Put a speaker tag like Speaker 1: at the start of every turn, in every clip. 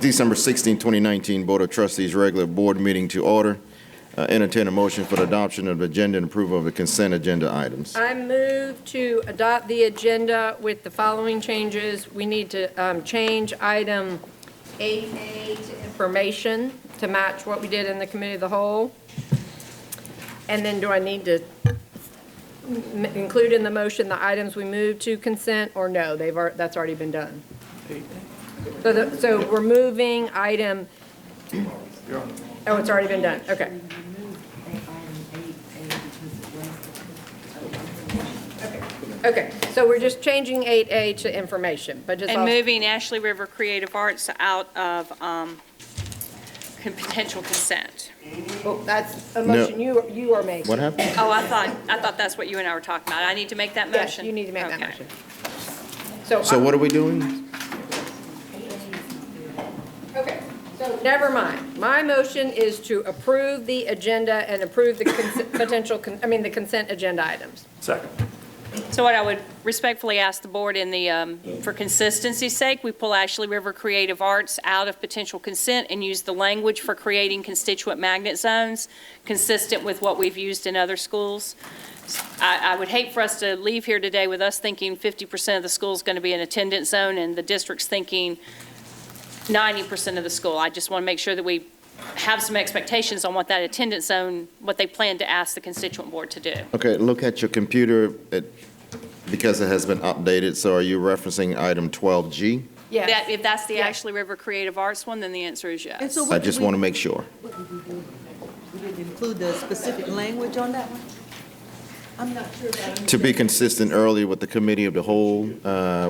Speaker 1: December 16, 2019 Board of Trustees regular board meeting to order. Entertain a motion for the adoption of the agenda and approval of the consent agenda items.
Speaker 2: I move to adopt the agenda with the following changes. We need to change item 8A to information to match what we did in the committee of the whole. And then do I need to include in the motion the items we moved to consent, or no? That's already been done. So we're moving item. Oh, it's already been done. Okay. Okay, so we're just changing 8A to information, but just.
Speaker 3: And moving Ashley River Creative Arts out of potential consent.
Speaker 2: Well, that's a motion you are making.
Speaker 1: What happened?
Speaker 3: Oh, I thought that's what you and I were talking about. I need to make that
Speaker 2: Yes,
Speaker 3: motion?
Speaker 2: you need to make that
Speaker 3: Okay.
Speaker 2: motion.
Speaker 1: So what are we doing?
Speaker 2: Okay, so never mind. My motion is to approve the agenda and approve the the consent agenda items.
Speaker 4: Second.
Speaker 3: So what I would respectfully ask the board in the, for consistency's sake, we pull Ashley River Creative Arts out of potential consent and use the language for creating constituent magnet zones consistent with what we've used in other schools. I would hate for us to leave here today with us thinking 50% of the school is going to be an attendance zone and the district's thinking 90% of the school. I just want to make sure that we have some expectations on what that attendance zone, what they plan to ask the constituent board to do.
Speaker 1: Okay, look at your computer because it has been updated. So are you referencing item 12G?
Speaker 2: Yes.
Speaker 3: If that's the
Speaker 2: Yes.
Speaker 3: Ashley River Creative Arts one, then the answer is
Speaker 5: And
Speaker 3: yes.
Speaker 5: so
Speaker 1: I
Speaker 5: what
Speaker 1: just
Speaker 5: did
Speaker 1: want to make sure.
Speaker 5: What did we do? We didn't include the specific language on that one? I'm not sure about.
Speaker 1: To be consistent earlier with the committee of the whole,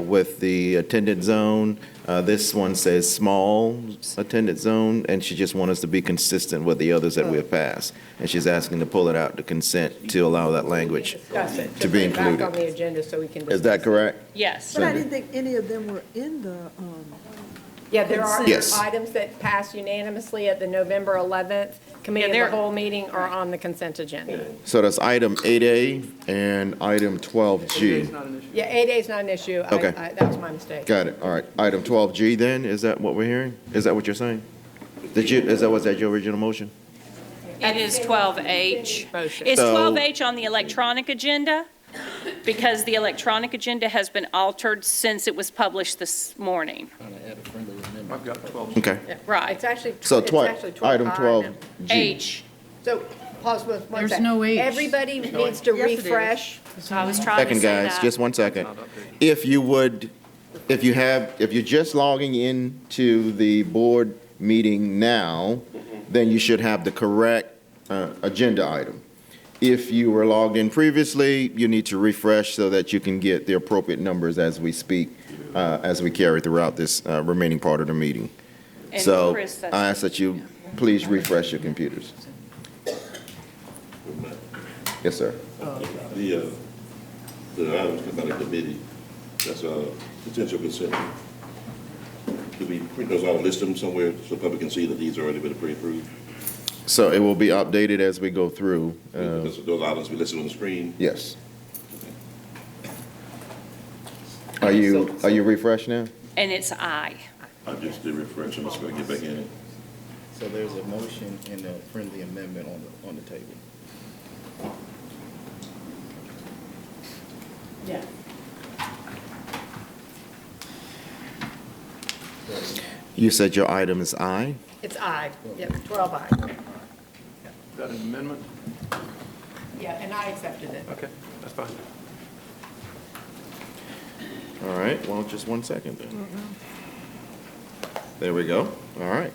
Speaker 1: with the attendance zone, this one says small attendance zone, and she just wants us to be consistent with the others that we have passed. And she's asking to pull it out to consent to allow that language
Speaker 2: Discuss it,
Speaker 1: to be
Speaker 2: bring it back on
Speaker 1: included.
Speaker 2: the agenda so we can discuss.
Speaker 1: Is that correct?
Speaker 3: Yes.
Speaker 5: But I didn't think any of them were in the,
Speaker 2: Yeah, there are
Speaker 1: Yes.
Speaker 2: items that passed unanimously at the November 11th committee of
Speaker 3: they're-
Speaker 2: the whole meeting are on the consent agenda.
Speaker 1: So that's item 8A and item 12G.
Speaker 2: Yeah, 8A is not an issue.
Speaker 1: Okay.
Speaker 2: That was my mistake.
Speaker 1: Got it, all right. Item 12G then, is that what we're hearing? Is that what you're saying? Was that your original motion?
Speaker 3: It is 12H.
Speaker 2: Motion.
Speaker 3: It's
Speaker 1: So-
Speaker 3: 12H on the electronic agenda because the electronic agenda has been altered since it was published this morning.
Speaker 4: I've got 12.
Speaker 1: Okay,
Speaker 3: Right.
Speaker 2: It's actually,
Speaker 1: so
Speaker 2: it's actually 12.
Speaker 1: item 12G.
Speaker 3: H.
Speaker 2: So, pause for one
Speaker 6: There's
Speaker 2: second.
Speaker 6: no H.
Speaker 2: Everybody needs to
Speaker 5: Yes, it is.
Speaker 2: refresh.
Speaker 3: So I was trying to
Speaker 1: Second,
Speaker 3: say
Speaker 1: guys,
Speaker 3: that.
Speaker 1: just 1 second. If you're just logging in to the board meeting now, then you should have the correct agenda item. If you were logged in previously, you need to refresh so that you can get the appropriate numbers as we speak, as we carry throughout this remaining part of the meeting.
Speaker 3: And
Speaker 1: So
Speaker 3: Chris, that's-
Speaker 1: I ask that you please refresh your computers. Yes, sir.
Speaker 7: The items come out of committee, that's potential consent. Do we print those out and list them somewhere so the public can see that these already been pre-approved?
Speaker 1: So it will be updated as we go through.
Speaker 7: Those items we listed on the screen?
Speaker 1: Yes. Are you refreshed now?
Speaker 3: And it's I.
Speaker 7: I just did refresh them, so I get back in it.
Speaker 8: So there's a motion and a friendly amendment on the table.
Speaker 2: Yeah.
Speaker 1: You said your item is I?
Speaker 2: It's I. Yep, 12I.
Speaker 4: Is that an amendment?
Speaker 2: Yeah, and I accepted it.
Speaker 4: Okay, that's fine.
Speaker 1: All right, well, just 1 second then. There we go. All right.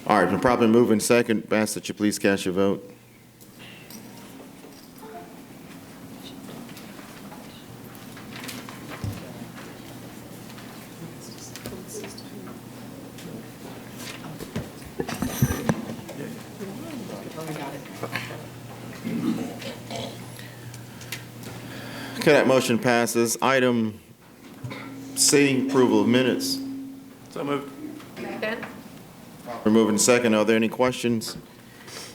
Speaker 1: All right, been properly moved in second. Ask that you please cast your vote. Okay, that motion passes. Item C, approval of minutes.
Speaker 4: So moved.
Speaker 2: Second?
Speaker 1: We're moving second. Are there any questions?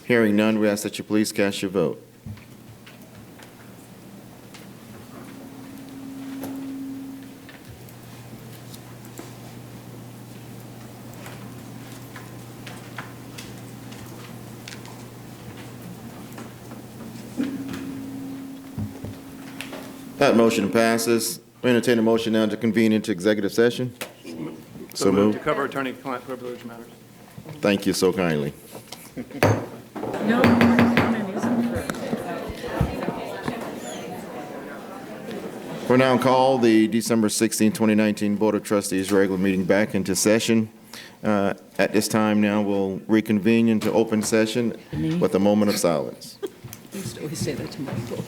Speaker 1: Hearing none, we ask that you please cast your vote. That motion passes. We entertain a motion now to convene into executive session. So
Speaker 4: To
Speaker 1: moved.
Speaker 4: cover attorney-client privilege matters.
Speaker 1: Thank you so kindly.
Speaker 2: No,
Speaker 1: We'll now call the December 16, 2019 Board of Trustees regular meeting back into session. At this time now, we'll reconvene into open session with a moment of silence.
Speaker 5: You used to always say that to my people.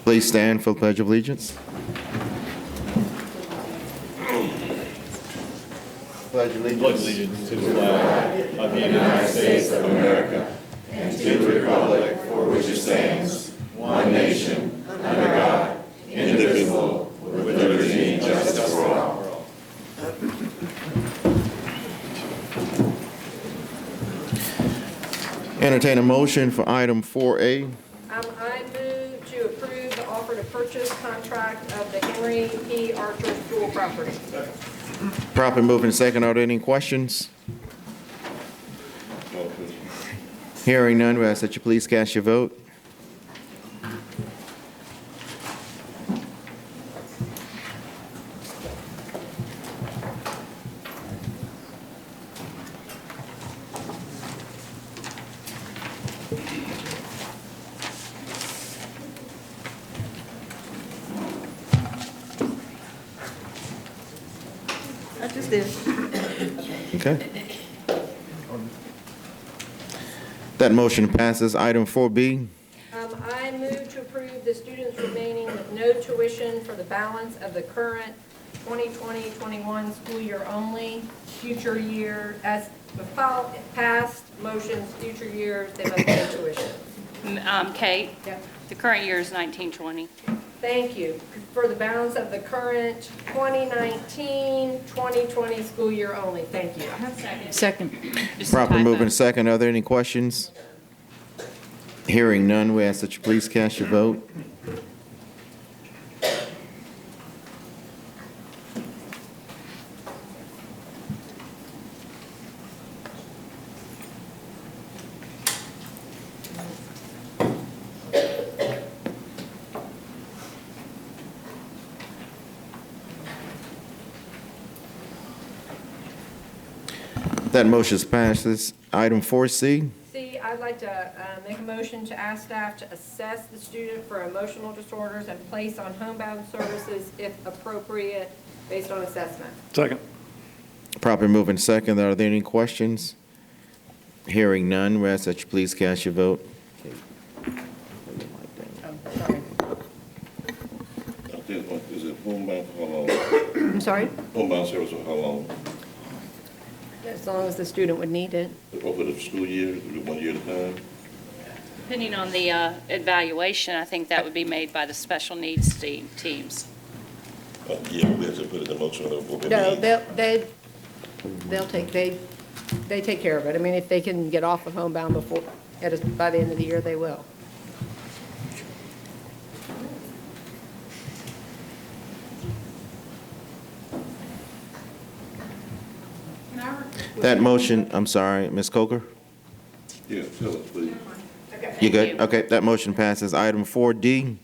Speaker 1: Please stand for the Pledge of Allegiance. Pledge allegiance
Speaker 8: To the flag of the United States of America and to the republic for which it stands, one nation, under God, indivisible, with liberty and justice for all.
Speaker 1: Entertain a motion for item 4A.
Speaker 2: I move to approve the offer to purchase contract of the Henry P. Archer School property.
Speaker 1: Properly moving second. Are there any questions? Hearing none, we ask that you please cast your vote.
Speaker 5: I just did.
Speaker 1: Okay. That motion passes. Item 4B.
Speaker 2: I move to approve the students remaining with no tuition for the balance of the current 2020-21 school year only. Future year, as the past motions, future years, they must pay tuition.
Speaker 3: Kate,
Speaker 2: Yep.
Speaker 3: the current year is 1920.
Speaker 2: Thank you. For the balance of the current 2019-2020 school year only. Thank you.
Speaker 5: Second.
Speaker 3: Just a
Speaker 1: Properly
Speaker 3: typo.
Speaker 1: moving second. Are there any questions? Hearing none, we ask that you please cast your vote. That motion passes. Item 4C.
Speaker 2: C, I'd like to make a motion to ask staff to assess the student for emotional disorders and place on homebound services if appropriate, based on assessment.
Speaker 4: Second.
Speaker 1: Properly moving second. Are there any questions? Hearing none, we ask that you please cast your vote.
Speaker 7: Is it homebound for how long?
Speaker 2: I'm sorry?
Speaker 7: Homebound service for how long?
Speaker 2: As long as the student would need it.
Speaker 7: Over the school year, 1 year at a time?
Speaker 3: Depending on the evaluation, I think that would be made by the special needs teams.
Speaker 7: Yeah, we have to put it in motion of what we
Speaker 2: No,
Speaker 7: need.
Speaker 2: they take care of it. I mean, if they can get off of homebound by the end of the year, they will.
Speaker 1: That motion, I'm sorry, Ms. Coker?
Speaker 7: Yeah, tell us, please.
Speaker 1: You good?
Speaker 3: you.
Speaker 1: Okay, that motion passes. Item 4D.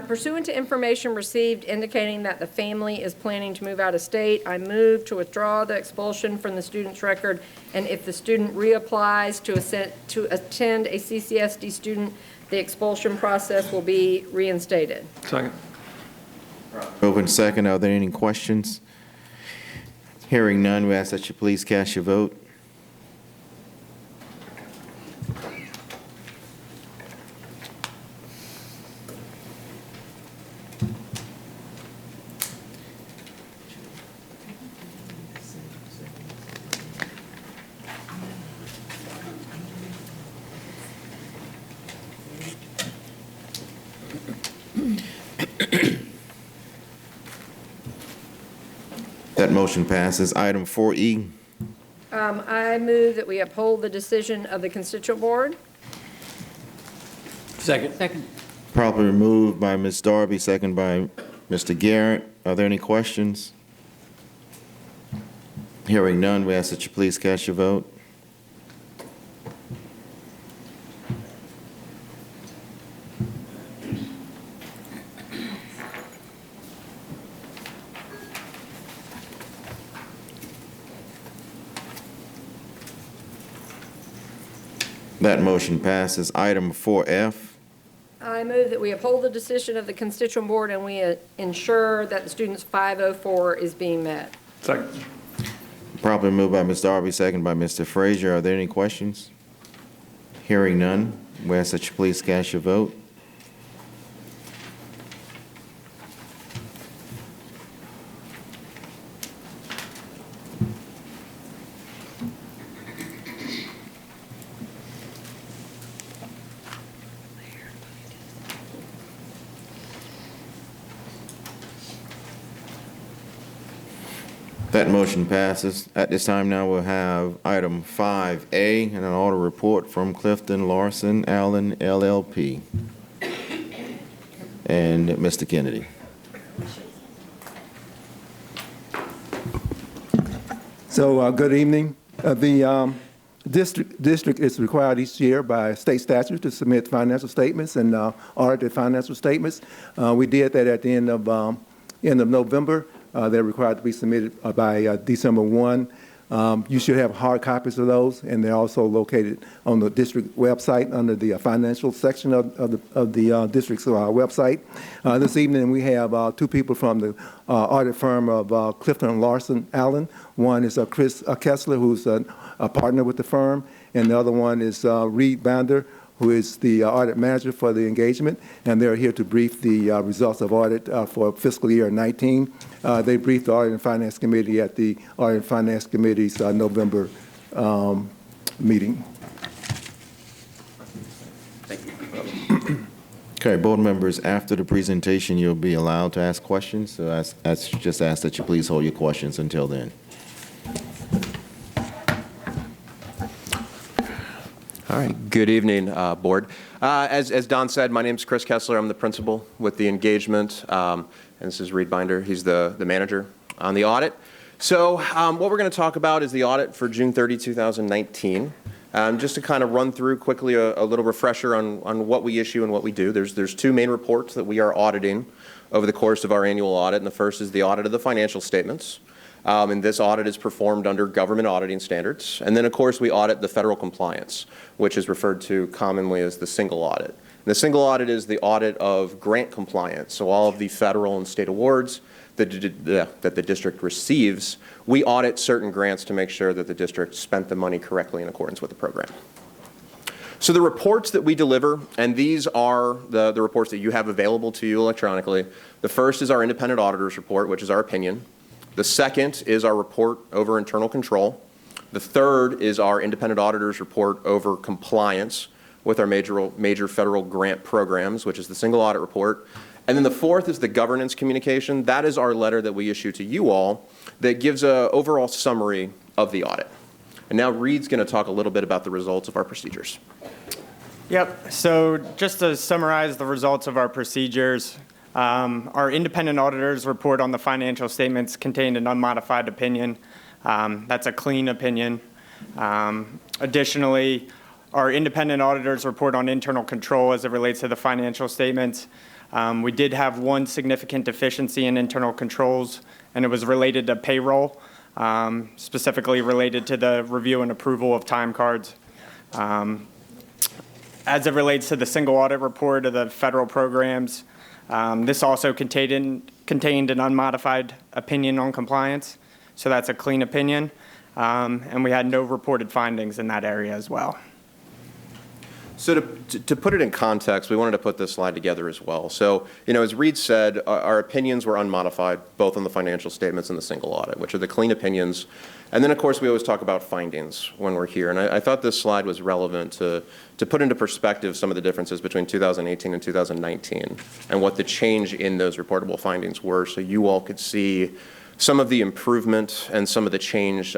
Speaker 2: Pursuant to information received indicating that the family is planning to move out of state, I move to withdraw the expulsion from the student's record, and if the student reapplies to attend a CCSD student, the expulsion process will be reinstated.
Speaker 4: Second.
Speaker 1: Moving second. Are there any questions? Hearing none, we ask that you please cast your vote. That motion passes. Item 4E.
Speaker 2: I move that we uphold the decision of the constituent board.
Speaker 4: Second.
Speaker 5: Second.
Speaker 1: Properly moved by Ms. Darby, second by Mr. Garrett. Are there any questions? Hearing none, we ask that you please cast your vote. That motion passes. Item 4F.
Speaker 2: I move that we uphold the decision of the constituent board and we ensure that the student's 504 is being met.
Speaker 4: Second.
Speaker 1: Properly moved by Ms. Darby, second by Mr. Frazier. Are there any questions? Hearing none, we ask that you please cast your vote. That motion passes. At this time now, we'll have item 5A, and an audit report from Clifton Larson Allen LLP. And Mr. Kennedy.
Speaker 6: So, good evening. The district is required each year by state statute to submit financial statements and audited financial statements. We did that at the end of November. They're required to be submitted by December 1. You should have hard copies of those, and they're also located on the district website under the financial section of the district's website. This evening, we have two people from the audit firm of Clifton Larson Allen. One is Chris Kessler, who's a partner with the firm, and the other one is Reed Bander, who is the audit manager for the engagement, and they're here to brief the results of audit for fiscal year 19. They briefed the Audit and Finance Committee at the Audit and Finance Committee's November meeting.
Speaker 1: Okay, board members, after the presentation, you'll be allowed to ask questions. So just ask that you please hold your questions until then.
Speaker 9: All right. Good evening, board. As Don said, my name is Chris Kessler. I'm the principal with the engagement, and this is Reed Binder. He's the manager on the audit. So what we're going to talk about is the audit for June 30, 2019. Just to kind of run through quickly a little refresher on what we issue and what we do. There's two main reports that we are auditing over the course of our annual audit, and the first is the audit of the financial statements. And this audit is performed under government auditing standards. And then, of course, we audit the federal compliance, which is referred to commonly as the single audit. And the single audit is the audit of grant compliance. So all of the federal and state awards that the district receives, we audit certain grants to make sure that the district spent the money correctly in accordance with the program. So the reports that we deliver, and these are the reports that you have available to you electronically. The first is our independent auditor's report, which is our opinion. The second is our report over internal control. The third is our independent auditor's report over compliance with our major federal grant programs, which is the single audit report. And then the fourth is the governance communication. That is our letter that we issue to you all that gives an overall summary of the audit. And now Reed's going to talk a little bit about the results of our procedures.
Speaker 4: Yep, so just to summarize the results of our procedures, our independent auditor's report on the financial statements contained an unmodified opinion. That's a clean opinion. Additionally, our independent auditor's report on internal control as it relates to the financial statements. We did have one significant deficiency in internal controls, and it was related to payroll, specifically related to the review and approval of time cards. As it relates to the single audit report of the federal programs, this also contained an unmodified opinion on compliance, so that's a clean opinion, and we had no reported findings in that area as well.
Speaker 9: So to put it in context, we wanted to put this slide together as well. So, as Reed said, our opinions were unmodified, both on the financial statements and the single audit, which are the clean opinions. And then, of course, we always talk about findings when we're here. And I thought this slide was relevant to put into perspective some of the differences between 2018 and 2019 and what the change in those reportable findings were, so you all could see some of the improvement and some of the change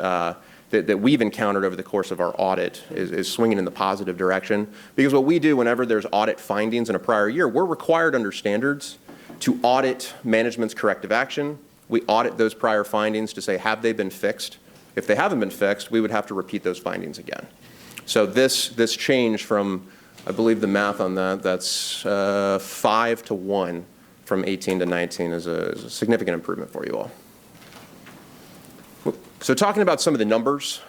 Speaker 9: that we've encountered over the course of our audit is swinging in the positive direction. Because what we do whenever there's audit findings in a prior year, we're required under standards to audit management's corrective action. We audit those prior findings to say, have they been fixed If they haven't been fixed, we would have to repeat those findings again. So this change from, I believe the math on that, that's 5 to 1 from 18 to 19 is a significant improvement for you all. So talking about some of the numbers,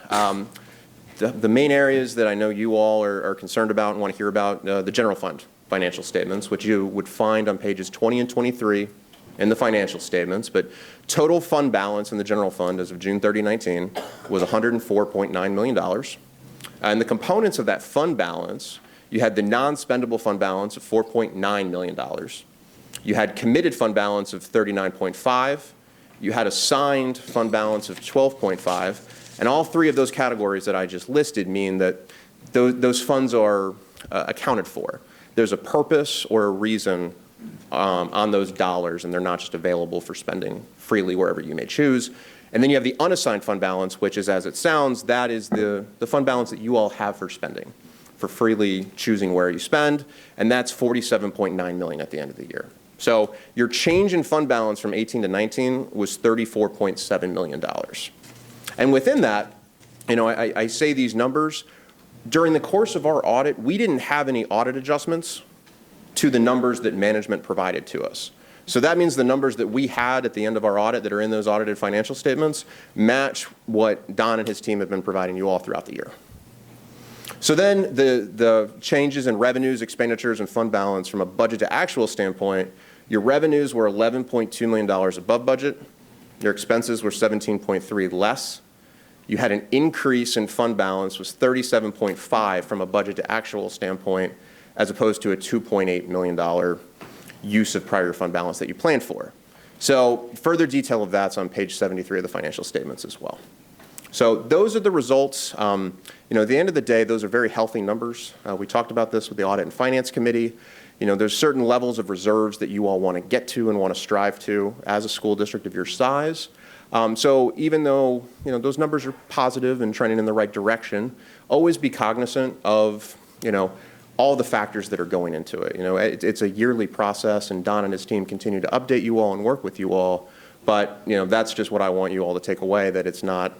Speaker 9: the main areas that I know you all are concerned about and want to hear about, the general fund financial statements, which you would find on pages 20 and 23 in the financial statements. But total fund balance in the general fund as of June 30, 19 was $104.9 million. And the components of that fund balance, you had the non-spendable fund balance of $4.9 million. You had committed fund balance of 39.5. You had assigned fund balance of 12.5. And all three of those categories that I just listed mean that those funds are accounted for. There's a purpose or a reason on those dollars, and they're not just available for spending freely wherever you may choose. And then you have the unassigned fund balance, which is, as it sounds, that is the fund balance that you all have for spending, for freely choosing where you spend, and that's $47.9 million at the end of the year. So your change in fund balance from 18 to 19 was $34.7 million. And within that, you know, I say these numbers, during the course of our audit, we didn't have any audit adjustments to the numbers that management provided to us. So that means the numbers that we had at the end of our audit that are in those audited financial statements match what Don and his team have been providing you all throughout the year. So then the changes in revenues, expenditures, and fund balance from a budget to actual standpoint, your revenues were $11.2 million above budget. Your expenses were 17.3 less. You had an increase in fund balance was 37.5 from a budget to actual standpoint, as opposed to a $2.8 million use of prior fund balance that you planned for. So further detail of that's on page 73 of the financial statements as well. So those are the results. You know, at the end of the day, those are very healthy numbers. We talked about this with the Audit and Finance Committee. You know, there's certain levels of reserves that you all want to get to and want to strive to as a school district of your size. So even though, you know, those numbers are positive and trending in the right direction, always be cognizant of, you know, all the factors that are going into it. You know, it's a yearly process, and Don and his team continue to update you all and work with you all. But, you know, that's just what I want you all to take away, that it's not,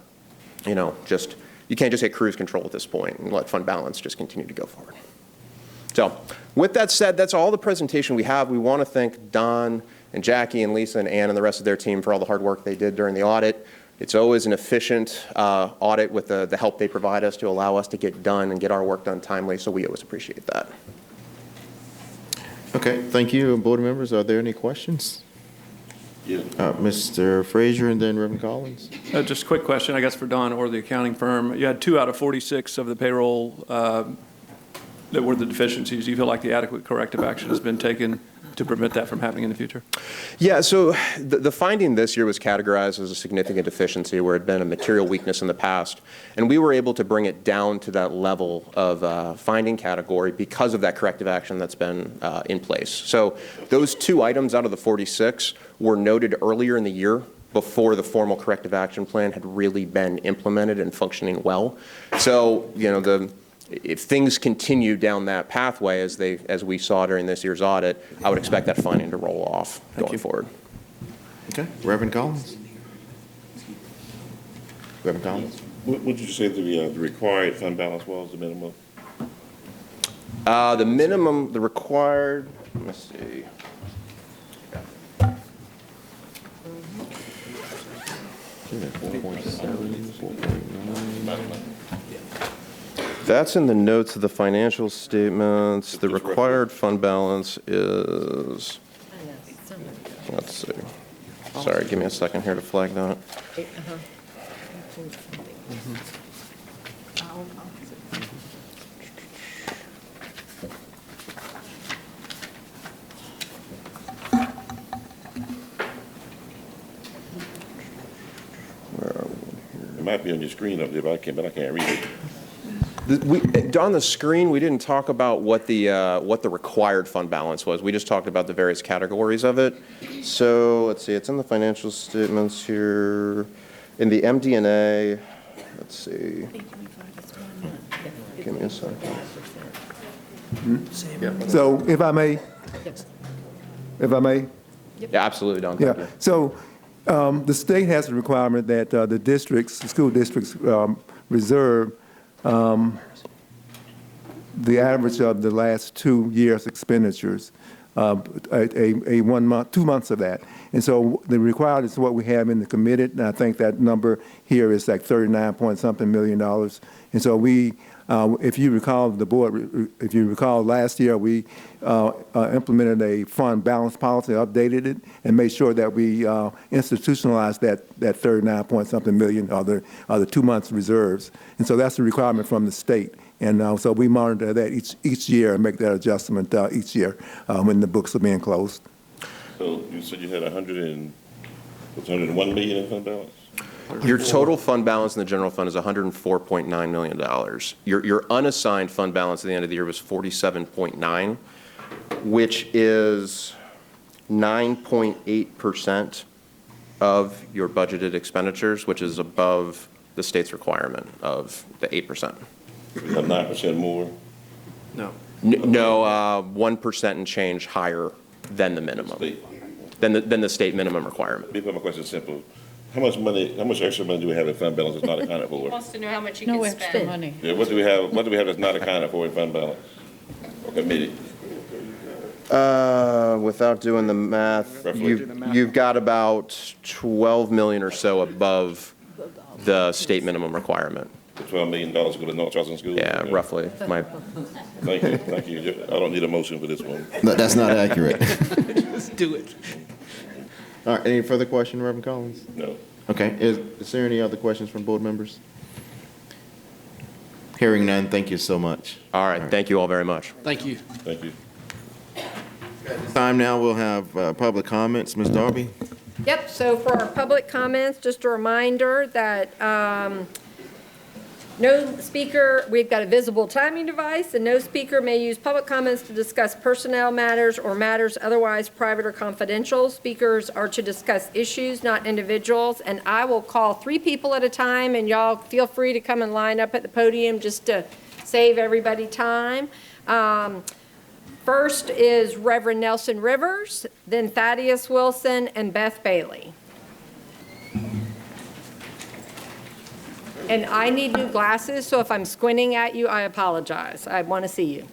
Speaker 9: you know, just, you can't just hit cruise control at this point and let fund balance just continue to go forward. So with that said, that's all the presentation we have. We want to thank Don and Jackie and Lisa and Ann and the rest of their team for all the hard work they did during the audit. It's always an efficient audit with the help they provide us to allow us to get done and get our work done timely, so we always appreciate that.
Speaker 1: Okay, thank you. Board members, are there any questions?
Speaker 7: Yeah.
Speaker 1: Mr. Frazier and then Reverend Collins.
Speaker 10: Just a quick question, I guess, for Don or the accounting firm. You had 2 out of 46 of the payroll that were the deficiencies. Do you feel like the adequate corrective action has been taken to prevent that from happening in the future?
Speaker 9: Yeah, so the finding this year was categorized as a significant deficiency where it had been a material weakness in the past. And we were able to bring it down to that level of finding category because of that corrective action that's been in place. So those 2 items out of the 46 were noted earlier in the year before the formal corrective action plan had really been implemented and functioning well. So, you know, if things continue down that pathway as we saw during this year's audit, I would expect that finding to roll off going forward.
Speaker 1: Okay, Reverend Collins. Reverend Collins.
Speaker 7: What did you say the required fund balance was, the minimum?
Speaker 9: The minimum, the required, let's see. That's in the notes of the financial statements. The required fund balance is, let's see. Sorry, give me a second here to flag that.
Speaker 7: It might be on your screen up there, but I can't read it.
Speaker 9: On the screen, we didn't talk about what the required fund balance was. We just talked about the various categories of it. So let's see, it's in the financial statements here. In the MD&A, let's see. Give me a second.
Speaker 6: So if I may?
Speaker 9: Yeah, absolutely, Don.
Speaker 6: Yeah, so The state has a requirement that the districts, the school districts, reserve the average of the last 2 years' expenditures, a 1 month, 2 months of that. And so the required is what we have in the committed, and I think that number here is like 39 point something million dollars. And so we, if you recall, the board, if you recall last year, we implemented a fund balance policy, updated it, and made sure that we institutionalized that 39 point something million, or the 2 months reserves. And so that's the requirement from the state. And so we monitor that each year and make that adjustment each year when the books are being closed.
Speaker 7: So you said you had 101 million in fund balance?
Speaker 9: Your total fund balance in the general fund is $104.9 million. Your unassigned fund balance at the end of the year was 47.9, which is 9.8% of your budgeted expenditures, which is above the state's requirement of the 8%.
Speaker 7: You have 9% more?
Speaker 10: No.
Speaker 9: No, 1% and change higher than the minimum, than the state minimum requirement.
Speaker 7: Let me put my question simple. How much extra money do we have in fund balance that's not accounted for?
Speaker 3: Wants to know how much you
Speaker 11: No
Speaker 3: can
Speaker 11: extra
Speaker 3: spend.
Speaker 11: money.
Speaker 7: Yeah, what do we have that's not accounted for in fund balance? Or committed?
Speaker 9: Without doing the math,
Speaker 7: Roughly.
Speaker 9: you've got about 12 million or so above the state minimum requirement.
Speaker 7: $12 million to go to North Charleston School?
Speaker 9: Yeah,
Speaker 7: Okay.
Speaker 9: roughly.
Speaker 7: Thank you. I don't need a motion for this one.
Speaker 1: No, that's not accurate.
Speaker 5: Let's do it.
Speaker 1: All right, any further question, Reverend Collins?
Speaker 7: No.
Speaker 1: Okay, is there any other questions from board members? Hearing none, thank you so much.
Speaker 9: All right, thank you all very much.
Speaker 8: Thank you.
Speaker 7: Thank you.
Speaker 1: Time now, we'll have public comments. Ms. Darby?
Speaker 2: Yep, so for our public comments, just a reminder that no speaker, we've got a visible timing device, and no speaker may use public comments to discuss personnel matters or matters otherwise private or confidential. Speakers are to discuss issues, not individuals, and I will call 3 people at a time, and y'all feel free to come and line up at the podium just to save everybody time. First is Reverend Nelson Rivers, then Thaddeus Wilson, and Beth Bailey. And I need new glasses, so if I'm squinting at you, I apologize. I want to see you.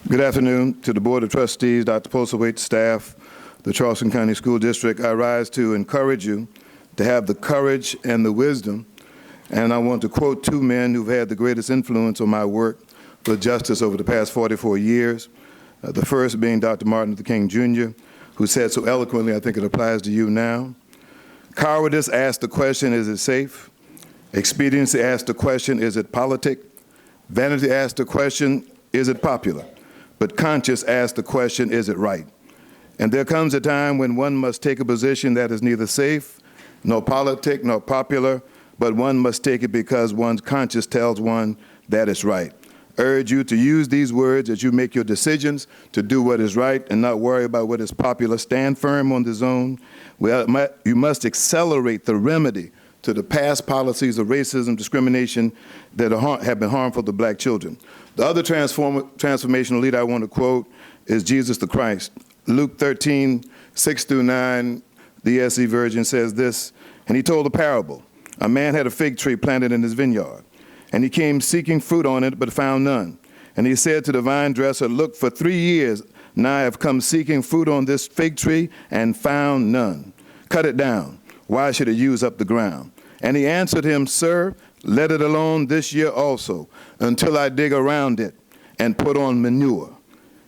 Speaker 12: Good afternoon to the Board of Trustees, Dr. Postlethwaite, staff, the Charleston County School District. I rise to encourage you to have the courage and the wisdom, and I want to quote 2 men who've had the greatest influence on my work for justice over the past 44 years. The first being Dr. Martin Luther King, Jr., who said so eloquently, I think it applies to you now. Cowardice asks the question, is it safe? Expediency asks the question, is it politic? Vanity asks the question, is it popular? But conscience asks the question, is it right? And there comes a time when one must take a position that is neither safe, nor politic, nor popular, but one must take it because one's conscience tells one that it's right. Urge you to use these words as you make your decisions to do what is right and not worry about what is popular. Stand firm on the zone. You must accelerate the remedy to the past policies of racism, discrimination that have been harmful to black children. The other transformational leader I want to quote is Jesus the Christ. Luke 13:6-9, the ESV Version says this, and he told a parable. A man had a fig tree planted in his vineyard, and he came seeking fruit on it, but found none. And he said to the vine dresser, look, for 3 years now I have come seeking fruit on this fig tree and found none. Cut it down. Why should it use up the ground? And he answered him, sir, let it alone this year also, until I dig around it and put on manure.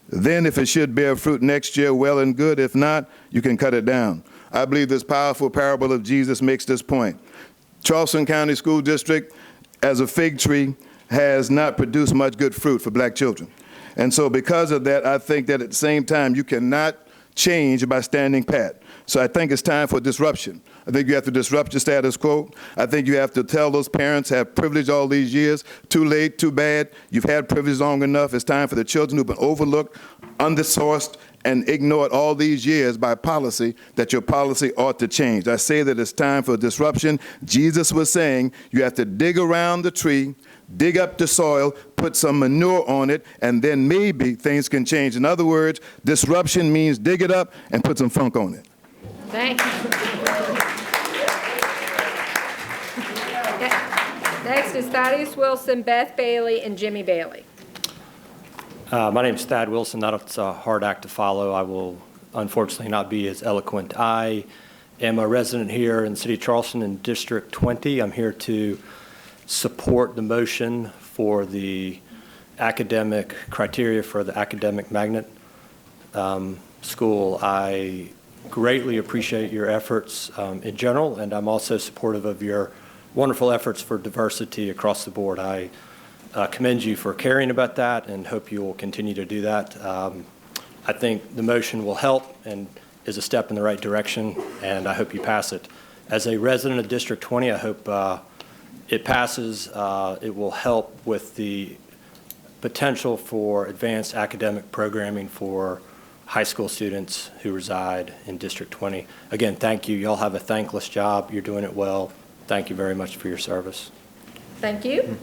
Speaker 12: Then if it should bear fruit next year, well and good. If not, you can cut it down. I believe this powerful parable of Jesus makes this point. Charleston County School District, as a fig tree, has not produced much good fruit for black children. And so because of that, I think that at the same time, you cannot change by standing pat. So I think it's time for disruption. I think you have to disrupt your status quo. I think you have to tell those parents have privilege all these years, too late, too bad. You've had privilege long enough. It's time for the children who've been overlooked, undersourced, and ignored all these years by policy, that your policy ought to change. I say that it's time for disruption. Jesus was saying you have to dig around the tree, dig up the soil, put some manure on it, and then maybe things can change. In other words, disruption means dig it up and put some funk on it.
Speaker 2: Thank you. Next is Thaddeus Wilson, Beth Bailey, and Jimmy Bailey.
Speaker 11: My name is Thad Wilson. That's a hard act to follow. I will unfortunately not be as eloquent. I am a resident here in the city of Charleston in District 20. I'm here to support the motion for the academic criteria for the academic magnet school. I greatly appreciate your efforts in general, and I'm also supportive of your wonderful efforts for diversity across the board. I commend you for caring about that and hope you will continue to do that. I think the motion will help and is a step in the right direction, and I hope you pass it. As a resident of District 20, I hope it passes. It will help with the potential for advanced academic programming for high school students who reside in District 20. Again, thank you. Y'all have a thankless job. You're doing it well. Thank you very much for your service.
Speaker 2: Thank you.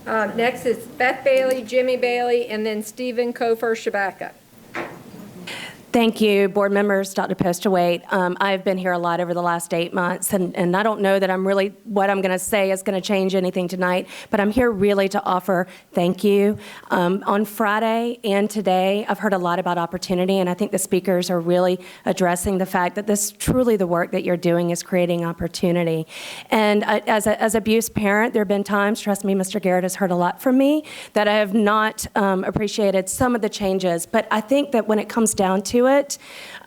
Speaker 2: Next is Beth Bailey, Jimmy Bailey, and then Stephen Kofer Shabaka.
Speaker 13: Thank you, board members, Dr. Postawait. I've been here a lot over the last 8 months, and I don't know that what I'm going to say is going to change anything tonight, but I'm here really to offer thank you. On Friday and today, I've heard a lot about opportunity, and I think the speakers are really addressing the fact that this truly the work that you're doing is creating opportunity. And as an abuse parent, there have been times, trust me, Mr. Garrett has heard a lot from me, that I have not appreciated some of the changes, but I think that when it comes down to it,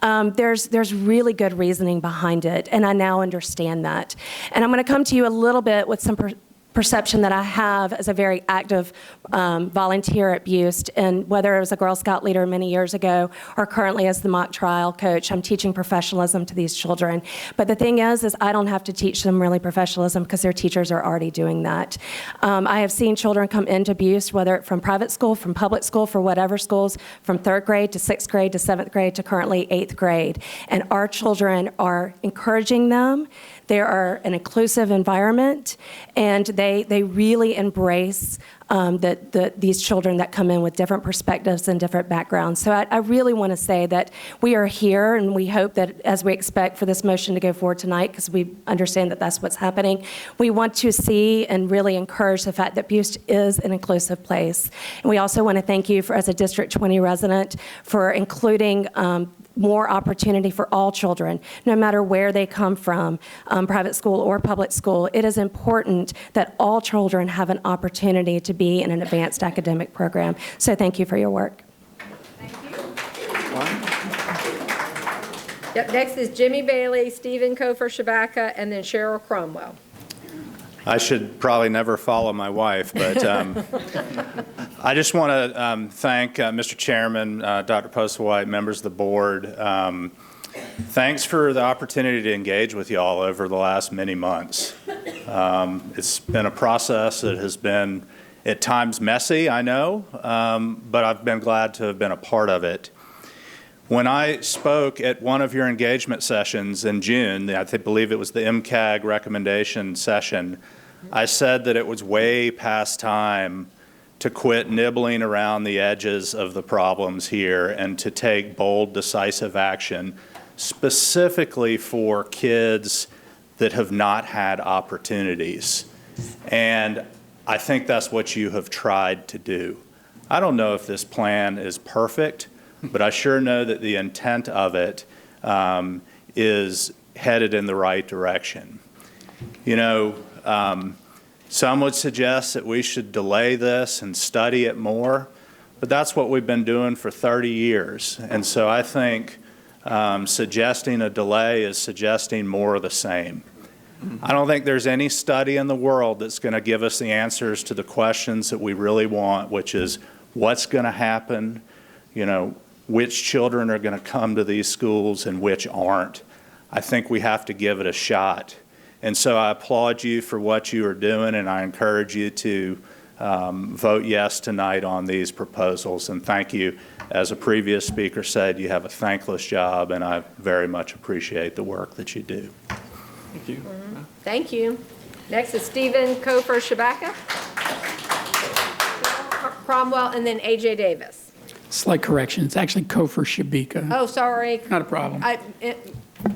Speaker 13: there's really good reasoning behind it, and I now understand that. And I'm going to come to you a little bit with some perception that I have as a very active volunteer at Buist, and whether it was a Girl Scout leader many years ago or currently as the mock trial coach, I'm teaching professionalism to these children. But the thing is I don't have to teach them really professionalism because their teachers are already doing that. I have seen children come into Buist, whether from private school, from public school, for whatever schools, from 3rd grade to 6th grade to 7th grade to currently 8th grade. And our children are encouraging them. They are an inclusive environment, and they really embrace these children that come in with different perspectives and different backgrounds. So I really want to say that we are here, and we hope that as we expect for this motion to go forward tonight, because we understand that that's what's happening, we want to see and really encourage the fact that Buist is an inclusive place. And we also want to thank you as a District 20 resident for including more opportunity for all children, no matter where they come from, private school or public school. It is important that all children have an opportunity to be in an advanced academic program. So thank you for your work.
Speaker 2: Thank you. Yep, next is Jimmy Bailey, Stephen Kofer Shabaka, and then Cheryl Cromwell.
Speaker 14: I should probably never follow my wife, but I just want to thank Mr. Chairman, Dr. Postawait, members of the board. Thanks for the opportunity to engage with y'all over the last many months. It's been a process that has been at times messy, I know, but I've been glad to have been a part of it. When I spoke at one of your engagement sessions in June, I believe it was the MCAG recommendation session, I said that it was way past time to quit nibbling around the edges of the problems here and to take bold, decisive action, specifically for kids that have not had opportunities. And I think that's what you have tried to do. I don't know if this plan is perfect, but I sure know that the intent of it is headed in the right direction. You know, some would suggest that we should delay this and study it more, but that's what we've been doing for 30 years. And so I think suggesting a delay is suggesting more of the same. I don't think there's any study in the world that's going to give us the answers to the questions that we really want, which is what's going to happen, you know, which children are going to come to these schools and which aren't. I think we have to give it a shot. And so I applaud you for what you are doing, and I encourage you to vote yes tonight on these proposals. And thank you. As a previous speaker said, you have a thankless job, and I very much appreciate the work that you do.
Speaker 10: Thank you.
Speaker 2: Thank you. Next is Stephen Kofer Shabaka, Cromwell, and then A.J. Davis.
Speaker 15: Slight correction, it's actually Kofer Shabika.
Speaker 2: Oh, sorry.
Speaker 15: Not a problem.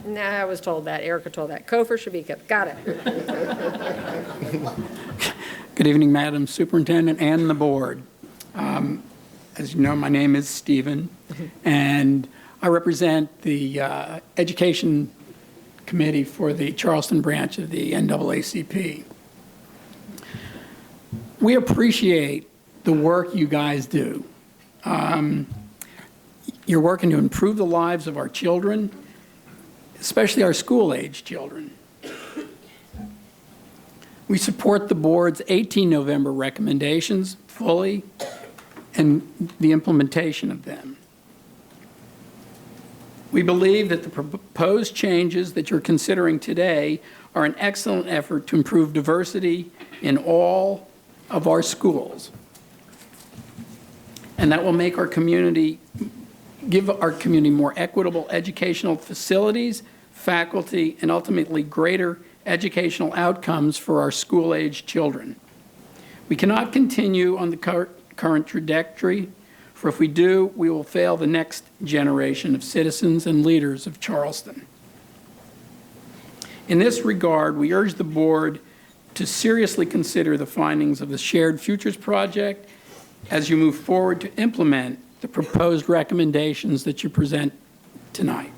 Speaker 2: No, I was told that. Erica told that. Kofer Shabika. Got it.
Speaker 15: Good evening, Madam Superintendent and the board. As you know, my name is Stephen, and I represent the Education Committee for the Charleston branch of the NAACP. We appreciate the work you guys do. You're working to improve the lives of our children, especially our school-age children. We support the board's 18 November recommendations fully and the implementation of them. We believe that the proposed changes that you're considering today are an excellent effort to improve diversity in all of our schools. And that will make our community, give our community more equitable educational facilities, faculty, and ultimately greater educational outcomes for our school-age children. We cannot continue on the current trajectory, for if we do, we will fail the next generation of citizens and leaders of Charleston. In this regard, we urge the board to seriously consider the findings of the Shared Futures Project as you move forward to implement the proposed recommendations that you present tonight.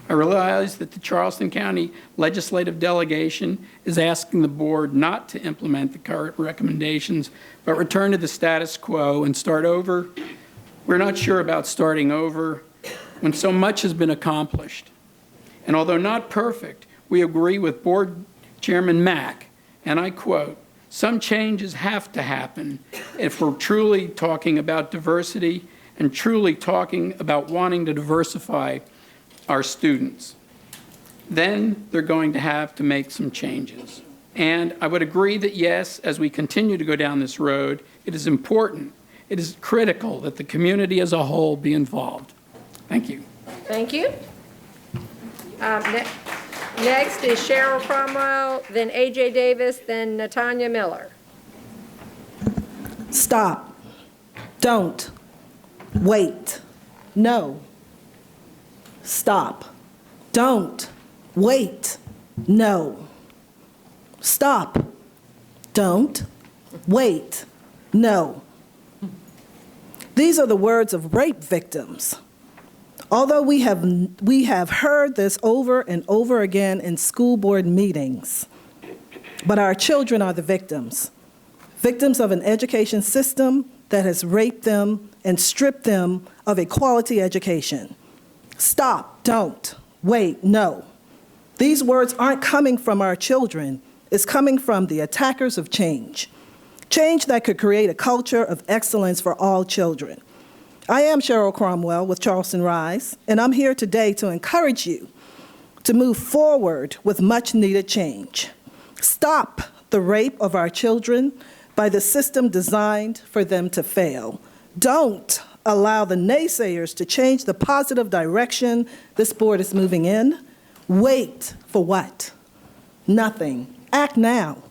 Speaker 15: I realize that the Charleston County Legislative Delegation is asking the board not to implement the current recommendations, but return to the status quo and start over. We're not sure about starting over when so much has been accomplished. And although not perfect, we agree with Board Chairman Mack, and I quote, "Some changes have to happen if we're truly talking about diversity and truly talking about wanting to diversify our students. Then they're going to have to make some changes." And I would agree that yes, as we continue to go down this road, it is important, it is critical that the community as a whole be involved. Thank you.
Speaker 2: Thank you. Next is Cheryl Cromwell, then A.J. Davis, then Natanya Miller.
Speaker 5: Stop. Don't. Wait. No. Stop. Don't. Wait. No. Stop. Don't. Wait. No. These are the words of rape victims. Although we have heard this over and over again in school board meetings, but our children are the victims of an education system that has raped them and stripped them of a quality education. Stop, don't, wait, no. These words aren't coming from our children. It's coming from the attackers of change. Change that could create a culture of excellence for all children. I am Cheryl Cromwell with Charleston Rise, and I'm here today to encourage you to move forward with much needed change. Stop the rape of our children by the system designed for them to fail. Don't allow the naysayers to change the positive direction this board is moving in. Wait for what? Nothing. Act now.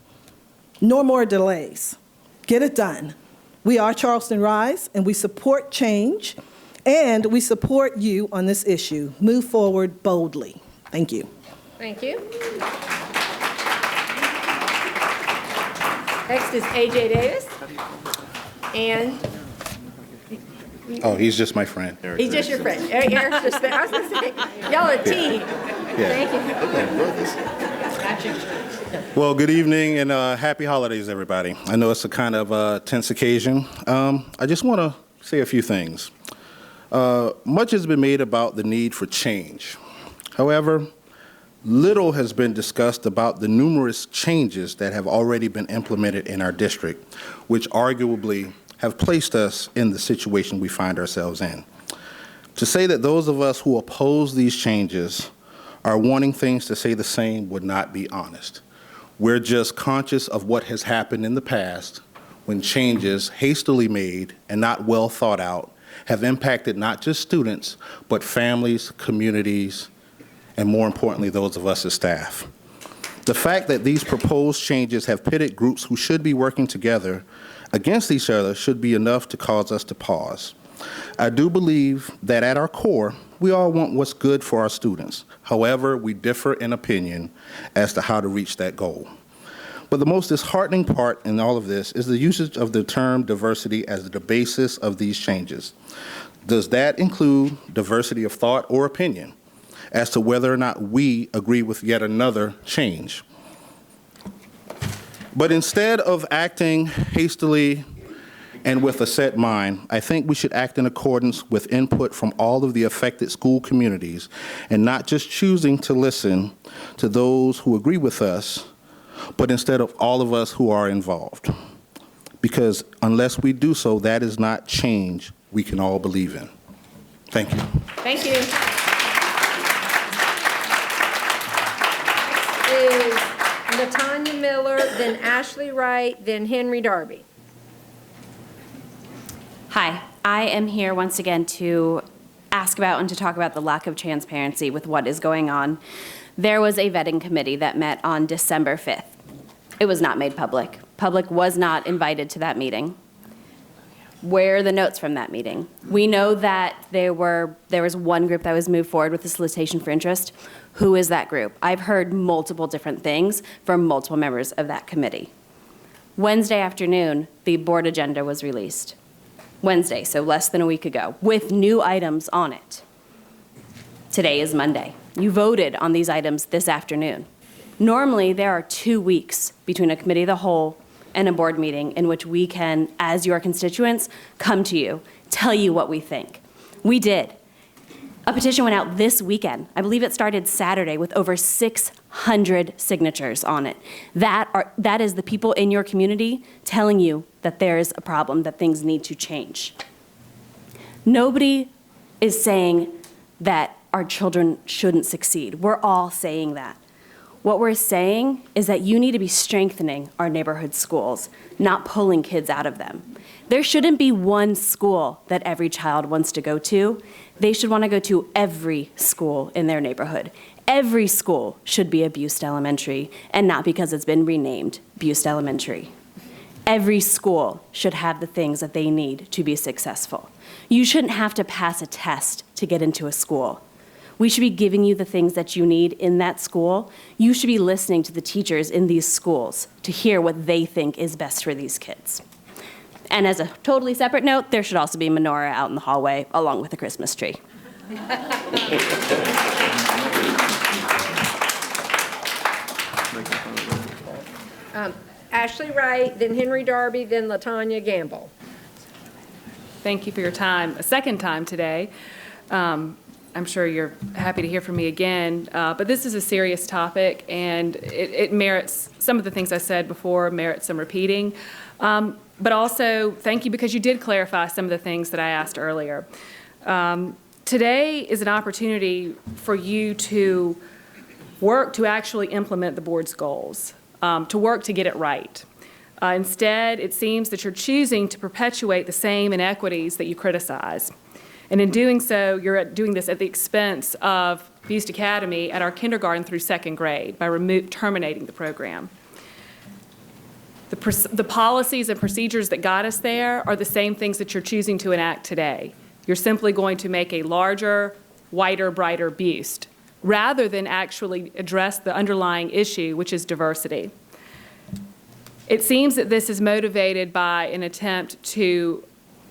Speaker 5: No more delays. Get it done. We are Charleston Rise, and we support change, and we support you on this issue. Move forward boldly. Thank you.
Speaker 2: Thank you. Next is A.J. Davis. And
Speaker 16: oh, he's just my friend.
Speaker 2: he's just your friend. Eric's just there. I was going to say, y'all are a team.
Speaker 16: Yeah.
Speaker 2: Thank you.
Speaker 16: Well, good evening and happy holidays, everybody. I know it's a kind of tense occasion. I just want to say a few things. Much has been made about the need for change. However, little has been discussed about the numerous changes that have already been implemented in our district, which arguably have placed us in the situation we find ourselves in. To say that those of us who oppose these changes are wanting things to stay the same would not be honest. We're just conscious of what has happened in the past. when changes hastily made and not well thought out have impacted not just students, but families, communities, and more importantly, those of us as staff. The fact that these proposed changes have pitted groups who should be working together against each other should be enough to cause us to pause. I do believe that at our core, we all want what's good for our students. However, we differ in opinion as to how to reach that goal. But the most disheartening part in all of this is the usage of the term diversity as the basis of these changes. Does that include diversity of thought or opinion as to whether or not we agree with yet another change? But instead of acting hastily and with a set mind, I think we should act in accordance with input from all of the affected school communities and not just choosing to listen to those who agree with us, but instead of all of us who are involved. Because unless we do so, that is not change we can all believe in. Thank you.
Speaker 2: Thank you. Next is Latanya Miller, then Ashley Wright, then Henry Darby.
Speaker 17: Hi, I am here once again to ask about and to talk about the lack of transparency with what is going on. There was a vetting committee that met on December 5th. It was not made public. Public was not invited to that meeting. Where are the notes from that meeting? We know that there was one group that was moved forward with the solicitation for interest. Who is that group? I've heard multiple different things from multiple members of that committee. Wednesday afternoon, the board agenda was released. Wednesday, so less than a week ago, with new items on it. Today is Monday. You voted on these items this afternoon. Normally, there are 2 weeks between a committee of the whole and a board meeting in which we can, as your constituents, come to you, tell you what we think. We did. A petition went out this weekend. I believe it started Saturday with over 600 signatures on it. That is the people in your community telling you that there is a problem, that things need to change. Nobody is saying that our children shouldn't succeed. We're all saying that. What we're saying is that you need to be strengthening our neighborhood schools, not pulling kids out of them. There shouldn't be one school that every child wants to go to. They should want to go to every school in their neighborhood. Every school should be a Buste Elementary, and not because it's been renamed Buste Elementary. Every school should have the things that they need to be successful. You shouldn't have to pass a test to get into a school. We should be giving you the things that you need in that school. You should be listening to the teachers in these schools to hear what they think is best for these kids. And as a totally separate note, there should also be a menorah out in the hallway along with a Christmas tree.
Speaker 2: Ashley Wright, then Henry Darby, then Latanya Gamble.
Speaker 18: Thank you for your time, a second time today. I'm sure you're happy to hear from me again, but this is a serious topic, and it merits, some of the things I said before merit some repeating, but also thank you because you did clarify some of the things that I asked earlier. Today is an opportunity for you to work to actually implement the board's goals, to work to get it right. Instead, it seems that you're choosing to perpetuate the same inequities that you criticize. And in doing so, you're doing this at the expense of Buste Academy at our kindergarten through second grade by terminating the program. The policies and procedures that got us there are the same things that you're choosing to enact today. You're simply going to make a larger, whiter, brighter Buste, rather than actually address the underlying issue, which is diversity. It seems that this is motivated by an attempt to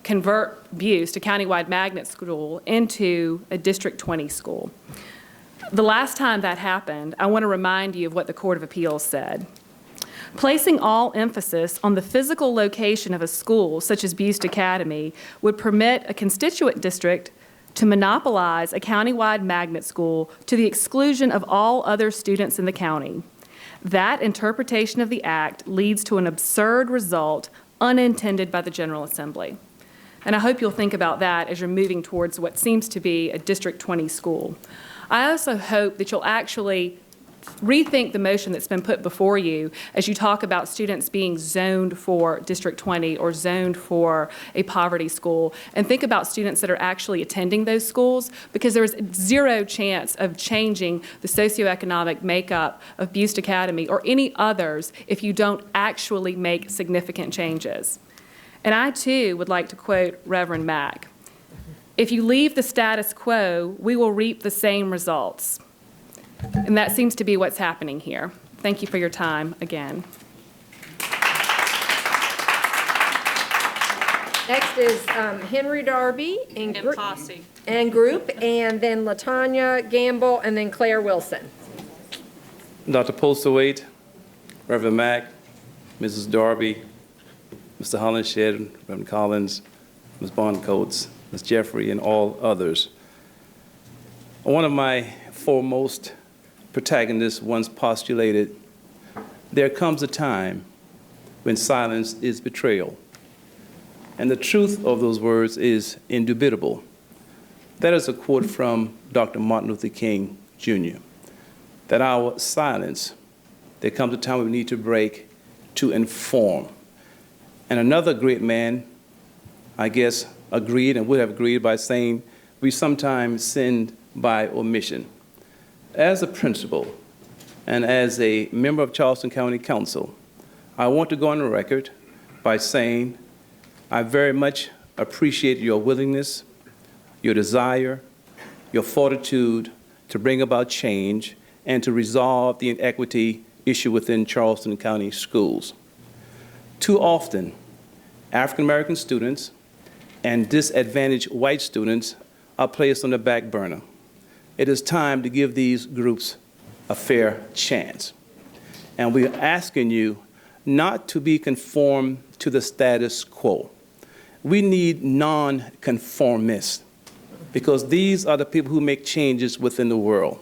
Speaker 18: convert Buste, a countywide magnet school, into a District 20 school. The last time that happened, I want to remind you of what the Court of Appeals said. Placing all emphasis on the physical location of a school, such as Buste Academy, would permit a constituent district to monopolize a countywide magnet school to the exclusion of all other students in the county. That interpretation of the act leads to an absurd result unintended by the General Assembly. And I hope you'll think about that as you're moving towards what seems to be a District 20 school. I also hope that you'll actually rethink the motion that's been put before you as you talk about students being zoned for District 20 or zoned for a poverty school, and think about students that are actually attending those schools, because there is zero chance of changing the socioeconomic makeup of Buste Academy or any others if you don't actually make significant changes. And I, too, would like to quote Reverend Mack. If you leave the status quo, we will reap the same results. And that seems to be what's happening here. Thank you for your time again.
Speaker 2: Next is Henry Darby and
Speaker 3: Posse.
Speaker 2: and group, and then LaTanya Gamble, and then Claire Wilson.
Speaker 19: Dr. Postlewaite, Reverend Mack, Mrs. Darby, Mr. Hollenshed, Reverend Collins, Ms. Bond-Coates, Ms. Jeffrey, and all others. One of my foremost protagonists once postulated, there comes a time when silence is betrayal. And the truth of those words is indubitable. That is a quote from Dr. Martin Luther King, Jr., that our silence, there comes a time we need to break to inform. And another great man, I guess, agreed and would have agreed by saying, we sometimes sin by omission. As a principal and as a member of Charleston County Council, I want to go on the record by saying I very much appreciate your willingness, your desire, your fortitude to bring about change and to resolve the inequity issue within Charleston County schools. Too often, African American students and disadvantaged white students are placed on the back burner. It is time to give these groups a fair chance. And we are asking you not to be conformed to the status quo. We need non-conformists, because these are the people who make changes within the world.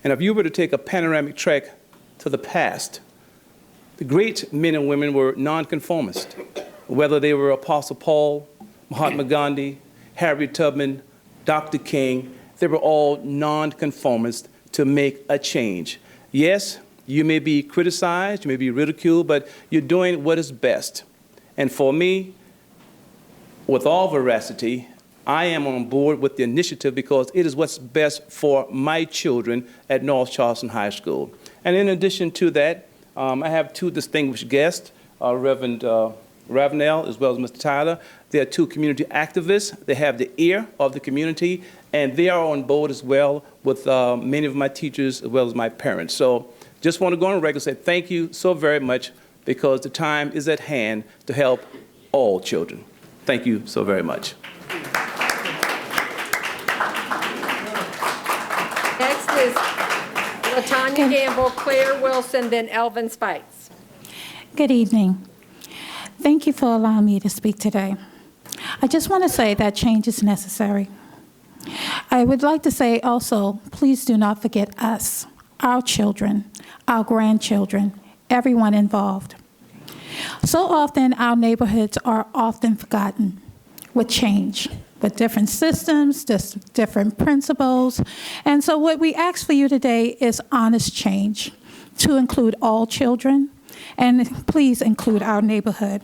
Speaker 19: And if you were to take a panoramic trek to the past, the great men and women were non-conformists, whether they were Apostle Paul, Mahatma Gandhi, Harriet Tubman, Dr. King. They were all non-conformists to make a change. Yes, you may be criticized, you may be ridiculed, but you're doing what is best. And for me, with all veracity, I am on board with the initiative because it is what's best for my children at North Charleston High School. And in addition to that, I have two distinguished guests, Reverend Ravenel as well as Mr. Tyler. They are two community activists. They have the ear of the community, and they are on board as well with many of my teachers as well as my parents. So just want to go on record and say thank you so very much, because the time is at hand to help all children. Thank you so very much.
Speaker 2: Next is LaTanya Gamble, Claire Wilson, then Elvin Spites.
Speaker 20: Good evening. Thank you for allowing me to speak today. I just want to say that change is necessary. I would like to say also, please do not forget us, our children, our grandchildren, everyone involved. So often our neighborhoods are often forgotten with change, with different systems, different principles. And so what we ask for you today is honest change to include all children, and please include our neighborhood.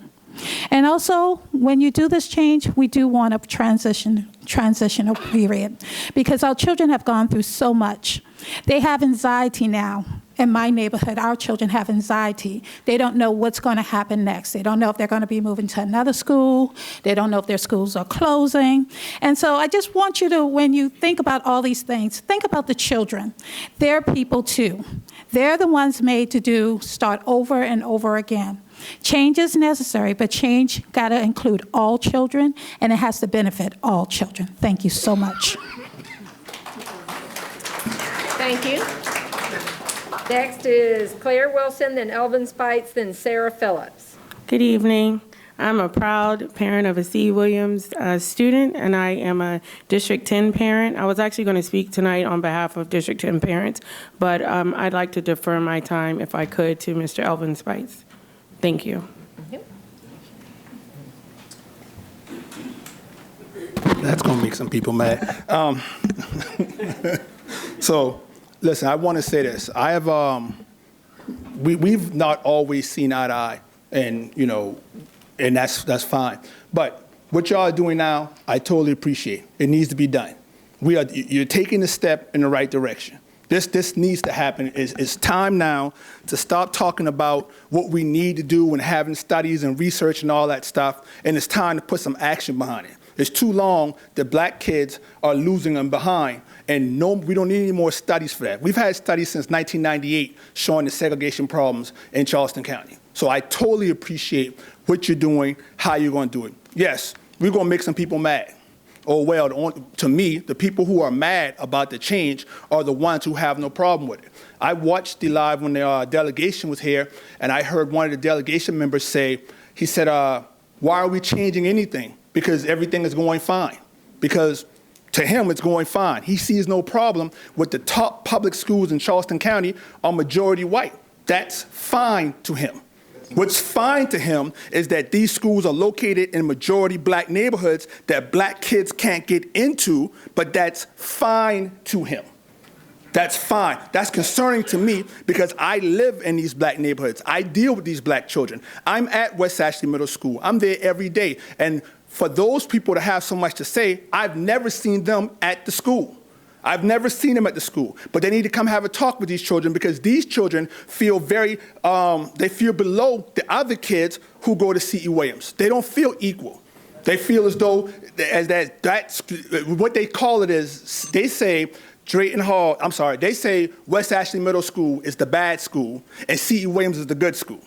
Speaker 20: And also, when you do this change, we do want a transitional period, because our children have gone through so much. They have anxiety now. In my neighborhood, our children have anxiety. They don't know what's going to happen next. They don't know if they're going to be moving to another school. They don't know if their schools are closing. And so I just want you to, when you think about all these things, think about the children. They're people too. They're the ones made to start over and over again. Change is necessary, but change got to include all children, and it has to benefit all children. Thank you so much.
Speaker 2: Thank you. Next is Claire Wilson, then Elvin Spites, then Sarah Phillips.
Speaker 21: Good evening. I'm a proud parent of a C. Williams student, and I am a District 10 parent. I was actually going to speak tonight on behalf of District 10 parents, but I'd like to defer my time, if I could, to Mr. Elvin Spites. Thank you.
Speaker 16: That's going to make some people mad. So
Speaker 4: listen, I want to say this. I have, we've not always seen eye to eye, and, you know, and that's fine. But what y'all are doing now, I totally appreciate. It needs to be done. You're taking a step in the right direction. This needs to happen. It's time now to stop talking about what we need to do and having studies and research and all that stuff, and it's time to put some action behind it. It's too long that black kids are losing them behind, and no, we don't need any more studies for that. We've had studies since 1998 showing the segregation problems in Charleston County. So I totally appreciate what you're doing, how you're going to do it. Yes, we're going to make some people mad. Oh, well, to me, the people who are mad about the change are the ones who have no problem with it. I watched the live when the delegation was here, and I heard one of the delegation members say, he said, why are we changing anything? Because everything is going fine. Because to him, it's going fine. He sees no problem with the top public schools in Charleston County are majority white. That's fine to him. What's fine to him is that these schools are located in majority black neighborhoods that black kids can't get into, but that's fine to him. That's fine. That's concerning to me because I live in these black neighborhoods. I deal with these black children. I'm at West Ashley Middle School. I'm there every day. And for those people to have so much to say, I've never seen them at the school. I've never seen them at the school, but they need to come have a talk with these children because these children feel they feel below the other kids who go to C.E. Williams. They don't feel equal. They feel as though, that's what they call it is, they say they say West Ashley Middle School is the bad school and C.E. Williams is the good school.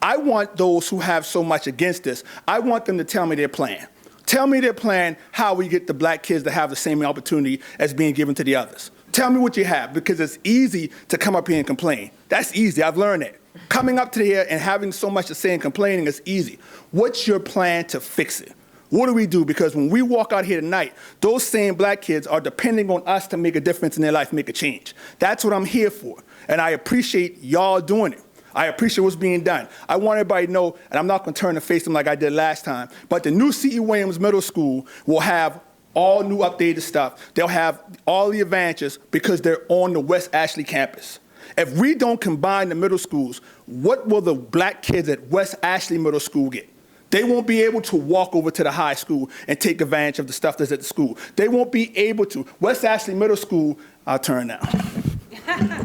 Speaker 4: I want those who have so much against this, I want them to tell me their plan. Tell me their plan, how we get the black kids to have the same opportunity as being given to the others. Tell me what you have, because it's easy to come up here and complain. That's easy, I've learned that. Coming up to here and having so much to say and complaining is easy. What's your plan to fix it? What do we do? Because when we walk out here tonight, those same black kids are depending on us to make a difference in their life, make a change. That's what I'm here for, and I appreciate y'all doing it. I appreciate what's being done. I want everybody to know, and I'm not going to turn and face them like I did last time, but the new C.E. Williams Middle School will have all new updated stuff. They'll have all the advantages because they're on the West Ashley campus. If we don't combine the middle schools, what will the black kids at West Ashley Middle School get? They won't be able to walk over to the high school and take advantage of the stuff that's at the school. They won't be able to. West Ashley Middle School, I'll turn now.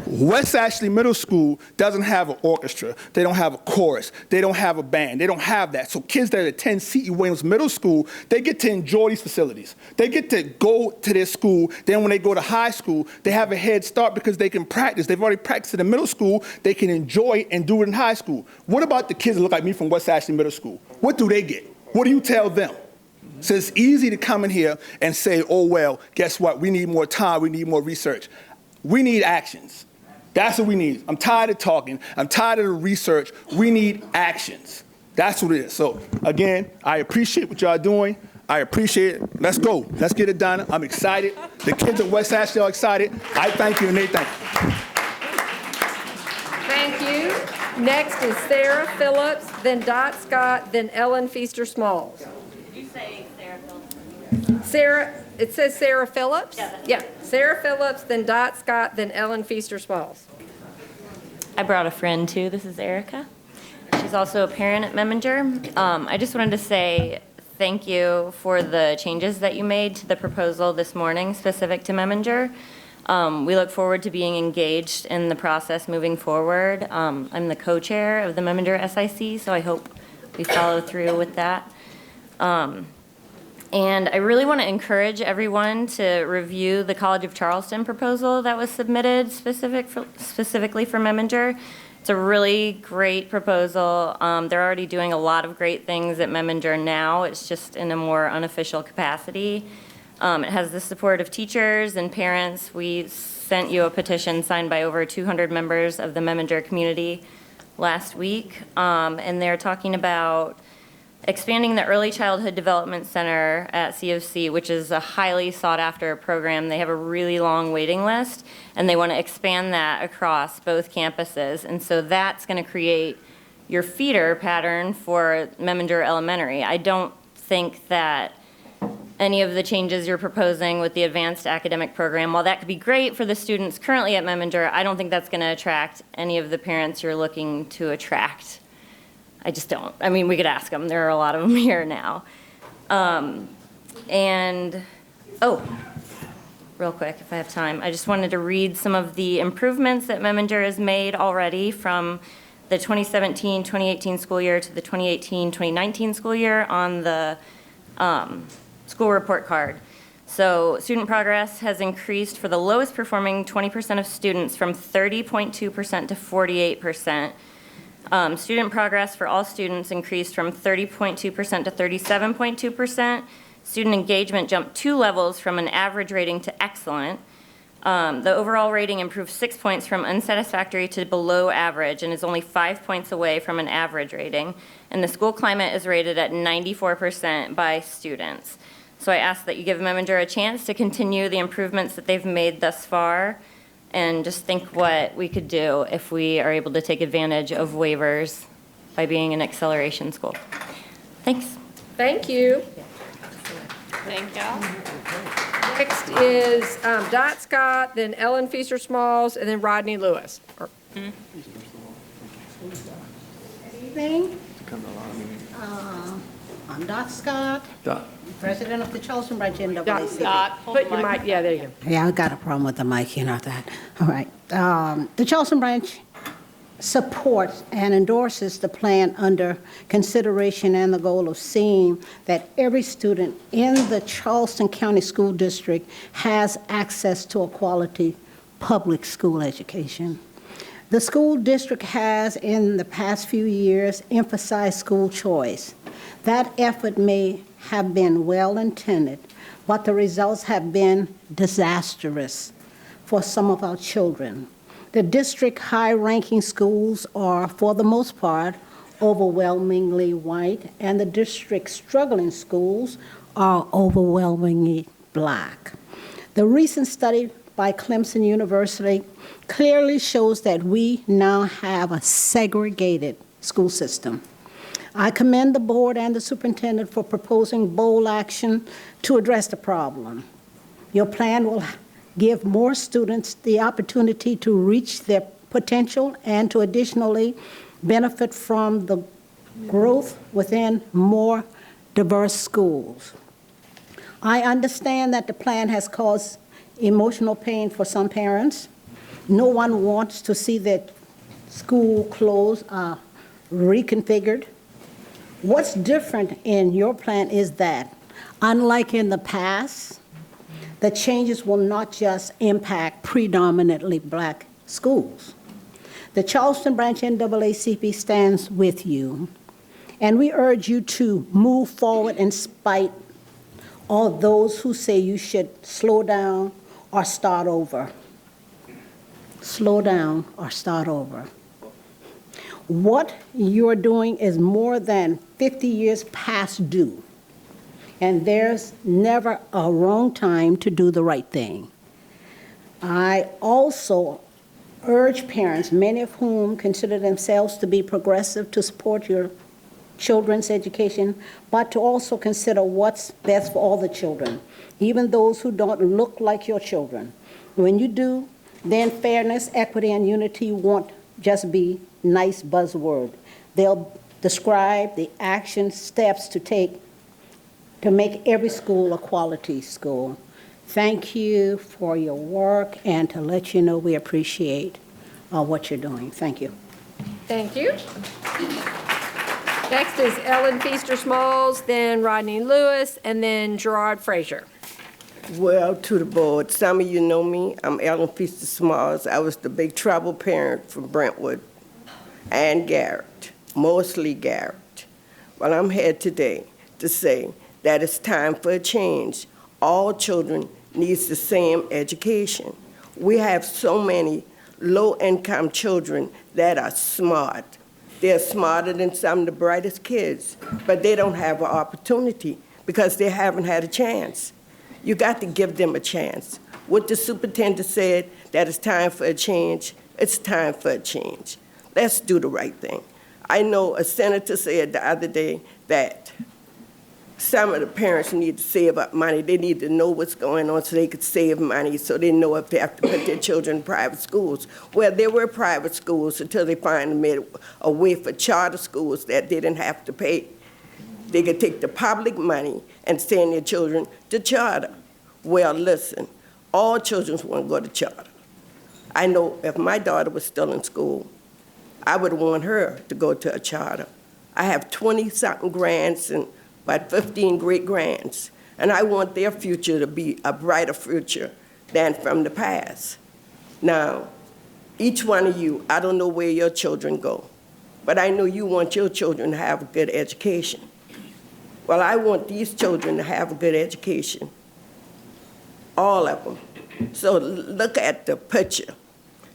Speaker 4: West Ashley Middle School doesn't have an orchestra. They don't have a chorus. They don't have a band. They don't have that. So kids that attend C.E. Williams Middle School, they get to enjoy these facilities. They get to go to their school. Then when they go to high school, they have a head start because they can practice. They've already practiced in the middle school. They can enjoy it and do it in high school. What about the kids that look like me from West Ashley Middle School? What do they get? What do you tell them? So it's easy to come in here and say, oh, well, guess what? We need more time. We need more research. We need actions. That's what we need. I'm tired of talking. I'm tired of the research. We need actions. That's what it is. So, again, I appreciate what y'all doing. I appreciate it. Let's go. Let's get it done. I'm excited. The kids at West Ashley are excited. I thank you, and they thank you.
Speaker 2: Thank you. Next is Sarah Phillips, then Dot Scott, then Ellen Feaster-Smalls.
Speaker 17: Did you say Sarah Phillips?
Speaker 2: Sarah, it says Sarah Phillips? Yeah. Sarah Phillips, then Dot Scott, then Ellen Feaster-Smalls.
Speaker 22: I brought a friend too. This is Erica. She's also a parent at Memminger. I just wanted to say thank you for the changes that you made to the proposal this morning specific to Memminger. We look forward to being engaged in the process moving forward. I'm the co-chair of the Memminger SIC, so I hope we follow through with that. And I really want to encourage everyone to review the College of Charleston proposal that was submitted specifically for Memminger. It's a really great proposal. They're already doing a lot of great things at Memminger now. It's just in a more unofficial capacity. It has the support of teachers and parents. We sent you a petition signed by over 200 members of the Memminger community last week. And they're talking about expanding the Early Childhood Development Center at COC, which is a highly sought-after program. They have a really long waiting list, and they want to expand that across both campuses. And so that's going to create your feeder pattern for Memminger Elementary. I don't think that any of the changes you're proposing with the advanced academic program. While that could be great for the students currently at Memminger, I don't think that's going to attract any of the parents you're looking to attract. I just don't. I mean, we could ask them. There are a lot of them here now. Real quick, if I have time, I just wanted to read some of the improvements that Memminger has made already from the 2017-2018 school year to the 2018-2019 school year on the school report card. So student progress has increased for the lowest performing 20% of students from 30.2% to 48%. Student progress for all students increased from 30.2% to 37.2%. Student engagement jumped 2 levels from an average rating to excellent. The overall rating improved 6 points from unsatisfactory to below average and is only 5 points away from an average rating. And the school climate is rated at 94% by students. So I ask that you give Memminger a chance to continue the improvements that they've made thus far, and just think what we could do if we are able to take advantage of waivers by being an acceleration school. Thanks.
Speaker 2: Thank you.
Speaker 3: Thank y'all.
Speaker 2: Next is Dot Scott, then Ellen Feaster-Smalls, and then Rodney Lewis.
Speaker 6: Good evening. I'm Dot Scott, president of the Charleston Branch NAACP.
Speaker 2: Put your mic, yeah, there you go.
Speaker 6: Yeah, I got a problem with the mic, you know that. All right. The Charleston Branch supports and endorses the plan under consideration and the goal of seeing that every student in the Charleston County School District has access to a quality public school education. The school district has, in the past few years, emphasized school choice. That effort may have been well-intended, but the results have been disastrous for some of our children. The district high-ranking schools are, for the most part, overwhelmingly white, and the district struggling schools are overwhelmingly black. The recent study by Clemson University clearly shows that we now have a segregated school system. I commend the board and the superintendent for proposing bold action to address the problem. Your plan will give more students the opportunity to reach their potential and to additionally benefit from the growth within more diverse schools. I understand that the plan has caused emotional pain for some parents. No one wants to see their school closed, reconfigured. What's different in your plan is that, unlike in the past, the changes will not just impact predominantly black schools. The Charleston Branch NAACP stands with you, and we urge you to move forward in spite of those who say you should slow down or start over. Slow down or start over. What you're doing is more than 50 years past due, and there's never a wrong time to do the right thing. I also urge parents, many of whom consider themselves to be progressive, to support your children's education, but to also consider what's best for all the children, even those who don't look like your children. When you do, then fairness, equity, and unity won't just be nice buzzword. They'll describe the action steps to take to make every school a quality school. Thank you for your work, and to let you know we appreciate what you're doing. Thank you.
Speaker 2: Thank you. Next is Ellen Feaster-Smalls, then Rodney Lewis, and then Gerard Frazier.
Speaker 9: Well, to the board, some of you know me. I'm Ellen Feaster-Smalls. I was the big trouble parent from Brentwood and Garrett, mostly Garrett. Well, I'm here today to say that it's time for a change. All children need the same education. We have so many low-income children that are smart. They're smarter than some of the brightest kids, but they don't have an opportunity because they haven't had a chance. You got to give them a chance. What the superintendent said, that it's time for a change, it's time for a change. Let's do the right thing. I know a senator said the other day that some of the parents need to save up money. They need to know what's going on so they could save money so they know if they have to put their children in private schools. Well, there were private schools until they finally made a way for charter schools that didn't have to pay. They could take the public money and send their children to charter. Well, listen, all children want to go to charter. I know if my daughter was still in school, I would want her to go to a charter. I have 20-something grands and about 15 great-grands, and I want their future to be a brighter future than from the past. Now, each one of you, I don't know where your children go, but I know you want your children to have a good education. Well, I want these children to have a good education, all of them. So look at the picture.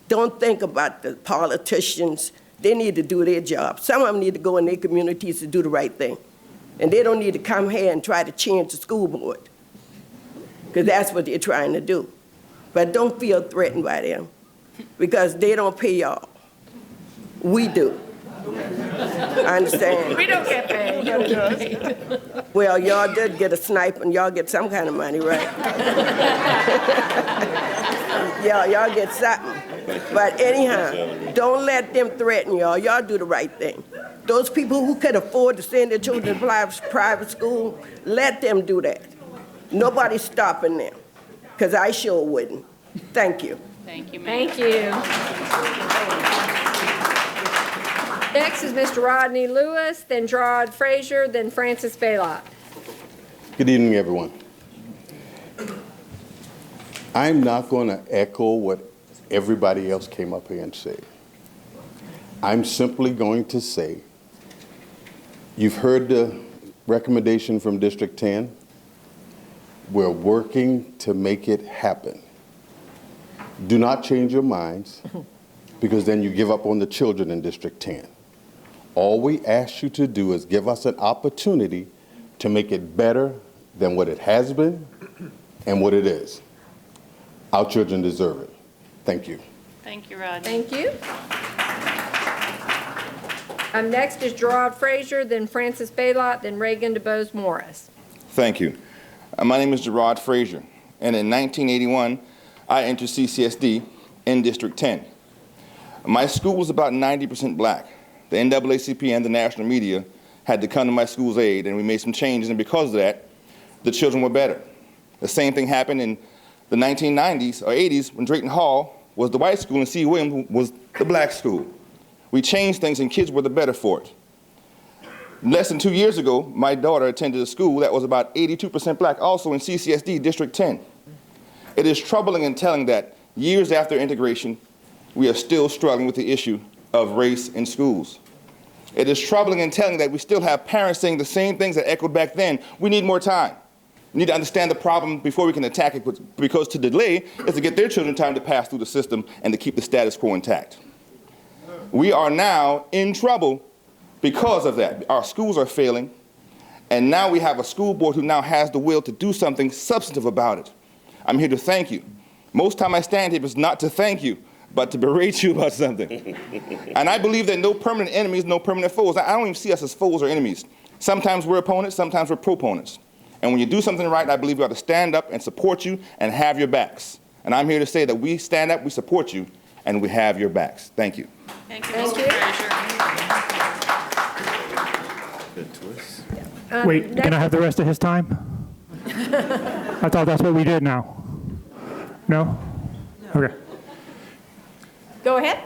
Speaker 9: Don't think about the politicians. They need to do their job. Some of them need to go in their communities to do the right thing. And they don't need to come here and try to change the school board, because that's what they're trying to do. But don't feel threatened by them, because they don't pay y'all. We do. I understand.
Speaker 2: We don't get paid. Don't get paid.
Speaker 9: Well, y'all did get a snipe, and y'all get some kind of money, right? Y'all get something. But anyhow, don't let them threaten y'all. Y'all do the right thing. Those people who could afford to send their children to private school, let them do that. Nobody's stopping them, because I sure wouldn't. Thank you.
Speaker 3: Thank you, ma'am.
Speaker 2: Thank you. Next is Mr. Rodney Lewis, then Gerard Frazier, then Francis Baylott.
Speaker 7: Good evening, everyone. I'm not going to echo what everybody else came up here and said. I'm simply going to say, you've heard the recommendation from District 10. We're working to make it happen. Do not change your minds, because then you give up on the children in District 10. All we ask you to do is give us an opportunity to make it better than what it has been and what it is. Our children deserve it. Thank you.
Speaker 3: Thank you, Rodney.
Speaker 2: Thank you. Next is Gerard Frazier, then Francis Baylott, then Reagan DeBose Morris.
Speaker 8: Thank you. My name is Gerard Frazier, and in 1981, I entered CCSD in District 10. My school was about 90% black. The NAACP and the national media had to come to my school's aid, and we made some changes, and because of that, the children were better. The same thing happened in the 1990s or 80s when Drayton Hall was the white school and C. Williams was the black school. We changed things and kids were the better for it. Less than 2 years ago, my daughter attended a school that was about 82% black, also in CCSD District 10. It is troubling and telling that years after integration, we are still struggling with the issue of race in schools. It is troubling and telling that we still have parents saying the same things that echoed back then. We need more time. We need to understand the problem before we can attack it, because to delay is to get their children time to pass through the system and to keep the status quo intact. We are now in trouble because of that. Our schools are failing, and now we have a school board who now has the will to do something substantive about it. I'm here to thank you. Most time I stand here is not to thank you, but to berate you about something. And I believe that no permanent enemies, no permanent foes. I don't even see us as foes or enemies. Sometimes we're opponents, sometimes we're proponents. And when you do something right, I believe we ought to stand up and support you and have your backs. And I'm here to say that we stand up, we support you, and we have your backs. Thank you.
Speaker 3: Thank you, Mr. Frazier.
Speaker 23: Wait, can I have the rest of his time? I thought that's what we did now. No? Okay.
Speaker 2: Go ahead.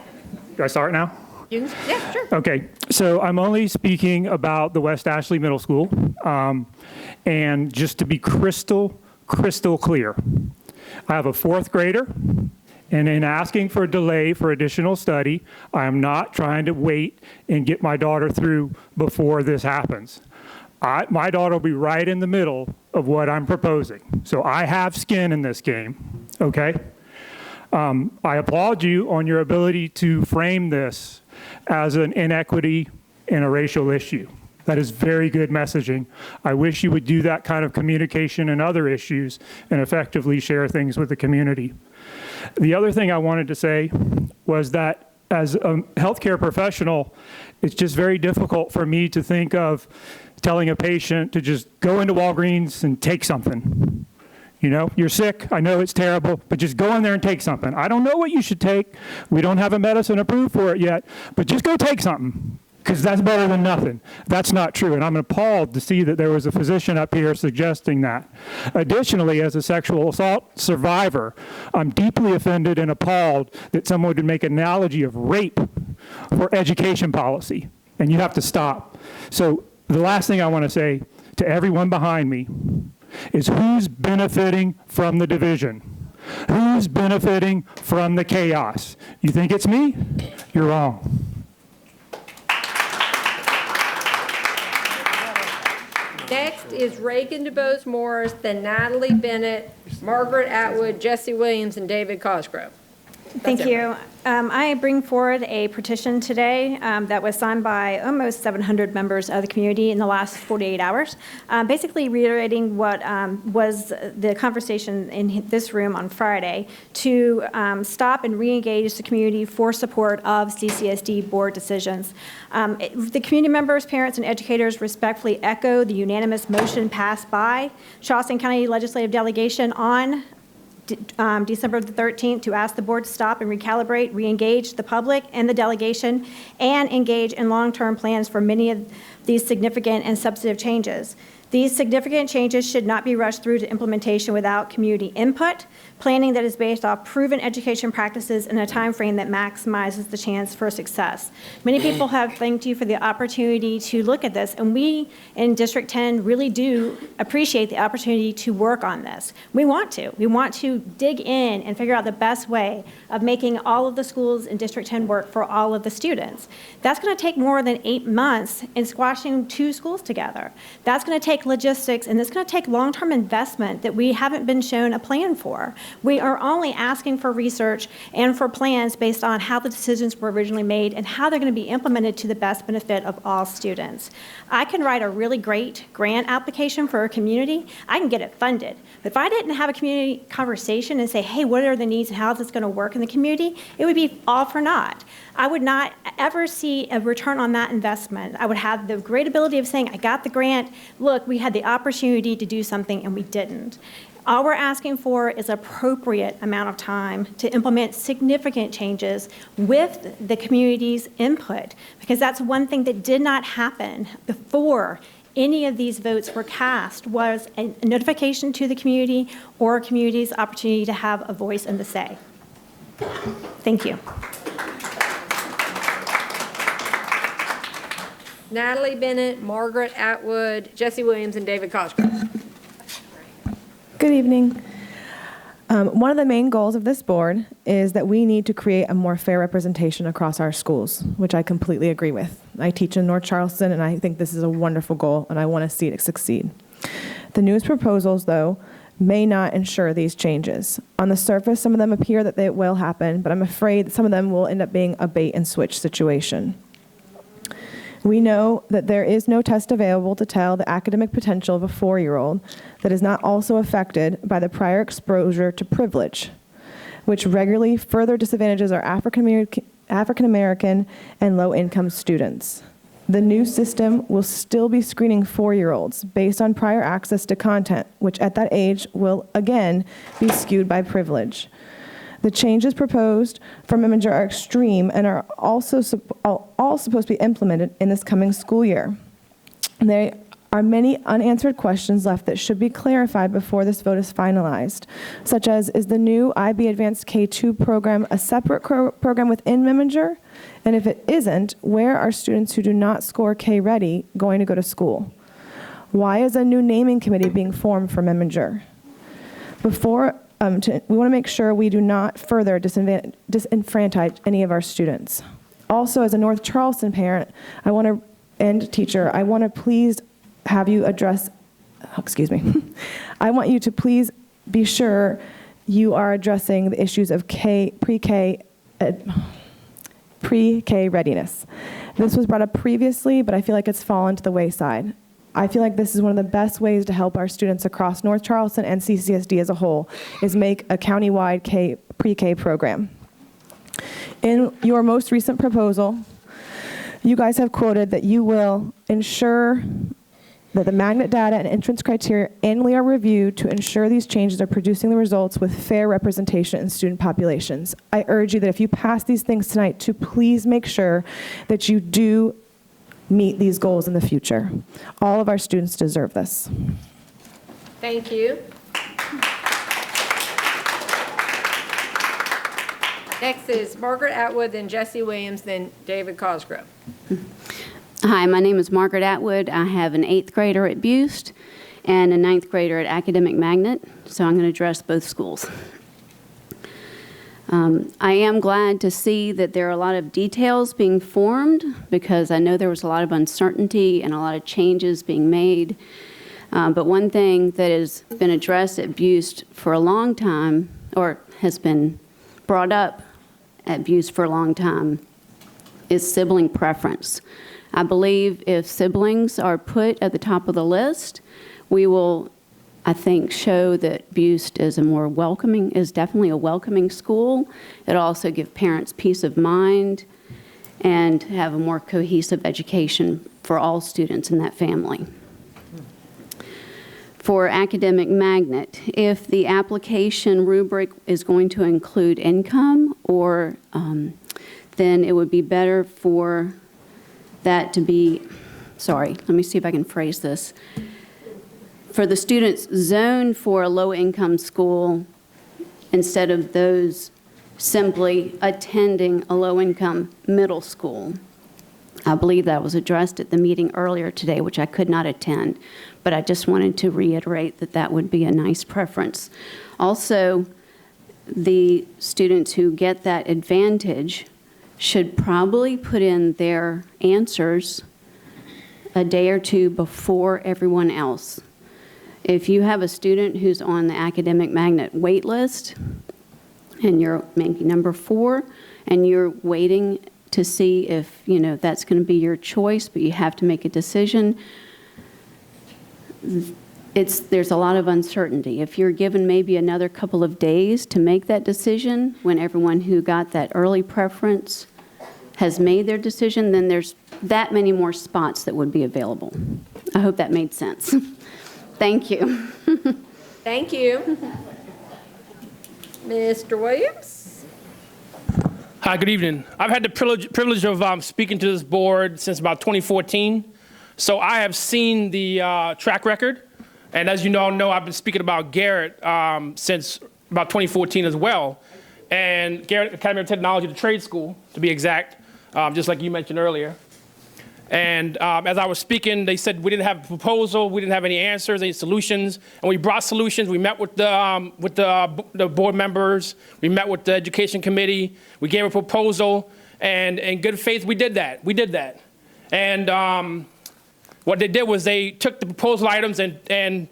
Speaker 23: Do I start now?
Speaker 2: Yeah, sure.
Speaker 23: Okay, so I'm only speaking about the West Ashley Middle School. And just to be crystal clear, I have a fourth grader, and in asking for a delay for additional study, I am not trying to wait and get my daughter through before this happens. My daughter will be right in the middle of what I'm proposing. So I have skin in this game, okay? I applaud you on your ability to frame this as an inequity and a racial issue. That is very good messaging. I wish you would do that kind of communication in other issues and effectively share things with the community. The other thing I wanted to say was that as a healthcare professional, it's just very difficult for me to think of telling a patient to just go into Walgreens and take something. You know, you're sick, I know it's terrible, but just go in there and take something. I don't know what you should take. We don't have a medicine approved for it yet, but just go take something, because that's better than nothing. That's not true, and I'm appalled to see that there was a physician up here suggesting that. Additionally, as a sexual assault survivor, I'm deeply offended and appalled that someone would make an analogy of rape for education policy, and you have to stop. So the last thing I want to say to everyone behind me is who's benefiting from the division? Who's benefiting from the chaos? You think it's me? You're wrong.
Speaker 2: Next is Reagan DeBose Morris, then Natalie Bennett, Margaret Atwood, Jesse Williams, and David Cosgrove.
Speaker 1: Thank you. I bring forward a petition today that was signed by almost 700 members of the community in the last 48 hours, basically reiterating what was the conversation in this room on Friday to stop and re-engage the community for support of CCSD board decisions. The community members, parents, and educators respectfully echo the unanimous motion passed by Charleston County Legislative Delegation on December the 13th to ask the board to stop and recalibrate, re-engage the public and the delegation, and engage in long-term plans for many of these significant and substantive changes. These significant changes should not be rushed through to implementation without community input, planning that is based off proven education practices in a time frame that maximizes the chance for success. Many people have thanked you for the opportunity to look at this, and we in District 10 really do appreciate the opportunity to work on this. We want to. We want to dig in and figure out the best way of making all of the schools in District 10 work for all of the students. That's going to take more than 8 months in squashing 2 schools together. That's going to take logistics, and it's going to take long-term investment that we haven't been shown a plan for. We are only asking for research and for plans based on how the decisions were originally made and how they're going to be implemented to the best benefit of all students. I can write a really great grant application for a community. I can get it funded. But if I didn't have a community conversation and say, hey, what are the needs and how is this going to work in the community, it would be all for naught. I would not ever see a return on that investment. I would have the great ability of saying, I got the grant, look, we had the opportunity to do something and we didn't. All we're asking for is appropriate amount of time to implement significant changes with the community's input, because that's one thing that did not happen before any of these votes were cast, was a notification to the community or a community's opportunity to have a voice and to say. Thank you.
Speaker 2: Natalie Bennett, Margaret Atwood, Jesse Williams, and David Cosgrove.
Speaker 11: Good evening. One of the main goals of this board is that we need to create a more fair representation across our schools, which I completely agree with. I teach in North Charleston, and I think this is a wonderful goal, and I want to see it succeed. The newest proposals, though, may not ensure these changes. On the surface, some of them appear that they will happen, but I'm afraid that some of them will end up being a bait-and-switch situation. We know that there is no test available to tell the academic potential of a 4-year-old that is not also affected by the prior exposure to privilege, which regularly further disadvantages our African American and low-income students. The new system will still be screening 4-year-olds based on prior access to content, which at that age will again be skewed by privilege. The changes proposed from Imminger are extreme and are also all supposed to be implemented in this coming school year. There are many unanswered questions left that should be clarified before this vote is finalized, such as, is the new IB Advanced K2 program a separate program within Imminger? And if it isn't, where are students who do not score K-Ready going to go to school? Why is a new naming committee being formed for Imminger? We want to make sure we do not further disenfranchise any of our students. Also, as a North Charleston parent, and teacher, I want to please have you address, I want you to please be sure you are addressing the issues of pre-K readiness. This was brought up previously, but I feel like it's fallen to the wayside. I feel like this is one of the best ways to help our students across North Charleston and CCSD as a whole, is make a countywide pre-K program. In your most recent proposal, you guys have quoted that you will ensure that the magnet data and entrance criteria annually are reviewed to ensure these changes are producing the results with fair representation in student populations. I urge you that if you pass these things tonight, to please make sure that you do meet these goals in the future. All of our students deserve this.
Speaker 2: Thank you. Next is Margaret Atwood, then Jesse Williams, then David Cosgrove.
Speaker 12: Hi, my name is Margaret Atwood. I have an 8th grader at Buste and a 9th grader at Academic Magnet, so I'm going to address both schools. I am glad to see that there are a lot of details being formed because I know there was a lot of uncertainty and a lot of changes being made. But one thing that has been addressed at Buste for a long time, or has been brought up at Buste for a long time, is sibling preference. I believe if siblings are put at the top of the list, we will, I think, show that Buste is is definitely a welcoming school. It'll also give parents peace of mind and have a more cohesive education for all students in that family. For Academic Magnet, if the application rubric is going to include income, or then it would be better for that to be, sorry, let me see if I can phrase this. For the students zoned for a low-income school, instead of those simply attending a low-income middle school. I believe that was addressed at the meeting earlier today, which I could not attend, but I just wanted to reiterate that that would be a nice preference. Also, the students who get that advantage should probably put in their answers a day or two before everyone else. If you have a student who's on the Academic Magnet wait list, and you're maybe number 4, and you're waiting to see if, that's going to be your choice, but you have to make a decision, there's a lot of uncertainty. If you're given maybe another couple of days to make that decision, when everyone who got that early preference has made their decision, then there's that many more spots that would be available. I hope that made sense. Thank you.
Speaker 2: Thank you. Mr. Williams?
Speaker 13: Hi, good evening. I've had the privilege of speaking to this board since about 2014. So I have seen the track record. And as you all know, I've been speaking about Garrett since about 2014 as well. And Garrett Academy of Technology, the trade school, to be exact, just like you mentioned earlier. And as I was speaking, they said we didn't have a proposal, we didn't have any answers, any solutions, and we brought solutions. We met with the board members, we met with the education committee, we gave a proposal, and in good faith, we did that. And what they did was they took the proposal items and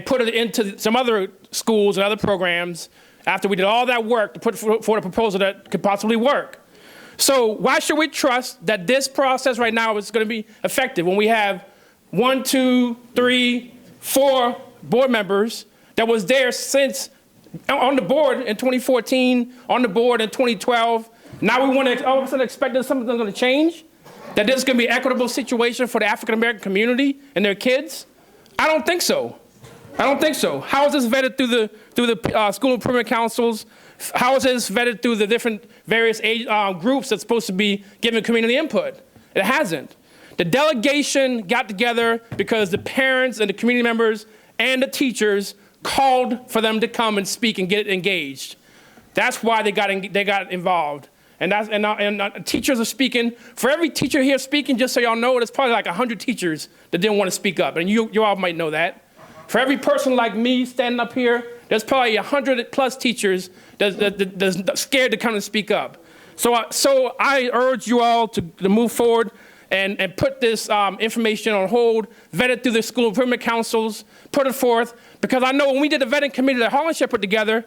Speaker 13: put it into some other schools and other programs after we did all that work to put forward a proposal that could possibly work. So why should we trust that this process right now is going to be effective when we have 1, 2, 3, 4 board members that was there since on the board in 2014, on the board in 2012. Now we want to all of a sudden expect that something's going to change? That this is going to be an equitable situation for the African-American community and their kids? I don't think so. How is this vetted through the school improvement councils? How is this vetted through the different various groups that's supposed to be giving community input? It hasn't. The delegation got together because the parents and the community members and the teachers called for them to come and speak and get engaged. That's why they got involved. And teachers are speaking. For every teacher here speaking, just so y'all know, there's probably like 100 teachers that didn't want to speak up. And you all might know that. For every person like me standing up here, there's probably 100+ teachers that's scared to come and speak up. So I urge you all to move forward and put this information on hold, vet it through the school improvement councils, put it forth, because I know when we did the vetting committee that Hollinshed put together,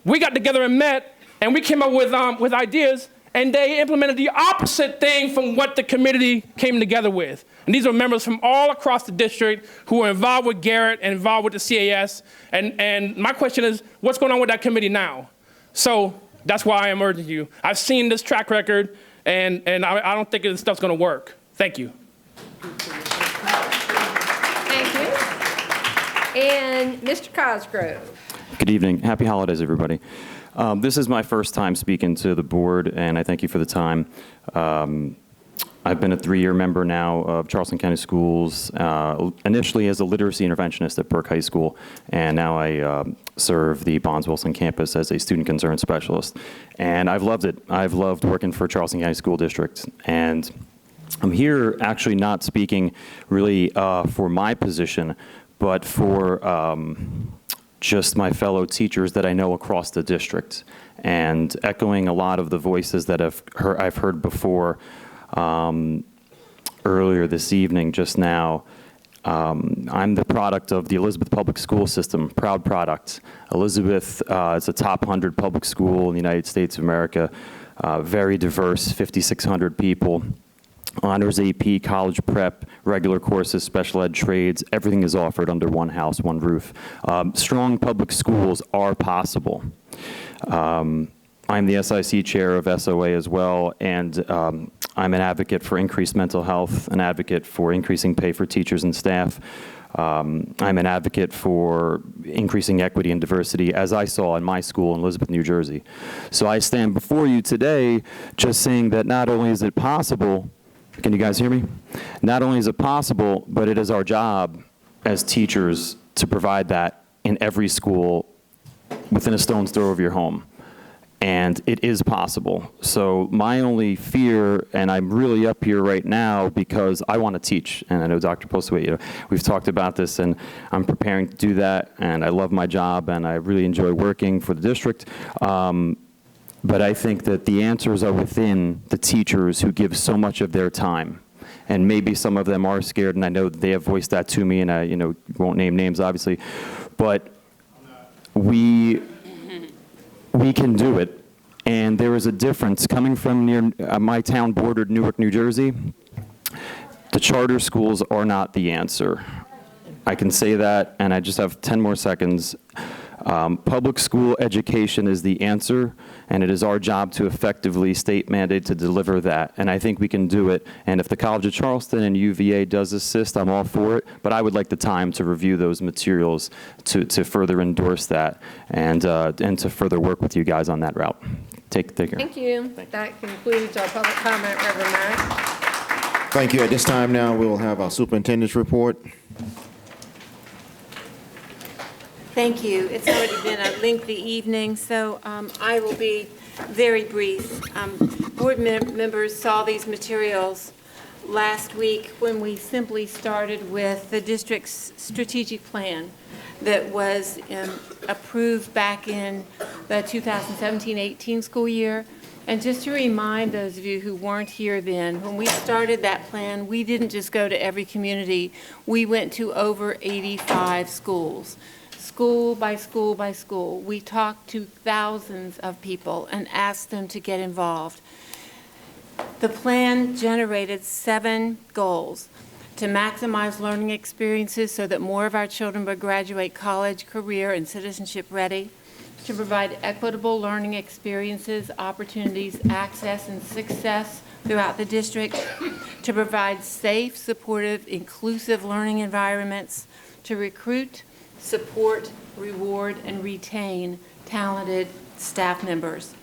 Speaker 13: we got together and met, and we came up with ideas, and they implemented the opposite thing from what the committee came together with. And these are members from all across the district who are involved with Garrett and involved with the CAS. And my question is, what's going on with that committee now? So that's why I am urging you. I've seen this track record, and I don't think this stuff's going to work. Thank you.
Speaker 2: Thank And Mr. Cosgrove.
Speaker 10: Good evening. Happy holidays, everybody. This is my first time speaking to the board, and I thank you for the time. I've been a 3-year member now of Charleston County Schools, initially as a literacy interventionist at Burke High School, and now I serve the Bonds Wilson campus as a student concern specialist. And I've loved it. I've loved working for Charleston County School District. And I'm here actually not speaking really for my position, but for just my fellow teachers that I know across the district, and echoing a lot of the voices that I've heard before earlier this evening, just now. I'm the product of the Elizabeth Public School System, proud product. Elizabeth is a top 100 public school in the United States of America, very diverse, 5,600 people. Honors AP, college prep, regular courses, special ed trades, everything is offered under one house, one roof. Strong public schools are possible. I'm the SIC chair of SOA as well, and I'm an advocate for increased mental health, an advocate for increasing pay for teachers and staff. I'm an advocate for increasing equity and diversity, as I saw in my school in Elizabeth, New Jersey. So I stand before you today just saying that not only is it possible, can you guys hear me? Not only is it possible, but it is our job as teachers to provide that in every school within a stone's throw of your home. And it is possible. So my only fear, and I'm really up here right now because I want to teach, and I know Dr. Postlewaite, we've talked about this, and I'm preparing to do that, and I love my job, and I really enjoy working for the district. But I think that the answers are within the teachers who give so much of their time. And maybe some of them are scared, and I know they have voiced that to me, and I won't name names, obviously. But we can do it. And there is a difference coming from near my town bordered Newark, New Jersey. The charter schools are not the answer. I can say that, and I just have 10 more seconds. Public school education is the answer, and it is our job to effectively state mandate to deliver that. And I think we can do it. And if the College of Charleston and UVA does assist, I'm all for it. But I would like the time to review those materials to further endorse that and to further work with you guys on that route. Take care.
Speaker 2: Thank you. That concludes our public comment, Reverend Mack.
Speaker 14: Thank you. At this time now, we will have our superintendent's report.
Speaker 15: Thank you. It's already been a lengthy evening, so I will be very brief. Board members saw these materials last week when we simply started with the district's strategic plan that was approved back in the 2017-18 school year. And just to remind those of you who weren't here then, when we started that plan, we didn't just go to every community. We went to over 85 schools. School by school by school. We talked to thousands of people and asked them to get involved. The plan generated 7 goals: to maximize learning experiences so that more of our children would graduate college, career, and citizenship ready; to provide equitable learning experiences, opportunities, access, and success throughout the district; to provide safe, supportive, inclusive learning environments; to recruit, support, reward, and retain talented staff members;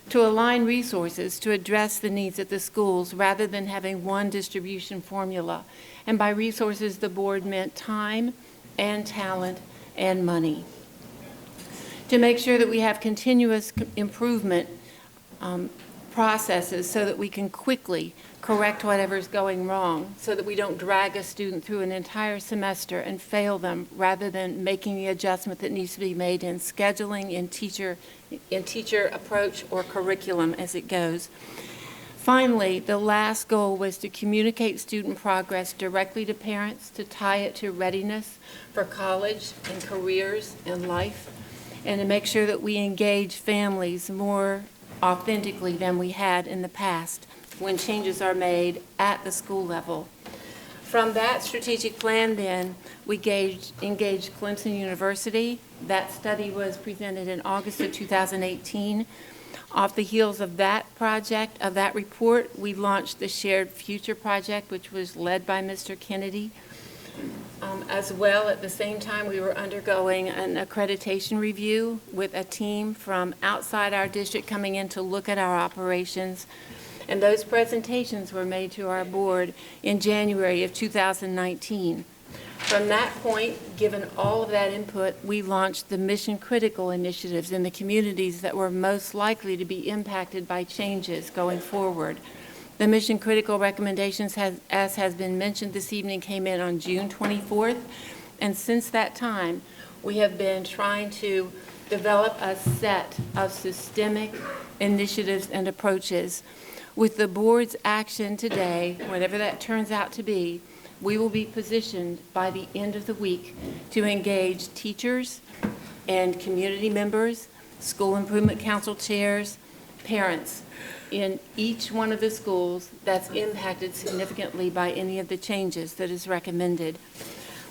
Speaker 15: to align resources to address the needs of the schools rather than having one distribution formula. And by resources, the board meant time and talent and money. To make sure that we have continuous improvement processes so that we can quickly correct whatever's going wrong, so that we don't drag a student through an entire semester and fail them, rather than making the adjustment that needs to be made in scheduling, in teacher approach or curriculum as it goes. Finally, the last goal was to communicate student progress directly to parents, to tie it to readiness for college and careers and life, and to make sure that we engage families more authentically than we had in the past when changes are made at the school level. From that strategic plan then, we engaged Clemson University. That study was presented in August of 2018. Off the heels of that project, of that report, we launched the Shared Future Project, which was led by Mr. Kennedy. As well, at the same time, we were undergoing an accreditation review with a team from outside our district coming in to look at our operations. And those presentations were made to our board in January of 2019. From that point, given all of that input, we launched the mission critical initiatives in the communities that were most likely to be impacted by changes going forward. The mission critical recommendations, as has been mentioned this evening, came in on June 24th. And since that time, we have been trying to develop a set of systemic initiatives and approaches. With the board's action today, whatever that turns out to be, we will be positioned by the end of the week to engage teachers and community members, school improvement council chairs, parents in each one of the schools that's impacted significantly by any of the changes that is recommended.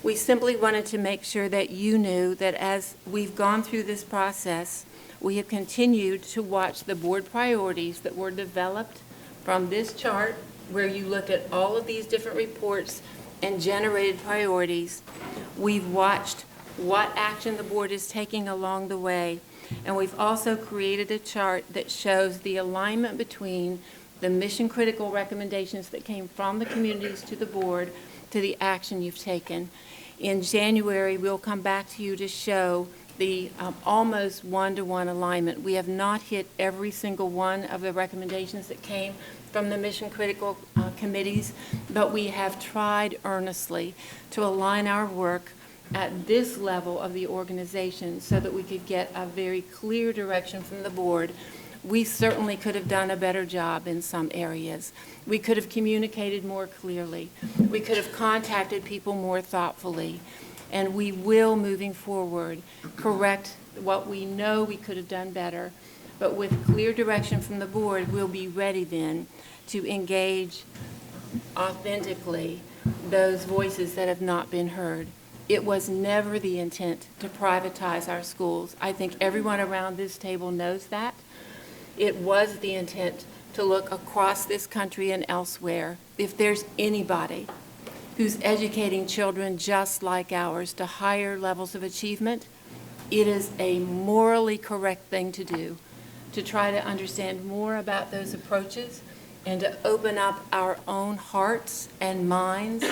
Speaker 15: We simply wanted to make sure that you knew that as we've gone through this process, we have continued to watch the board priorities that were developed from this chart, where you looked at all of these different reports and generated priorities. We've watched what action the board is taking along the way, and we've also created a chart that shows the alignment between the mission critical recommendations that came from the communities to the board to the action you've taken. In January, we'll come back to you to show the almost one-to-one alignment. We have not hit every single one of the recommendations that came from the mission critical committees, but we have tried earnestly to align our work at this level of the organization so that we could get a very clear direction from the board. We certainly could have done a better job in some areas. We could have communicated more clearly. We could have contacted people more thoughtfully. And we will, moving forward, correct what we know we could have done better. But with clear direction from the board, we'll be ready then to engage authentically those voices that have not been heard. It was never the intent to privatize our schools. I think everyone around this table knows that. It was the intent to look across this country and elsewhere. If there's anybody who's educating children just like ours to higher levels of achievement, it is a morally correct thing to do, to try to understand more about those approaches and to open up our own hearts and minds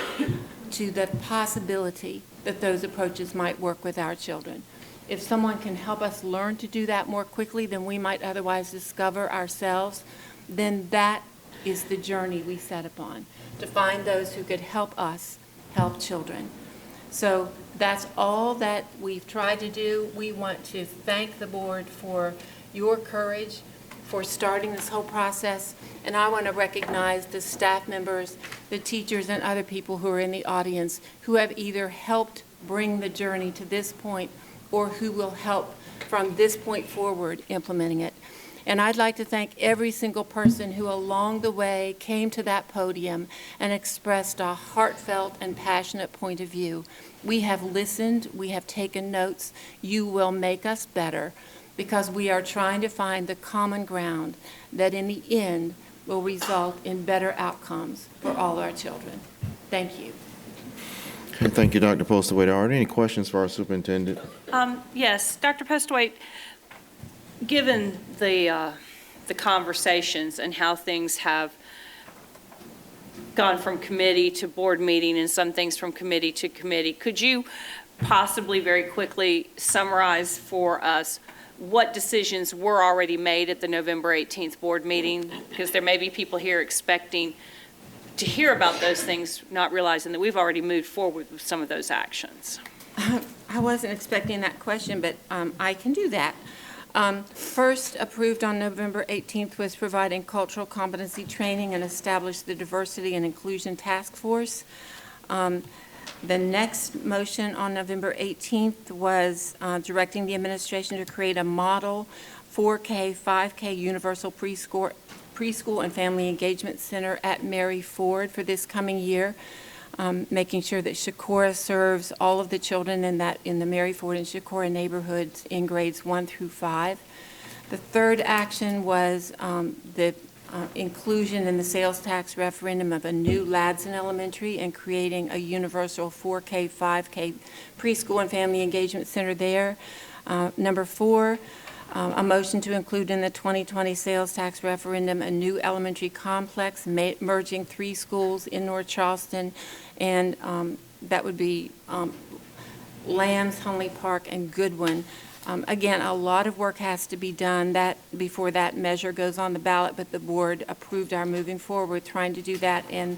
Speaker 15: to the possibility that those approaches might work with our children. If someone can help us learn to do that more quickly than we might otherwise discover ourselves, then that is the journey we set upon, to find those who could help us help children. So that's all that we've tried to do. We want to thank the board for your courage, for starting this whole process, and I want to recognize the staff members, the teachers, and other people who are in the audience who have either helped bring the journey to this point or who will help from this point forward implementing it. And I'd like to thank every single person who along the way came to that podium and expressed a heartfelt and passionate point of view. We have listened, we have taken notes. You will make us better because we are trying to find the common ground that in the end will result in better outcomes for all our children. Thank you.
Speaker 14: Okay, thank you, Dr. Postlewaite. Are there any questions for our superintendent?
Speaker 3: Yes, Dr. Postlewaite, given the conversations and how things have gone from committee to board meeting and some things from committee to committee, could you possibly very quickly summarize for us what decisions were already made at the November 18th board meeting? Because there may be people here expecting to hear about those things, not realizing that we've already moved forward with some of those actions.
Speaker 15: I wasn't expecting that question, but I can do that. First approved on November 18th was providing cultural competency training and establish the Diversity and Inclusion Task Force. The next motion on November 18th was directing the administration to create a model 4K, 5K universal preschool and family engagement center at Mary Ford for this coming year, making sure that Shakora serves all of the children in the Mary Ford and Shakora neighborhoods in grades 1 through 5. The third action was the inclusion in the sales tax referendum of a new Ladson Elementary and creating a universal 4K, 5K preschool and family engagement center there. Number 4, a motion to include in the 2020 sales tax referendum a new elementary complex merging 3 schools in North Charleston, and that would be Lambs, Hunley Park, and Goodwin. Again, a lot of work has to be done before that measure goes on the ballot, but the board approved our moving forward, trying to do that and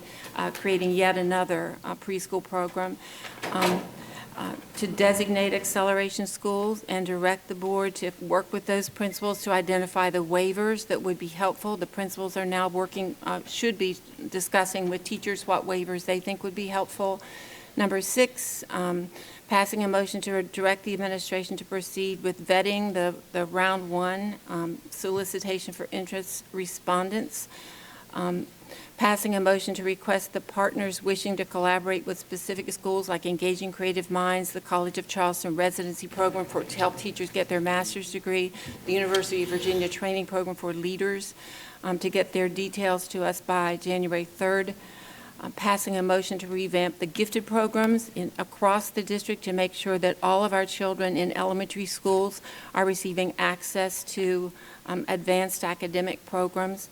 Speaker 15: creating yet another preschool program. To designate acceleration schools and direct the board to work with those principals to identify the waivers that would be helpful. The principals are now working, should be discussing with teachers what waivers they think would be helpful. Number 6, passing a motion to direct the administration to proceed with vetting the round 1 solicitation for interest respondents. Passing a motion to request the partners wishing to collaborate with specific schools like Engaging Creative Minds, the College of Charleston residency program to help teachers get their master's degree, the University of Virginia training program for leaders, to get their details to us by January 3rd. Passing a motion to revamp the gifted programs across the district to make sure that all of our children in elementary schools are receiving access to advanced academic programs.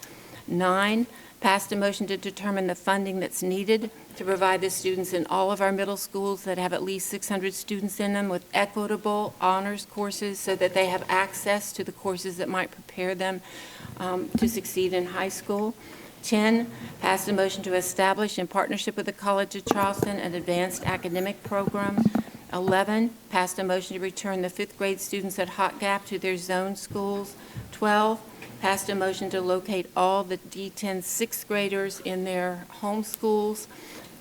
Speaker 15: 9, passed a motion to determine the funding that's needed to provide the students in all of our middle schools that have at least 600 students in them with equitable honors courses so that they have access to the courses that might prepare them to succeed in high school. 10, passed a motion to establish in partnership with the College of Charleston an advanced academic program. 11, passed a motion to return the 5th grade students at Hot Gap to their zone schools. 12, passed a motion to locate all the D10 6th graders in their home schools.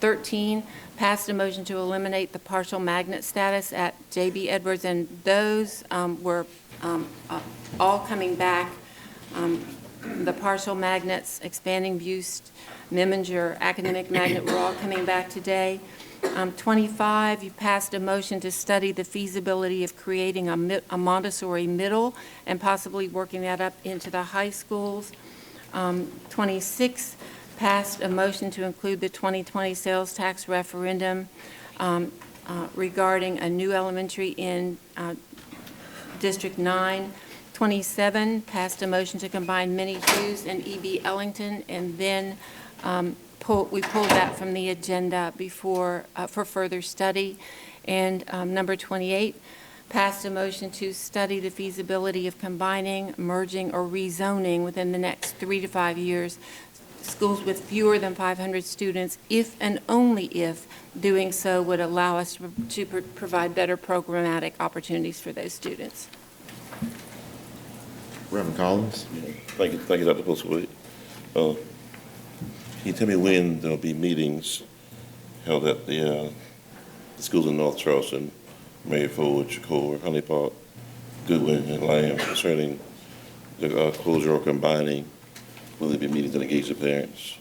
Speaker 15: 13, passed a motion to eliminate the partial magnet status at J.B. Edwards, and those were all coming back. The partial magnets, Expanding Buste, Meminger, Academic Magnet, were all coming back today. 25, you passed a motion to study the feasibility of creating a Montessori middle and possibly working that up into the high schools. 26, passed a motion to include the 2020 sales tax referendum regarding a new elementary in District 9. 27, passed a motion to combine Minnie Hughes and E.B. Ellington, and then we pulled that from the agenda before for further study. And number 28, passed a motion to study the feasibility of combining, merging, or rezoning within the next 3 to 5 years schools with fewer than 500 students, if and only if doing so would allow us to provide better programmatic opportunities for those students.
Speaker 14: Reverend Collins.
Speaker 5: Thank you, Dr. Postlewaite. Can you tell me when there'll be meetings held at the schools in North Charleston, Mary Ford, Shakur, Hunley Park, Goodwin, and Lamb concerning the closure or combining? Will there be meetings that engage the parents?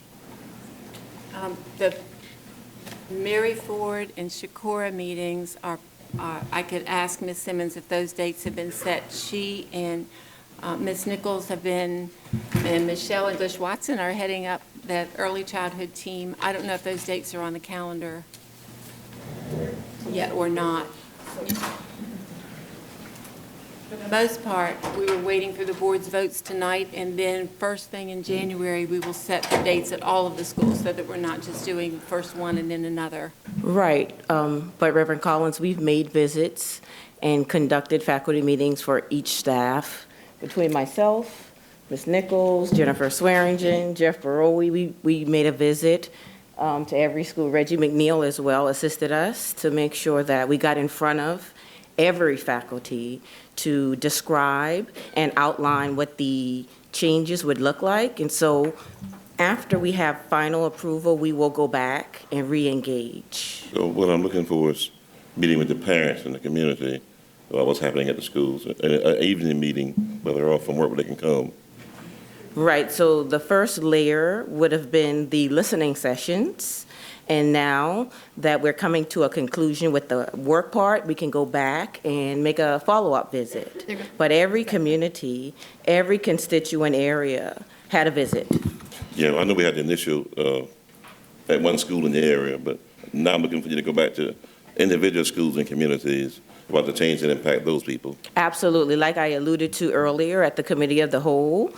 Speaker 15: The Mary Ford and Shakura meetings are, I could ask Ms. Simmons if those dates have been set. She and Ms. Nichols have been, and Michelle English-Watson are heading up that early childhood team. I don't know if those dates are on the calendar yet or not. For the most part, we were waiting for the board's votes tonight, and then first thing in January, we will set the dates at all of the schools so that we're not just doing first one and then another.
Speaker 18: Right, but Reverend Collins, we've made visits and conducted faculty meetings for each staff. Between myself, Ms. Nichols, Jennifer Swearingen, Jeff Barowie, we made a visit to every school. Reggie McNeil as well assisted us to make sure that we got in front of every faculty to describe and outline what the changes would look like. And so after we have final approval, we will go back and re-engage.
Speaker 5: So what I'm looking for is meeting with the parents and the community about what's happening at the schools, an evening meeting, where they're off from work, where they can come.
Speaker 18: Right, so the first layer would have been the listening sessions. And now that we're coming to a conclusion with the work part, we can go back and make a follow-up visit. But every community, every constituent area had a visit.
Speaker 5: Yeah, I know we had the initial, at one school in the area, but now I'm looking for you to go back to individual schools and communities about the change that impact those people.
Speaker 18: Absolutely. Like I alluded to earlier at the Committee of the Whole,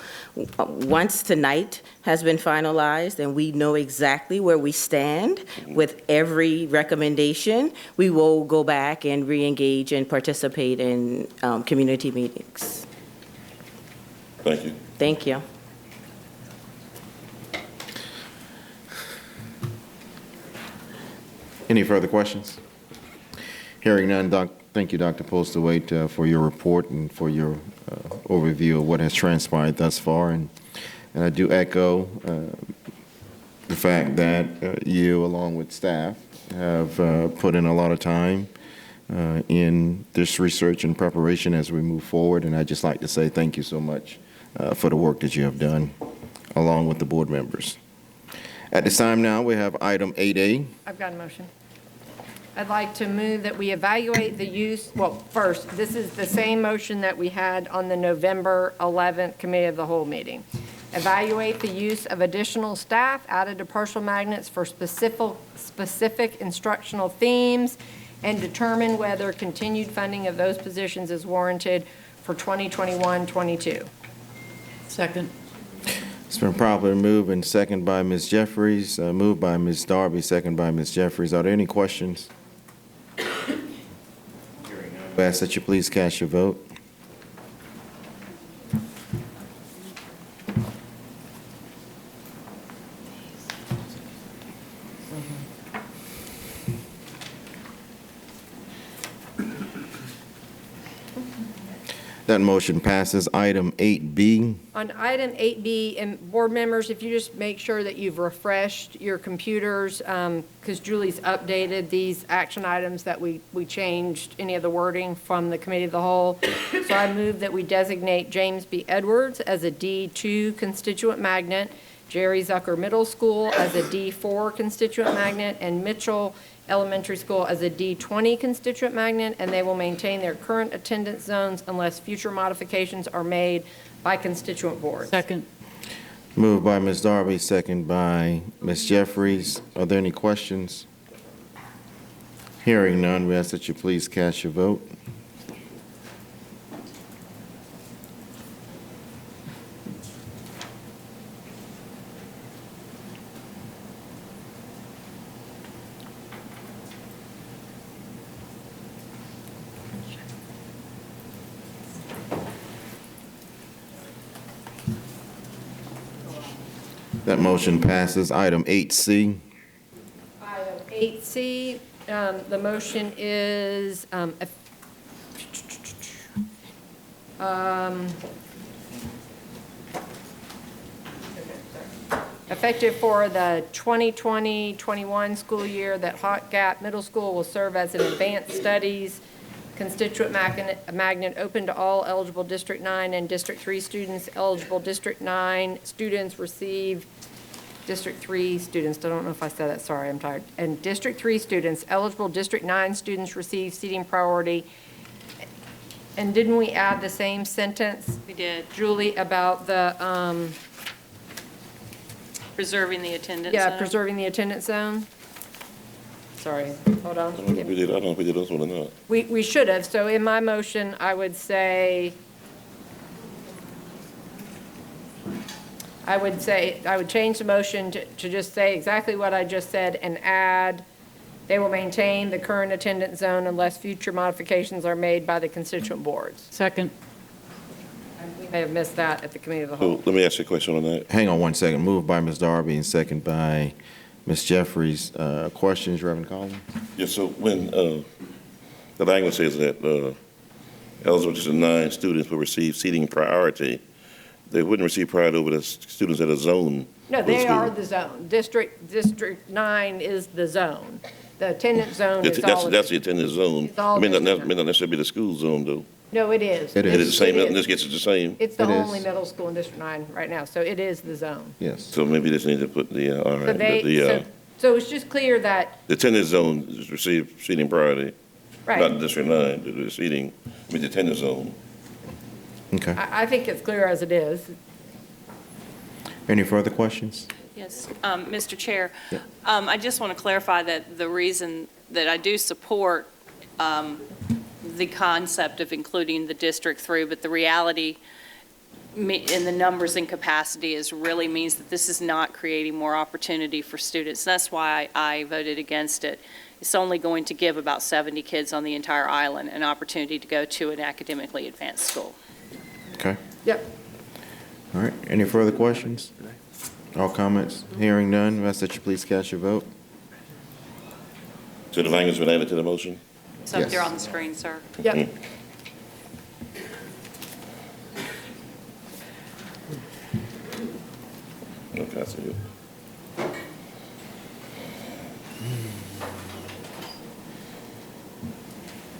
Speaker 18: once tonight has been finalized and we know exactly where we stand with every recommendation, we will go back and re-engage and participate in community meetings.
Speaker 5: Thank you.
Speaker 18: Thank you.
Speaker 14: Any further questions? Hearing none, thank you, Dr. Postlewaite, for your report and for your overview of what has transpired thus far. And I do echo the fact that you, along with staff, have put in a lot of time in this research and preparation as we move forward. And I'd just like to say thank you so much for the work that you have done, along with the board members. At this time now, we have item 8A.
Speaker 2: I've got a motion. I'd like to move that we evaluate the use, well, first, this is the same motion that we had on the November 11th Committee of the Whole meeting. Evaluate the use of additional staff added to partial magnets for specific instructional themes and determine whether continued funding of those positions is warranted for 2021-22.
Speaker 19: Second.
Speaker 14: It's been properly moved and seconded by Ms. Jeffries, moved by Ms. Darby, seconded by Ms. Jeffries. Are there any questions? I ask that you please cast your vote. That motion passes. Item 8B.
Speaker 2: On item 8B, and board members, if you just make sure that you've refreshed your computers, because Julie's updated these action items that we changed any of the wording from the Committee of the Whole. So I move that we designate James B. Edwards as a D2 constituent magnet, Jerry Zucker Middle School as a D4 constituent magnet, and Mitchell Elementary School as a D20 constituent magnet, and they will maintain their current attendance zones unless future modifications are made by constituent boards.
Speaker 19: Second.
Speaker 14: Moved by Ms. Darby, second by Ms. Jeffries. Are there any questions? Hearing none, we ask that you please cast your vote. That motion passes. Item 8C.
Speaker 2: Item 8C, the motion is effective for the 2020-21 school year that Hot Gap Middle School will serve as an advanced studies constituent magnet open to all eligible District 9 and District 3 students. Eligible District 9 students receive District 3 students, I don't know if I said that, sorry, I'm tired. And District 3 students, eligible District 9 students receive seating priority. And didn't we add the same sentence?
Speaker 3: We did.
Speaker 2: Julie, about the,
Speaker 3: Preserving the attendance
Speaker 2: yeah,
Speaker 3: zone.
Speaker 2: preserving the attendance zone? Sorry, hold on.
Speaker 5: I don't know if we did this one or not.
Speaker 2: We should have, so in my motion, I would say, I would change the motion to just say exactly what I just said and add, they will maintain the current attendance zone unless future modifications are made by the constituent boards.
Speaker 19: Second.
Speaker 2: We may have missed that at the Committee of the Whole.
Speaker 5: So let me ask you a question on that.
Speaker 14: Hang on one second. Moved by Ms. Darby and second by Ms. Jeffries. Questions, Reverend Collins?
Speaker 5: Yes, so when the language says that eligible District 9 students will receive seating priority, they wouldn't receive priority over the students that are zoned.
Speaker 2: No, they are the zone. District 9 is the zone. The attendance zone is all of
Speaker 5: That's the
Speaker 2: it.
Speaker 5: attendance zone.
Speaker 2: It's all
Speaker 5: It may not
Speaker 2: district.
Speaker 5: necessarily be the school zone, though.
Speaker 2: No, it is.
Speaker 14: It
Speaker 5: It is the same,
Speaker 2: It
Speaker 5: in
Speaker 2: is.
Speaker 5: this case, it's the same.
Speaker 2: It's the
Speaker 14: It is.
Speaker 2: only middle school in District 9 right now, so it is the zone.
Speaker 14: Yes.
Speaker 5: So maybe they just need to put the, all
Speaker 2: So
Speaker 5: right,
Speaker 2: they, so it's just clear that,
Speaker 5: the attendance zone is receive seating priority, not
Speaker 2: right,
Speaker 5: District 9, the seating, I mean, the attendance zone.
Speaker 14: Okay.
Speaker 2: I think it's clear as it is.
Speaker 14: Any further questions?
Speaker 3: Yes, Mr. Chair,
Speaker 14: Yeah.
Speaker 3: I just want to clarify that the reason that I do support the concept of including the district through, but the reality in the numbers and capacity really means that this is not creating more opportunity for students. That's why I voted against it. It's only going to give about 70 kids on the entire island an opportunity to go to an academically advanced school.
Speaker 14: Okay.
Speaker 2: Yep.
Speaker 14: All right. Any further questions? All comments? Hearing none, ask that you please cast your vote.
Speaker 5: So the language been added to the motion?
Speaker 3: It's up
Speaker 14: Yes.
Speaker 3: there on the screen, sir.
Speaker 2: Yep.
Speaker 5: Okay, I see it.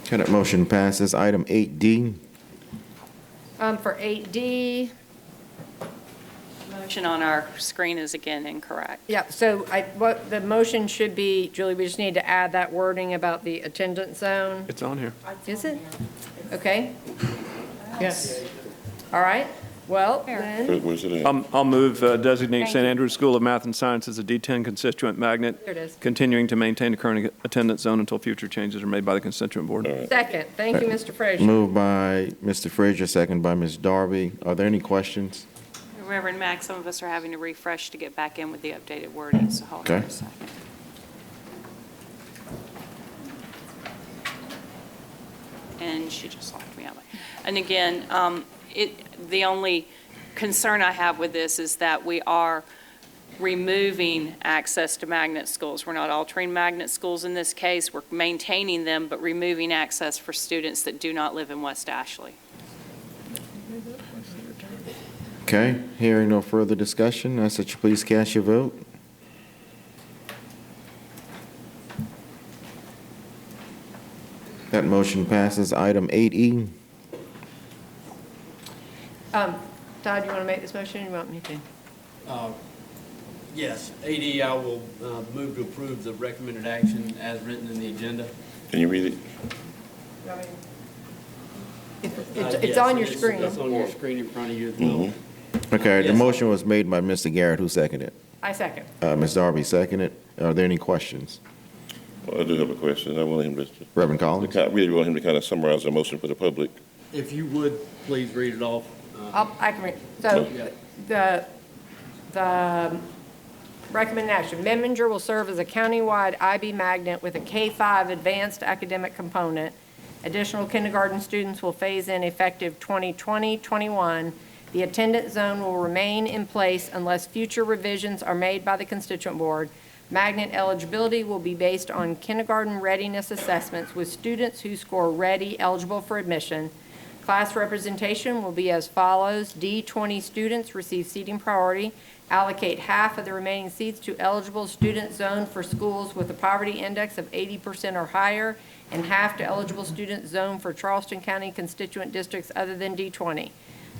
Speaker 14: Okay, that motion passes. Item 8D.
Speaker 2: For 8D,
Speaker 3: Motion on our screen is again incorrect.
Speaker 2: yep, so what the motion should be, Julie, we just need to add that wording about the attendance zone.
Speaker 19: It's on here.
Speaker 2: Is it? Okay. Yes. All right, well, then,
Speaker 5: Where's it at?
Speaker 19: I'll move designate
Speaker 2: Thank
Speaker 19: St.
Speaker 2: you.
Speaker 19: Andrews School of Math and Science as a D10 constituent magnet,
Speaker 2: there it is.
Speaker 19: continuing to maintain the current attendance zone until future changes are made by the constituent board.
Speaker 2: Second, thank you, Mr. Frazier.
Speaker 14: Moved by Mr. Frazier, second by Ms. Darby. Are there any questions?
Speaker 3: Reverend Mack, some of us are having to refresh to get back in with the updated wording, so hold on
Speaker 14: Okay.
Speaker 3: a second. And she just locked me out. And again, the only concern I have with this is that we are removing access to magnet schools. We're not altering magnet schools in this case. We're maintaining them, but removing access for students that do not live in West Ashley.
Speaker 14: Okay, hearing no further discussion, ask that you please cast your vote. That motion passes. Item 8E.
Speaker 2: Todd, you want to make this motion, or you want me to?
Speaker 20: Yes, AD, I will move to approve the recommended action as written in the agenda.
Speaker 5: Can you read it?
Speaker 2: It's on your screen.
Speaker 20: It's on your screen in front of you as well.
Speaker 14: Okay, the
Speaker 20: Yes.
Speaker 14: motion was made by Mr. Garrett, who seconded.
Speaker 2: I second.
Speaker 14: Ms. Darby seconded. Are there any questions?
Speaker 5: Well, I do have a question. I want him to,
Speaker 14: Reverend Collins?
Speaker 5: I really want him to kind of summarize the motion for the public.
Speaker 20: If you would, please read it off.
Speaker 2: I can read. So
Speaker 20: Yeah.
Speaker 2: the recommended action, Memminger will serve as a countywide IB magnet with a K-5 advanced academic component. Additional kindergarten students will phase in effective 2020-21. The attendance zone will remain in place unless future revisions are made by the constituent board. Magnet eligibility will be based on kindergarten readiness assessments with students who score ready eligible for admission. Class representation will be as follows. D20 students receive seating priority. Allocate half of the remaining seats to eligible student zone for schools with a poverty index of 80% or higher, and half to eligible student zone for Charleston County constituent districts other than D20.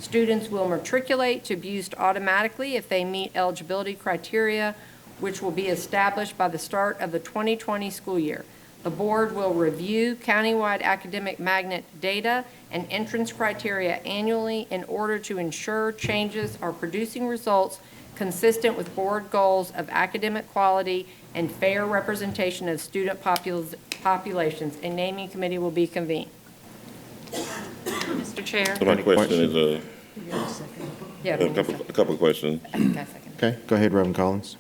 Speaker 2: Students will matriculate to Boost automatically if they meet eligibility criteria, which will be established by the start of the 2020 school year. The board will review countywide academic magnet data and entrance criteria annually in order to ensure changes are producing results consistent with board goals of academic quality and fair representation of student populations. A naming committee will be convened.
Speaker 3: Mr. Chair.
Speaker 5: So my question is,
Speaker 2: Yeah.
Speaker 5: a couple of questions.
Speaker 14: Okay, go ahead, Reverend Collins.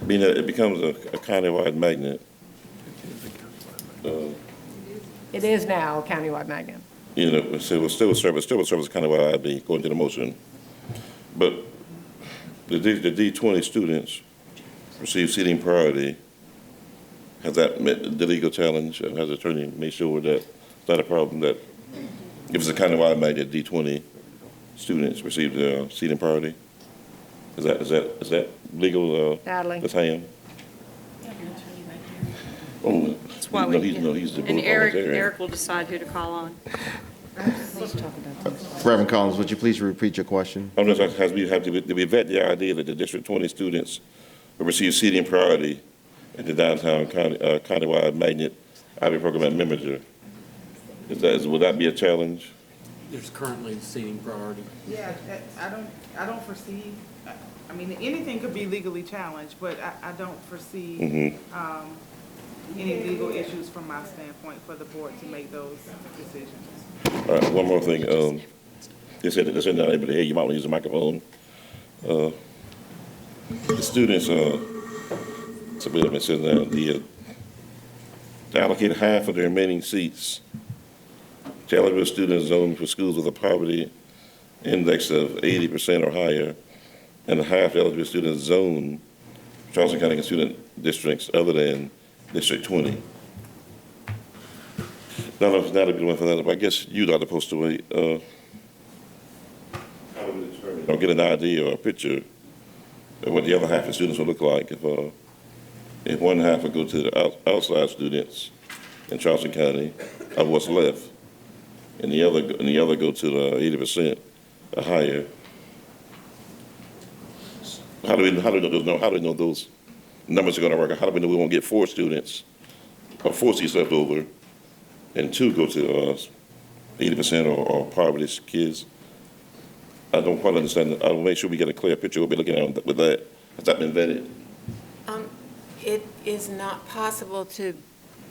Speaker 5: Being that it becomes a countywide magnet,
Speaker 2: It is now a countywide magnet.
Speaker 5: you know, so it will still serve as countywide IB, according to the motion. But the D20 students receive seating priority. Has that met the legal challenge? Has the attorney made sure that it's not a problem that if it's a countywide magnet, D20 students receive the seating priority? Is that legal?
Speaker 2: Natalie.
Speaker 5: Ms. Ham? Oh,
Speaker 3: That's why
Speaker 5: no, he's the
Speaker 3: and
Speaker 5: board
Speaker 3: Eric
Speaker 5: parliamentarian.
Speaker 3: will decide who to call on.
Speaker 14: Reverend Collins, would you please repeat your question?
Speaker 5: I'm just asking, do we vet the idea that the District 20 students will receive seating priority at the downtown countywide magnet IB program at Memminger? Would that be a challenge?
Speaker 20: There's currently seating priority.
Speaker 21: Yeah, I don't foresee,
Speaker 4: I mean, anything could be legally challenged, but I don't foresee any legal issues from my standpoint for the board to make those decisions.
Speaker 5: All right, one more thing. They said not able to hear you. Might want to use the microphone. The students, so wait a minute, says now, to allocate half of the remaining seats to eligible students zoned for schools with a poverty index of 80% or higher, and half the eligible students zoned Charleston County student districts other than District 20. Now, it's not a good one for that, but I guess you, Dr. Postaway, how do we determine, or get an idea or a picture of what the other half of the students will look like if one half would go to the outside students in Charleston County of what's left, and the other go to the 80% or higher. How do we know those numbers are going to work? How do we know we won't get 4 students or 4 seats left over, and 2 go to 80% or poverty kids? I don't quite understand. I'll make sure we get a clear picture. We'll be looking at with that. Has that been vetted?
Speaker 15: It is not possible to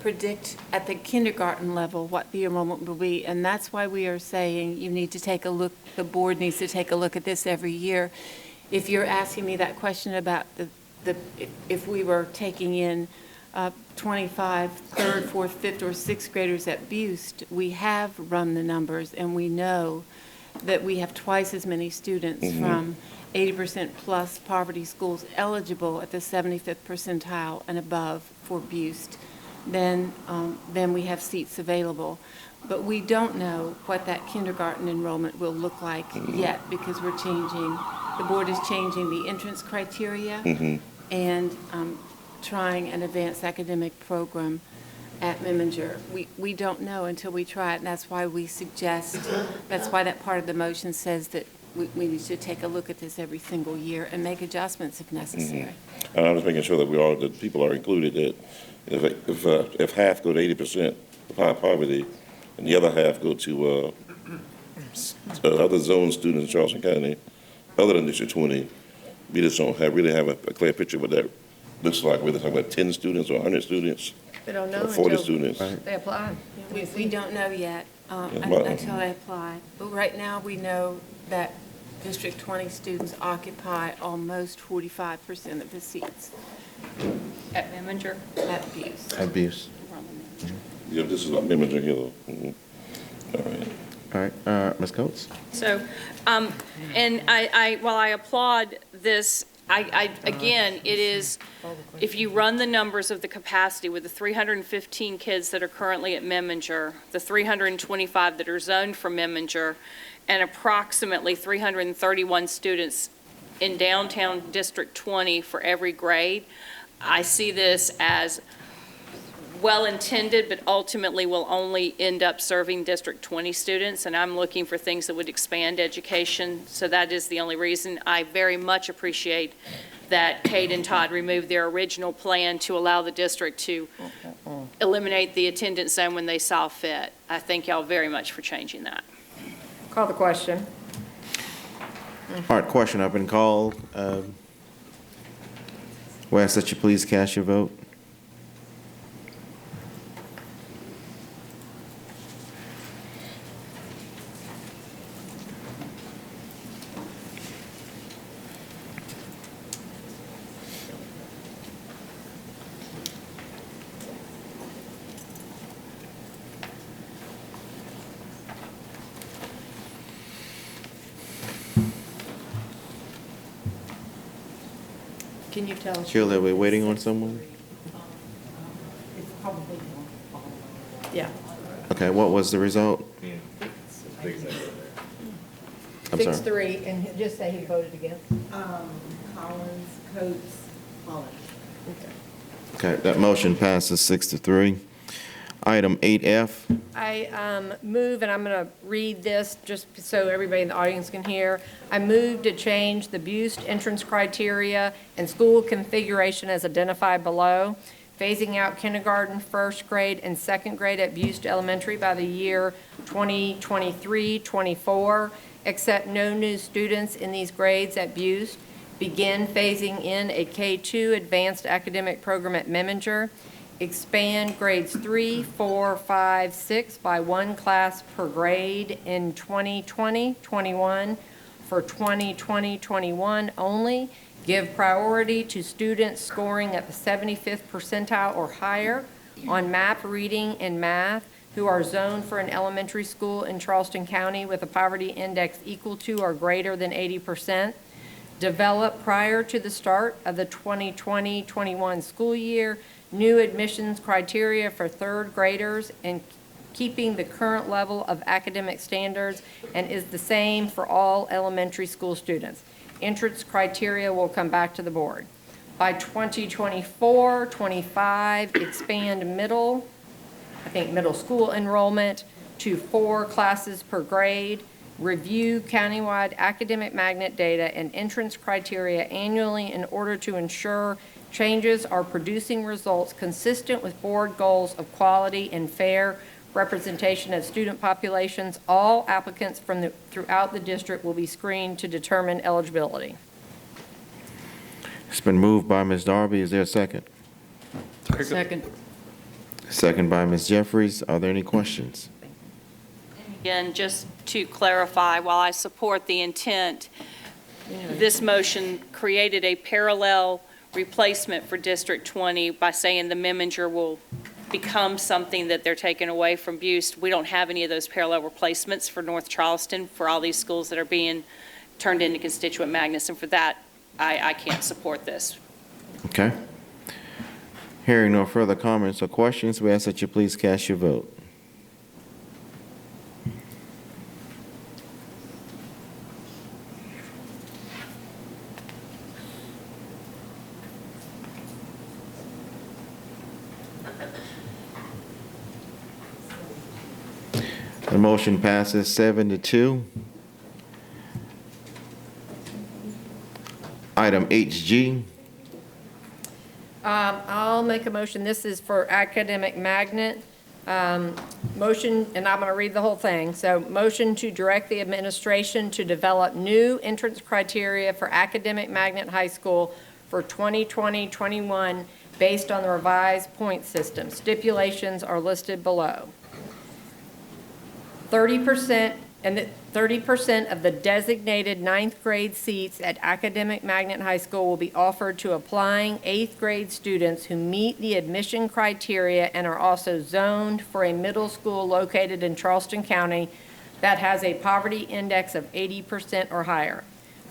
Speaker 15: predict at the kindergarten level what the enrollment will be, and that's why we are saying you need to take a look, the board needs to take a look at this every year. If you're asking me that question about if we were taking in 25 third, fourth, fifth, or sixth graders at Buste, we have run the numbers, and we know that we have twice as many students from 80% plus poverty schools eligible at the 75th percentile and above for Buste, then we have seats available. But we don't know what that kindergarten enrollment will look like yet, because we're changing, the board is changing the entrance criteria and trying an advanced academic program at Memminger. We don't know until we try it, and that's why we suggest, that's why that part of the motion says that we need to take a look at this every single year and make adjustments if necessary.
Speaker 5: And I'm just making sure that people are included, that if half go to 80% of high poverty and the other half go to other zone students in Charleston County, other than District 20, we just don't really have a clear picture of what that looks like, whether it's talking about 10 students or 100 students.
Speaker 2: We don't know
Speaker 5: or 40
Speaker 2: until
Speaker 5: students.
Speaker 2: they apply.
Speaker 15: We don't know yet
Speaker 5: Well-
Speaker 15: until they apply. But right now, we know that District 20 students occupy almost 45% of the seats
Speaker 3: At Memminger?
Speaker 15: at Buste.
Speaker 14: Abuse.
Speaker 5: Yeah, this is like Memminger Hill. All right.
Speaker 14: All right, Ms. Coates?
Speaker 3: So, and while I applaud this, again, it is, if you run the numbers of the capacity with the 315 kids that are currently at Memminger, the 325 that are zoned for Memminger, and approximately 331 students in downtown District 20 for every grade, I see this as well-intended, but ultimately will only end up serving District 20 students, and I'm looking for things that would expand education, so that is the only reason. I very much appreciate that Kate and Todd removed their original plan to allow the district to eliminate the attendance zone when they saw fit. I thank y'all very much for changing that.
Speaker 2: Call the question.
Speaker 14: All right, question have been called. We ask that you please cast your vote.
Speaker 2: Can you tell us?
Speaker 14: Sheila, are we waiting on someone?
Speaker 2: Yeah.
Speaker 14: Okay, what was the result? I'm sorry.
Speaker 2: 6-3, and just say he voted against.
Speaker 18: Collins, Coates, Mullins.
Speaker 14: Okay, that motion passes 6-3. Item 8F.
Speaker 2: I move, and I'm going to read this just so everybody in the audience can hear. I move to change the Buste entrance criteria and school configuration as identified below, phasing out kindergarten, first grade, and second grade at Buste Elementary by the year 2023-24, except no new students in these grades at Buste, begin phasing in a K-2 advanced academic program at Memminger, expand grades 3, 4, 5, 6 by one class per grade in 2020-21 for 2020-21 only, give priority to students scoring at the 75th percentile or higher on map, reading, and math who are zoned for an elementary school in Charleston County with a poverty index equal to or greater than 80%. Develop prior to the start of the 2020-21 school year new admissions criteria for third graders and keeping the current level of academic standards and is the same for all elementary school students. Entrance criteria will come back to the board. By 2024-25, expand middle school enrollment to 4 classes per grade. Review countywide academic magnet data and entrance criteria annually in order to ensure changes are producing results consistent with board goals of quality and fair representation of student populations. All applicants throughout the district will be screened to determine eligibility.
Speaker 14: It's been moved by Ms. Darby. Is there a second?
Speaker 2: Second.
Speaker 14: Second by Ms. Jeffries. Are there any questions?
Speaker 3: Again, just to clarify, while I support the intent, this motion created a parallel replacement for District 20 by saying the Memminger will become something that they're taking away from Butte. We don't have any of those parallel replacements for North Charleston for all these schools that are being turned into constituent magnets, and for that, I can't support this.
Speaker 14: Okay. Hearing no further comments or questions, we ask that you please cast your vote. The motion passes 7-2. Item HG.
Speaker 2: I'll make a motion. This is for academic magnet. Motion, and I'm going to read the whole thing. So motion to direct the administration to develop new entrance criteria for academic magnet high school for 2020-21 based on the revised point system. Stipulations are listed below. 30% of the designated 9th grade seats at Academic Magnet High School will be offered to applying 8th grade students who meet the admission criteria and are also zoned for a middle school located in Charleston County that has a poverty index of 80% or higher.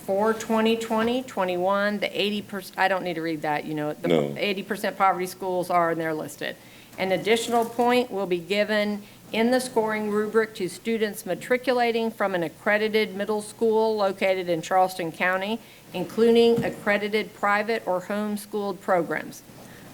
Speaker 2: For 2020-21, the 80%, I don't need to read that, the 80% poverty schools are, and they're listed. An additional point will be given in the scoring rubric to students matriculating from an accredited middle school located in Charleston County, including accredited private or homeschooled programs.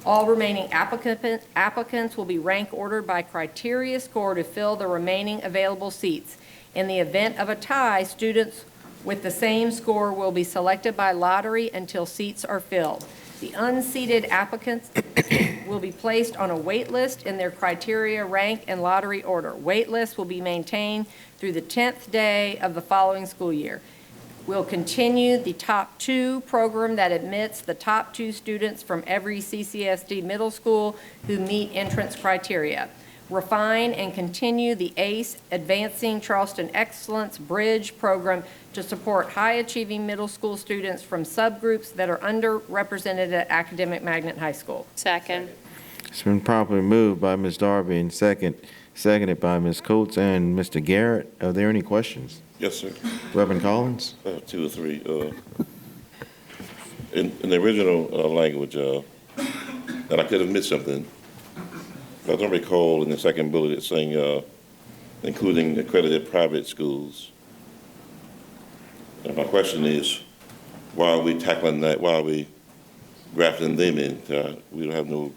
Speaker 2: All remaining applicants will be rank ordered by criteria score to fill the remaining available seats. In the event of a tie, students with the same score will be selected by lottery until seats are filled. The unseated applicants will be placed on a wait list in their criteria, rank, and lottery order. Wait lists will be maintained through the 10th day of the following school year. We'll continue the Top 2 program that admits the top 2 students from every CCSD middle school who meet entrance criteria. Refine and continue the ACE Advancing Charleston Excellence Bridge program to support high-achieving middle school students from subgroups that are underrepresented at Academic Magnet High School.
Speaker 3: Second.
Speaker 14: It's been properly moved by Ms. Darby and seconded by Ms. Coates and Mr. Garrett. Are there any questions?
Speaker 5: Yes, sir.
Speaker 14: Reverend Collins?
Speaker 5: 2 or 3. In the original language, and I could have missed something, I don't recall in the second bullet it's saying including accredited private schools. And my question is, why are we tackling that? Why are we grafting them in? We don't have no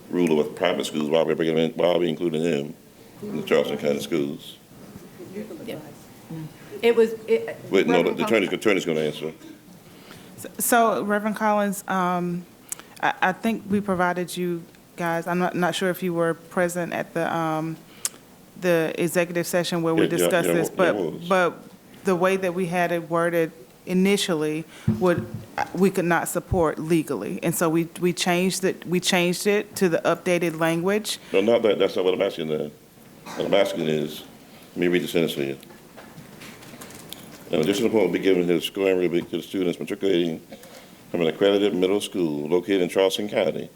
Speaker 5: rule over private schools. Why are we bringing them in? Why are we including them in the Charleston County schools? Wait, no, the attorney's going to answer.
Speaker 4: So, Reverend Collins, I think we provided you guys, I'm not sure if you were present at the executive session where we discussed this, but the way that we had it worded, initially we could not support legally. And so we changed it to the updated language.
Speaker 5: No, not that, that's not what I'm asking now. What I'm asking is, let me read the sentence here. An additional point will be given to the scoring rubric to the students matriculating from an accredited middle school located in Charleston County,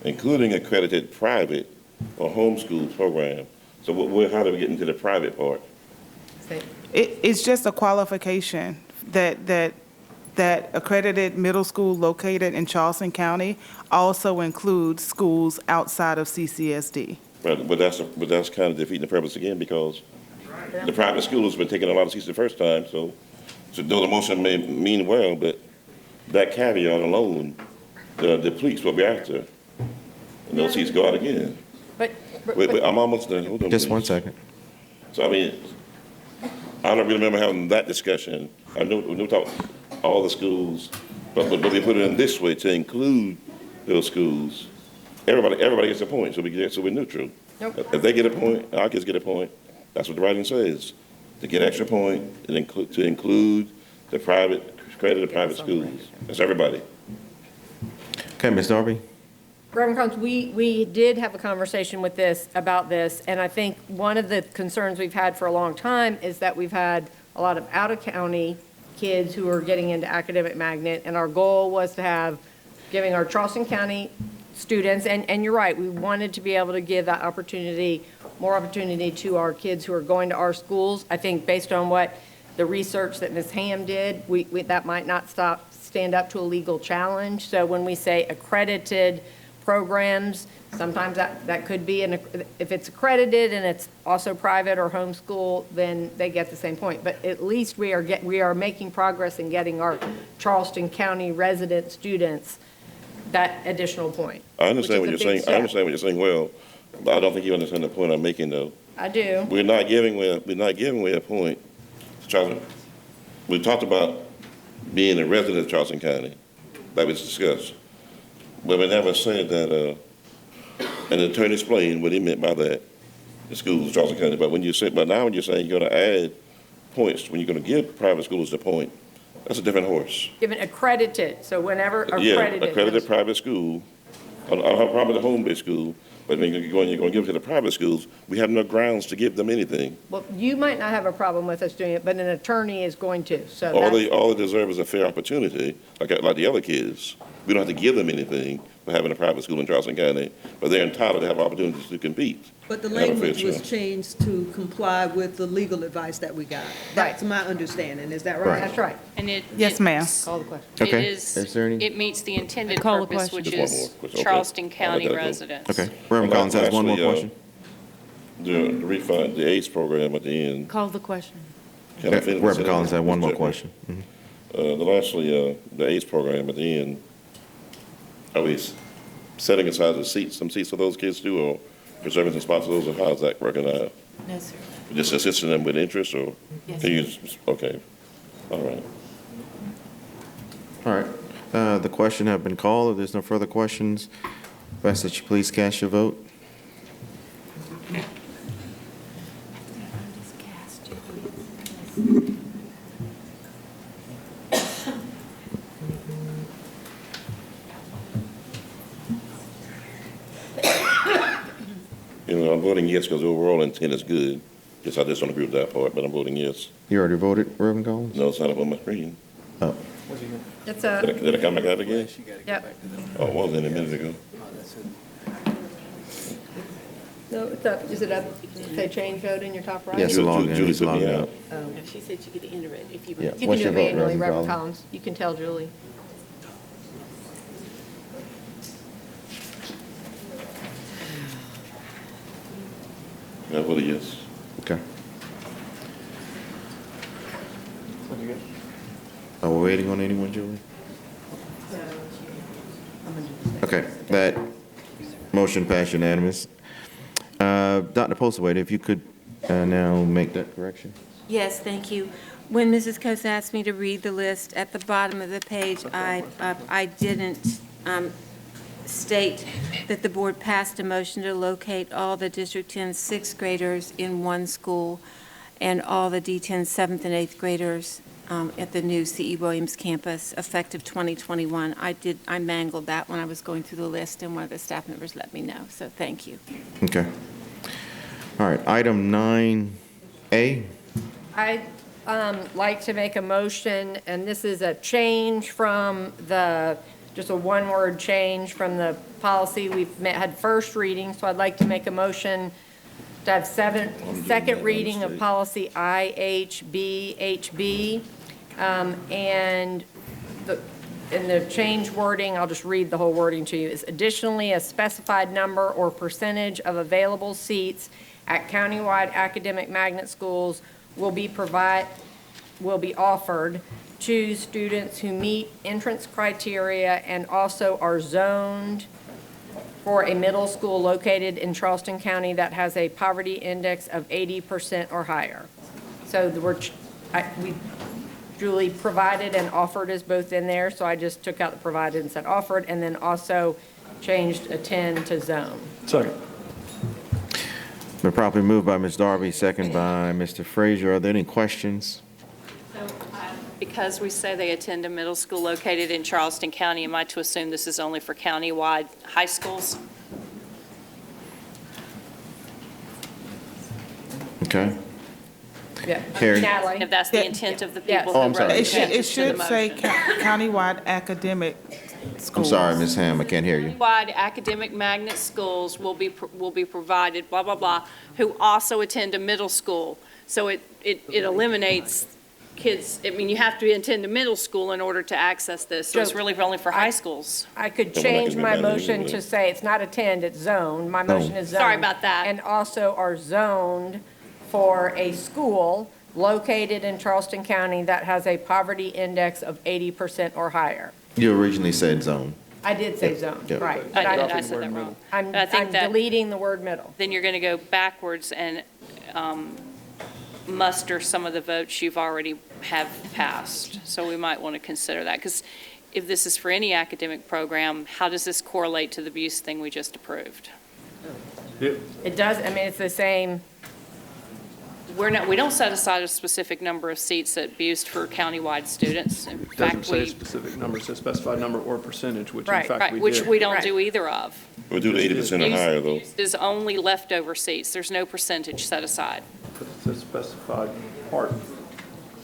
Speaker 5: including accredited private or homeschool program. So how do we get into the private part?
Speaker 4: It's just a qualification that accredited middle school located in Charleston County also includes schools outside of CCSD.
Speaker 5: Right, but that's kind of defeating the purpose again, because the private school has been taking a lot of seats the first time, so though the motion may mean well, but that caveat alone depletes what we're after. And those seats go out again. Wait, I'm almost done. Hold on.
Speaker 14: Just
Speaker 5: please.
Speaker 14: 1 second.
Speaker 5: So, I mean, I don't really remember having that discussion. I know we talk all the schools, but they put it in this way to include those schools. Everybody gets a point, so we're neutral.
Speaker 2: Nope.
Speaker 5: If they get a point, our kids get a point. That's what the writing says. To get extra point, to include the accredited private schools. That's everybody.
Speaker 14: Okay, Ms. Darby?
Speaker 2: Reverend Collins, we did have a conversation about this, and I think one of the concerns we've had for a long time is that we've had a lot of out-of-county kids who are getting into academic magnet, and our goal was to have, giving our Charleston County students, and you're right, we wanted to be able to give that opportunity, more opportunity to our kids who are going to our schools. I think based on what the research that Ms. Ham did, that might not stand up to a legal challenge. So when we say accredited programs, sometimes that could be, if it's accredited and it's also private or homeschool, then they get the same point. But at least we are making progress in getting our Charleston County resident students that additional point.
Speaker 5: I understand what
Speaker 2: which
Speaker 5: you're
Speaker 2: is a big
Speaker 5: saying. I
Speaker 2: step.
Speaker 5: understand what you're saying well, but I don't think you understand the point I'm making, though.
Speaker 2: I do.
Speaker 5: We're not giving away a point to Charleston. We talked about being a resident of Charleston County, that was discussed. But we never said that, and the attorney explained what he meant by that, the schools of Charleston County. But now when you're saying you're going to add points, when you're going to give private schools the point, that's a different horse.
Speaker 2: Given accredited, so whenever accredited.
Speaker 5: Yeah, accredited private school. I don't have a problem with the home-based school, but when you're going to give it to the private schools, we have no grounds to give them anything.
Speaker 2: Well, you might not have a problem with us doing it, but an attorney is going to, so
Speaker 5: All
Speaker 2: that's.
Speaker 5: they deserve is a fair opportunity, like the other kids. We don't have to give them anything for having a private school in Charleston County, but they're entitled to have opportunities to compete.
Speaker 16: But the
Speaker 5: and have a fair
Speaker 16: language was
Speaker 5: chance.
Speaker 16: changed to comply with the legal advice that we got. That's my understanding, is that right?
Speaker 14: Right.
Speaker 2: That's right.
Speaker 3: And
Speaker 4: Yes, ma'am.
Speaker 2: Call the question.
Speaker 14: Okay.
Speaker 3: Is
Speaker 14: there any?
Speaker 3: it meets the intended
Speaker 15: Call the
Speaker 3: purpose,
Speaker 15: question.
Speaker 3: which
Speaker 5: Just one
Speaker 3: is
Speaker 5: more question. Okay.
Speaker 3: Charleston
Speaker 5: I'll let
Speaker 3: County
Speaker 5: that go.
Speaker 3: residents.
Speaker 14: Okay. Reverend Collins has one more
Speaker 5: Actually,
Speaker 14: question.
Speaker 5: The refund, the ACE program at the end.
Speaker 15: Call the question.
Speaker 5: Can I
Speaker 14: Okay,
Speaker 5: finish?
Speaker 14: Reverend Collins has one more question.
Speaker 5: Lastly, the ACE program at the end, are we setting aside some seats for those kids too, or reserving some spots for those, or how is that working out?
Speaker 15: No, sir.
Speaker 5: Just assisting them with interest, or
Speaker 15: Yes,
Speaker 5: can you, okay, all right.
Speaker 14: All right. The question have been called. If there's no further questions, I ask that you please cast your vote.
Speaker 5: You know, I'm voting yes because the overall intent is good. I just don't agree with that part, but I'm voting yes.
Speaker 14: You already voted, Reverend Collins?
Speaker 5: No, it's not up on my screen.
Speaker 14: Oh.
Speaker 2: It's
Speaker 5: Did I come back out again?
Speaker 2: yep.
Speaker 5: Oh, it was in a minute ago.
Speaker 2: No, it's up. Is it up? Say change vote in your top right?
Speaker 14: Yes, log in.
Speaker 5: Julie
Speaker 14: It's
Speaker 5: put me
Speaker 14: logged
Speaker 5: out.
Speaker 14: out.
Speaker 2: Oh.
Speaker 15: She said you could enter it if you were.
Speaker 14: Yeah.
Speaker 2: You can
Speaker 14: What's
Speaker 2: do
Speaker 14: your
Speaker 2: it
Speaker 14: vote,
Speaker 2: manually,
Speaker 14: Reverend
Speaker 2: Reverend
Speaker 14: Collins?
Speaker 2: Collins. You can tell Julie.
Speaker 5: I voted yes.
Speaker 14: Okay. Are we waiting on anyone, Julie? Okay, that motion passed unanimous. Dr. Postlewaite, if you could now make that correction.
Speaker 15: Yes, thank you. When Mrs. Coates asked me to read the list at the bottom of the page, I didn't state that the board passed a motion to locate all the District 10 sixth graders in one school and all the D10 seventh and eighth graders at the new C.E. Williams campus, effective 2021. I mangled that when I was going through the list, and one of the staff members let me know, so thank you.
Speaker 14: Okay. All right, item 9A.
Speaker 2: I'd like to make a motion, and this is a change from just a one-word change from the policy. We've had first reading, so I'd like to make a motion to have second reading of policy IHBHB. And in the change wording, I'll just read the whole wording to you, is additionally a specified number or percentage of available seats at countywide academic magnet schools will be offered to students who meet entrance criteria and also are zoned for a middle school located in Charleston County that has a poverty index of 80% or higher. So Julie provided and offered is both in there, so I just took out the provided and said offered, and then also changed attend to zone.
Speaker 19: Second.
Speaker 14: Been properly moved by Ms. Darby, second by Mr. Frazier. Are there any questions?
Speaker 3: Because we say they attend a middle school located in Charleston County, am I to assume this is only for countywide high schools?
Speaker 14: Okay.
Speaker 2: Yeah.
Speaker 14: Carrie.
Speaker 2: Natalie?
Speaker 3: If that's the intent of the people
Speaker 14: Oh,
Speaker 3: who
Speaker 14: I'm
Speaker 3: wrote
Speaker 14: sorry.
Speaker 3: the
Speaker 4: It
Speaker 3: changes to the
Speaker 4: should say
Speaker 3: motion.
Speaker 4: countywide academic
Speaker 14: I'm
Speaker 4: schools.
Speaker 14: sorry, Ms. Ham, I can't hear you.
Speaker 3: Countywide academic magnet schools will be provided, blah, blah, blah, who also attend a middle school. So it eliminates kids, I mean, you have to attend a middle school in order to access this, so it's really only for high schools.
Speaker 2: I could
Speaker 5: Then we're not
Speaker 2: change
Speaker 5: gonna
Speaker 2: my
Speaker 5: be bad
Speaker 2: motion
Speaker 5: anyway.
Speaker 2: to say it's not attend, it's zone. My motion is zone.
Speaker 3: Sorry about that.
Speaker 2: And also are zoned for a school located in Charleston County that has a poverty index of 80% or higher.
Speaker 14: You originally said zone.
Speaker 2: I did say zone,
Speaker 14: Yep.
Speaker 2: right.
Speaker 3: I
Speaker 2: But
Speaker 3: did, I said that wrong.
Speaker 2: I'm
Speaker 3: I think that-
Speaker 2: deleting the word middle.
Speaker 3: Then you're going to go backwards and muster some of the votes you've already have passed. So we might want to consider that, because if this is for any academic program, how does this correlate to the abuse thing we just approved?
Speaker 2: It does, I mean, it's the same.
Speaker 3: We don't set aside a specific number of seats at Boost for countywide students. In
Speaker 19: It doesn't
Speaker 3: fact,
Speaker 19: say a
Speaker 3: we,
Speaker 19: specific number, it says specified number or percentage, which in
Speaker 2: Right,
Speaker 19: fact
Speaker 3: right,
Speaker 19: we
Speaker 3: which
Speaker 19: did.
Speaker 3: we don't
Speaker 2: Right.
Speaker 3: do either of.
Speaker 5: We do the 80% or higher, though.
Speaker 3: Boost is only leftover seats. There's no percentage set aside.
Speaker 19: It says specified part,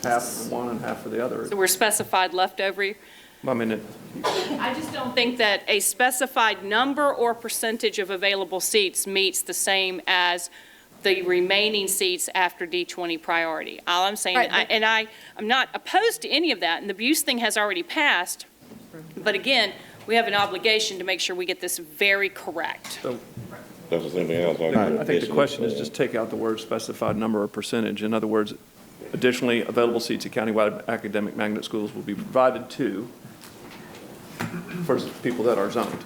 Speaker 19: half for one and half for the other.
Speaker 3: So we're specified leftover.
Speaker 19: I mean,
Speaker 3: I just don't think that a specified number or percentage of available seats meets the same as the remaining seats after D20 priority. All I'm saying,
Speaker 2: Right, but-
Speaker 3: I'm not opposed to any of that, and the abuse thing has already passed. But again, we have an obligation to make sure we get this very correct.
Speaker 19: so
Speaker 5: That's the same thing else.
Speaker 19: I think the question is just take out the word specified number or percentage. In other words, additionally, available seats at countywide academic magnet schools will be provided to for people that are zoned.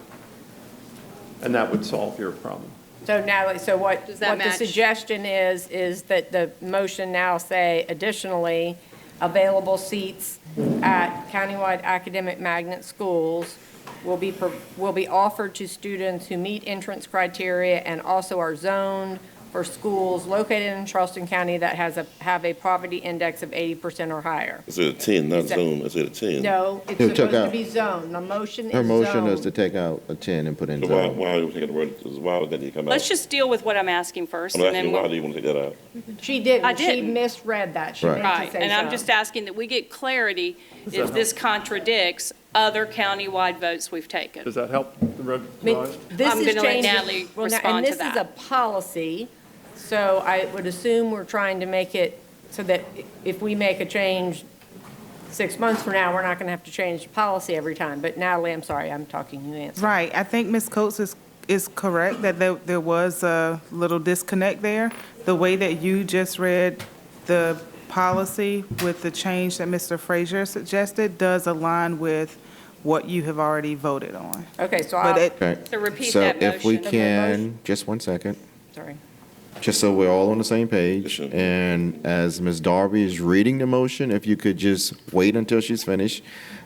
Speaker 19: And that would solve your problem.
Speaker 2: So Natalie, so what
Speaker 3: Does that
Speaker 2: the
Speaker 3: match?
Speaker 2: suggestion is that the motion now say additionally, available seats at countywide academic magnet schools will be offered to students who meet entrance criteria and also are zoned for schools located in Charleston County that have a poverty index of 80% or higher.
Speaker 5: I said a 10, not zone. I said a 10.
Speaker 2: No, it's
Speaker 14: You took
Speaker 2: supposed to
Speaker 14: out-
Speaker 2: be zoned. The motion is
Speaker 14: Her motion is to
Speaker 2: zoned.
Speaker 14: take out a 10 and put in
Speaker 5: So why
Speaker 14: zone.
Speaker 5: are you taking the word, why would that need to come out?
Speaker 3: Let's just deal with what I'm asking first,
Speaker 5: I'm
Speaker 3: and
Speaker 5: asking,
Speaker 3: then
Speaker 5: why do you want to take that out?
Speaker 2: She didn't.
Speaker 3: I
Speaker 2: She
Speaker 3: didn't.
Speaker 2: misread that. She
Speaker 14: Right.
Speaker 2: meant to
Speaker 3: Right,
Speaker 2: say
Speaker 3: and I'm
Speaker 2: zoned.
Speaker 3: just asking that we get clarity if this contradicts other countywide votes we've taken.
Speaker 19: Does that help the
Speaker 2: I mean,
Speaker 19: revised?
Speaker 2: this
Speaker 3: I'm
Speaker 2: is
Speaker 3: gonna let
Speaker 2: changing-
Speaker 3: Natalie
Speaker 2: well, now-
Speaker 3: respond to
Speaker 2: And this is
Speaker 3: that.
Speaker 2: a policy, so I would assume we're trying to make it so that if we make a change 6 months from now, we're not going to have to change the policy every time. But Natalie, I'm sorry, I'm talking, you answer.
Speaker 4: Right, I think Ms. Coates is correct that there was a little disconnect there. The way that you just read the policy with the change that Mr. Frazier suggested does align with what you have already voted on.
Speaker 2: Okay, so
Speaker 4: But
Speaker 2: I'll,
Speaker 4: it,
Speaker 14: Okay.
Speaker 3: So repeat
Speaker 14: So
Speaker 3: that
Speaker 14: if we
Speaker 3: motion.
Speaker 14: can, just one second,
Speaker 2: sorry.
Speaker 14: just so we're all on the same page,
Speaker 5: Sure.
Speaker 14: and as Ms. Darby is reading the motion, if you could just wait until she's finished,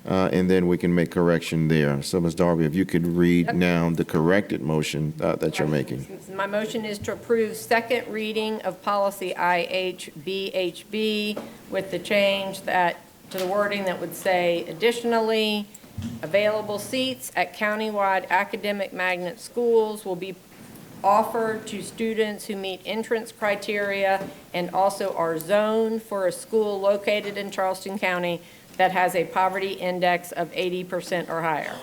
Speaker 14: and then we can make correction there. So Ms. Darby, if you could read now the corrected motion that you're making.
Speaker 2: My motion is to approve second reading of policy IHBHB with the change that to the wording that would say, additionally, available seats at countywide academic magnet schools will be offered to students who meet entrance criteria and also are zoned for a school located in Charleston County that has a poverty index of 80% or higher.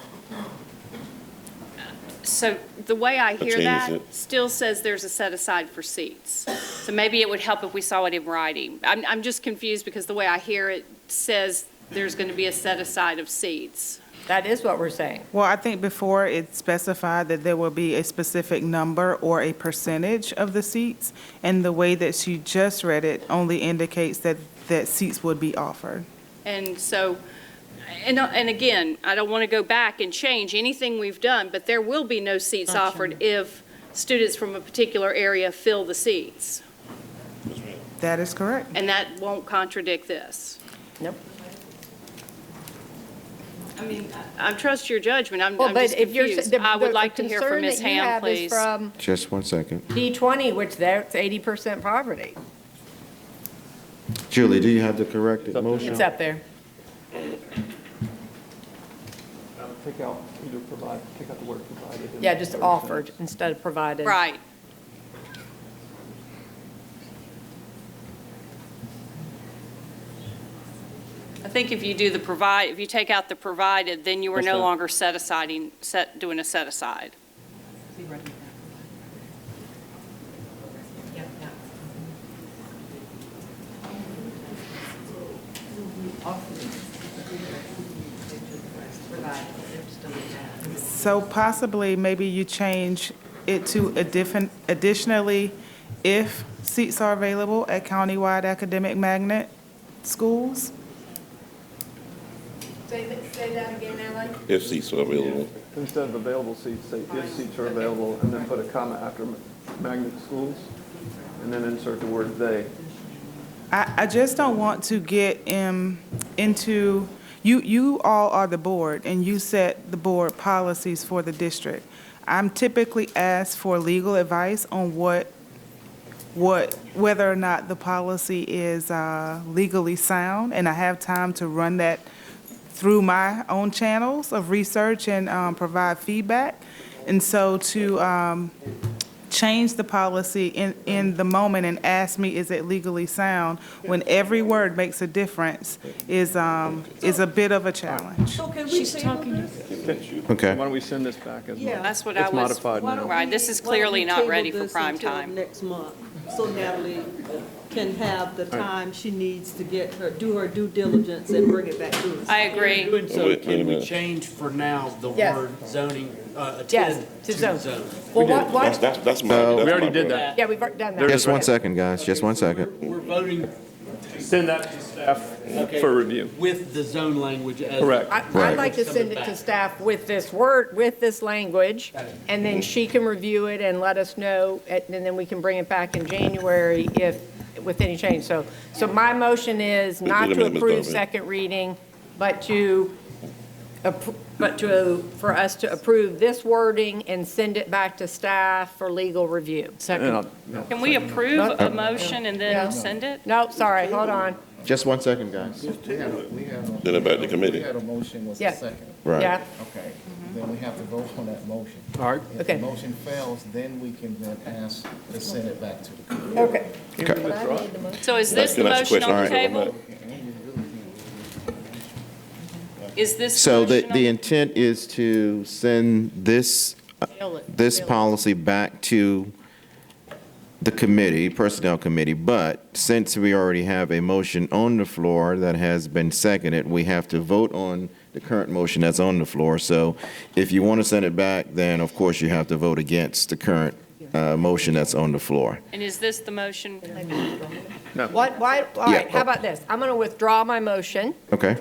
Speaker 3: So the way I hear
Speaker 5: changes
Speaker 3: that
Speaker 5: it.
Speaker 3: still says there's a set aside for seats. So maybe it would help if we saw it in writing. I'm just confused because the way I hear it says there's going to be a set aside of seats.
Speaker 2: That is what we're saying.
Speaker 4: Well, I think before it specified that there will be a specific number or a percentage of the seats, and the way that she just read it only indicates that seats would be offered.
Speaker 3: And so, and again, I don't want to go back and change anything we've done, but there will be no seats offered if students from a particular area fill the seats.
Speaker 4: That is correct.
Speaker 3: And that won't contradict this.
Speaker 2: Nope.
Speaker 3: I mean, I trust your judgment. I'm
Speaker 2: Well, but
Speaker 3: just
Speaker 2: if you're,
Speaker 3: confused.
Speaker 2: the
Speaker 3: I would
Speaker 2: the
Speaker 3: like to hear
Speaker 2: concern
Speaker 3: from Ms.
Speaker 2: that you
Speaker 3: Ham,
Speaker 2: have is
Speaker 3: please.
Speaker 2: from
Speaker 14: Just one second.
Speaker 2: D20, which that's 80% poverty.
Speaker 14: Julie, do you have the corrected motion?
Speaker 2: It's up there.
Speaker 19: Take out, either provide, take out the word provided.
Speaker 2: Yeah, just offered instead of provided.
Speaker 3: Right. I think if you do the provide, if you take out the provided, then you are no longer doing a set aside.
Speaker 4: So possibly, maybe you change it to additionally, if seats are available at countywide academic magnet schools?
Speaker 2: Say that again, Ally.
Speaker 5: If seats are available.
Speaker 19: Instead of available seats, say if seats are available, and then put a comma after magnet schools, and then insert the word they.
Speaker 4: I just don't want to get into, you all are the board, and you set the board policies for the district. I'm typically asked for legal advice on whether or not the policy is legally sound, and I have time to run that through my own channels of research and provide feedback. And so to change the policy in the moment and ask me, is it legally sound, when every word makes a difference, is a bit of a challenge.
Speaker 16: So can we table this?
Speaker 14: Okay.
Speaker 19: Why don't we send this back as
Speaker 16: Yeah.
Speaker 3: That's what
Speaker 19: it's
Speaker 3: I was,
Speaker 19: modified now.
Speaker 3: right, this is
Speaker 16: Why don't we
Speaker 3: clearly not
Speaker 16: table
Speaker 3: ready for
Speaker 16: this
Speaker 3: prime
Speaker 16: until
Speaker 3: time.
Speaker 16: next month, so Natalie can have the time she needs to do her due diligence and bring it back to us.
Speaker 3: I agree.
Speaker 20: Doing so,
Speaker 5: Wait a
Speaker 20: can we
Speaker 5: minute.
Speaker 20: change for now the
Speaker 2: Yes.
Speaker 20: word zoning,
Speaker 2: Yes,
Speaker 20: attend
Speaker 2: to
Speaker 20: to
Speaker 2: zone.
Speaker 20: zone?
Speaker 2: Well, what?
Speaker 5: That's my.
Speaker 14: No.
Speaker 5: that's
Speaker 19: We already
Speaker 5: my
Speaker 19: did
Speaker 5: vote.
Speaker 19: that.
Speaker 2: Yeah, we've done that.
Speaker 14: Just one second, guys, just one second.
Speaker 20: We're voting
Speaker 19: Send that to staff for review.
Speaker 20: with the zone language as.
Speaker 19: Correct.
Speaker 2: I'd like to send it to staff with this word, with this language, and then she can review it and let us know, and then we can bring it back in January with any change. So my motion is not
Speaker 5: Wait a
Speaker 2: to
Speaker 5: minute, Ms.
Speaker 2: approve
Speaker 5: Donovan.
Speaker 2: second reading, for us to approve this wording and send it back to staff for legal review.
Speaker 3: Can we approve a motion and
Speaker 2: Yeah.
Speaker 3: then send it?
Speaker 2: No, sorry, hold on.
Speaker 14: Just one second, guys.
Speaker 5: Then it back to committee.
Speaker 17: We had a motion, was
Speaker 2: Yeah.
Speaker 17: a second.
Speaker 14: Right.
Speaker 2: Yeah,
Speaker 17: Okay, then we have to vote on that motion.
Speaker 20: All right.
Speaker 17: If
Speaker 2: Okay.
Speaker 17: the motion fails, then we can then ask to send it back to the committee.
Speaker 2: okay.
Speaker 14: Okay.
Speaker 3: So is this the
Speaker 5: Can I ask a
Speaker 3: motion on the
Speaker 5: question?
Speaker 3: table? Is this?
Speaker 14: So the,
Speaker 3: motion on-
Speaker 14: the intent is to send this policy back to the committee, Personnel Committee, but since we already have a motion on the floor that has been seconded, we have to vote on the current motion that's on the floor. So if you want to send it back, then of course you have to vote against the current motion that's on the floor.
Speaker 3: And is this the motion?
Speaker 2: Why, all right,
Speaker 14: Yeah.
Speaker 2: how about this? I'm going to withdraw my motion.
Speaker 14: Okay?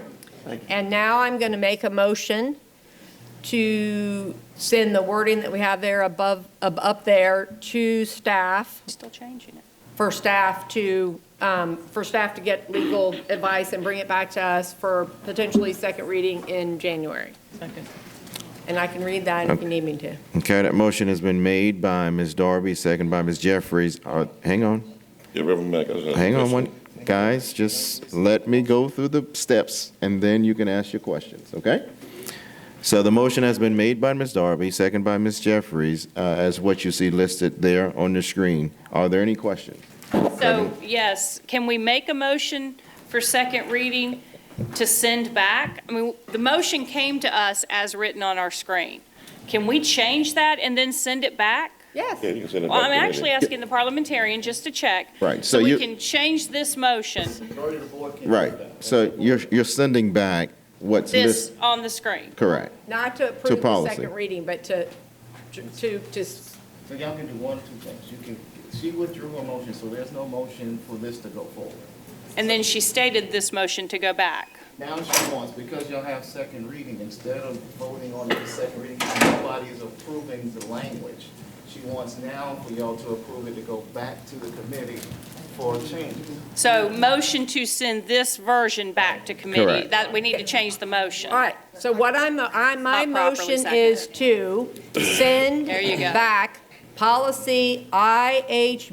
Speaker 2: And now I'm going to make a motion to send the wording that we have there up there to staff,
Speaker 3: Still changing it.
Speaker 2: for staff to get legal advice and bring it back to us for potentially second reading in January. Second. And I can read that if you need me to.
Speaker 14: Okay, that motion has been made by Ms. Darby, second by Ms. Jeffries. Hang on.
Speaker 5: Yeah, Reverend Mack.
Speaker 14: Hang on one, guys, just let me go through the steps, and then you can ask your questions, okay? So the motion has been made by Ms. Darby, second by Ms. Jeffries, as what you see listed there on the screen. Are there any questions?
Speaker 3: So, yes, can we make a motion for second reading to send back? I mean, the motion came to us as written on our screen. Can we change that and then send it back?
Speaker 2: Yes.
Speaker 5: Yeah, you can send it
Speaker 3: Well,
Speaker 5: back
Speaker 3: I'm
Speaker 5: to me.
Speaker 3: actually asking the parliamentarian just to check.
Speaker 14: Right,
Speaker 3: So
Speaker 14: so
Speaker 3: we
Speaker 14: you-
Speaker 3: can change this motion,
Speaker 14: Right, so you're sending back what's
Speaker 3: this
Speaker 14: listed,
Speaker 3: on the screen.
Speaker 14: correct.
Speaker 2: Not to approve the
Speaker 14: policy.
Speaker 2: second reading, but to
Speaker 17: So y'all can do one of two things. You can, she withdrew her motion, so there's no motion for this to go forward.
Speaker 3: And then she stated this motion to go back.
Speaker 17: Now she wants, because y'all have second reading, instead of voting on the second reading, nobody is approving the language. She wants now for y'all to approve it to go back to the committee for changes.
Speaker 3: So motion to send this version back to committee.
Speaker 14: Correct.
Speaker 3: That, we need to change the motion.
Speaker 2: All right, so what my
Speaker 3: Not properly
Speaker 2: motion
Speaker 3: seconded.
Speaker 2: is to send
Speaker 3: There you go.
Speaker 2: back policy IHBHB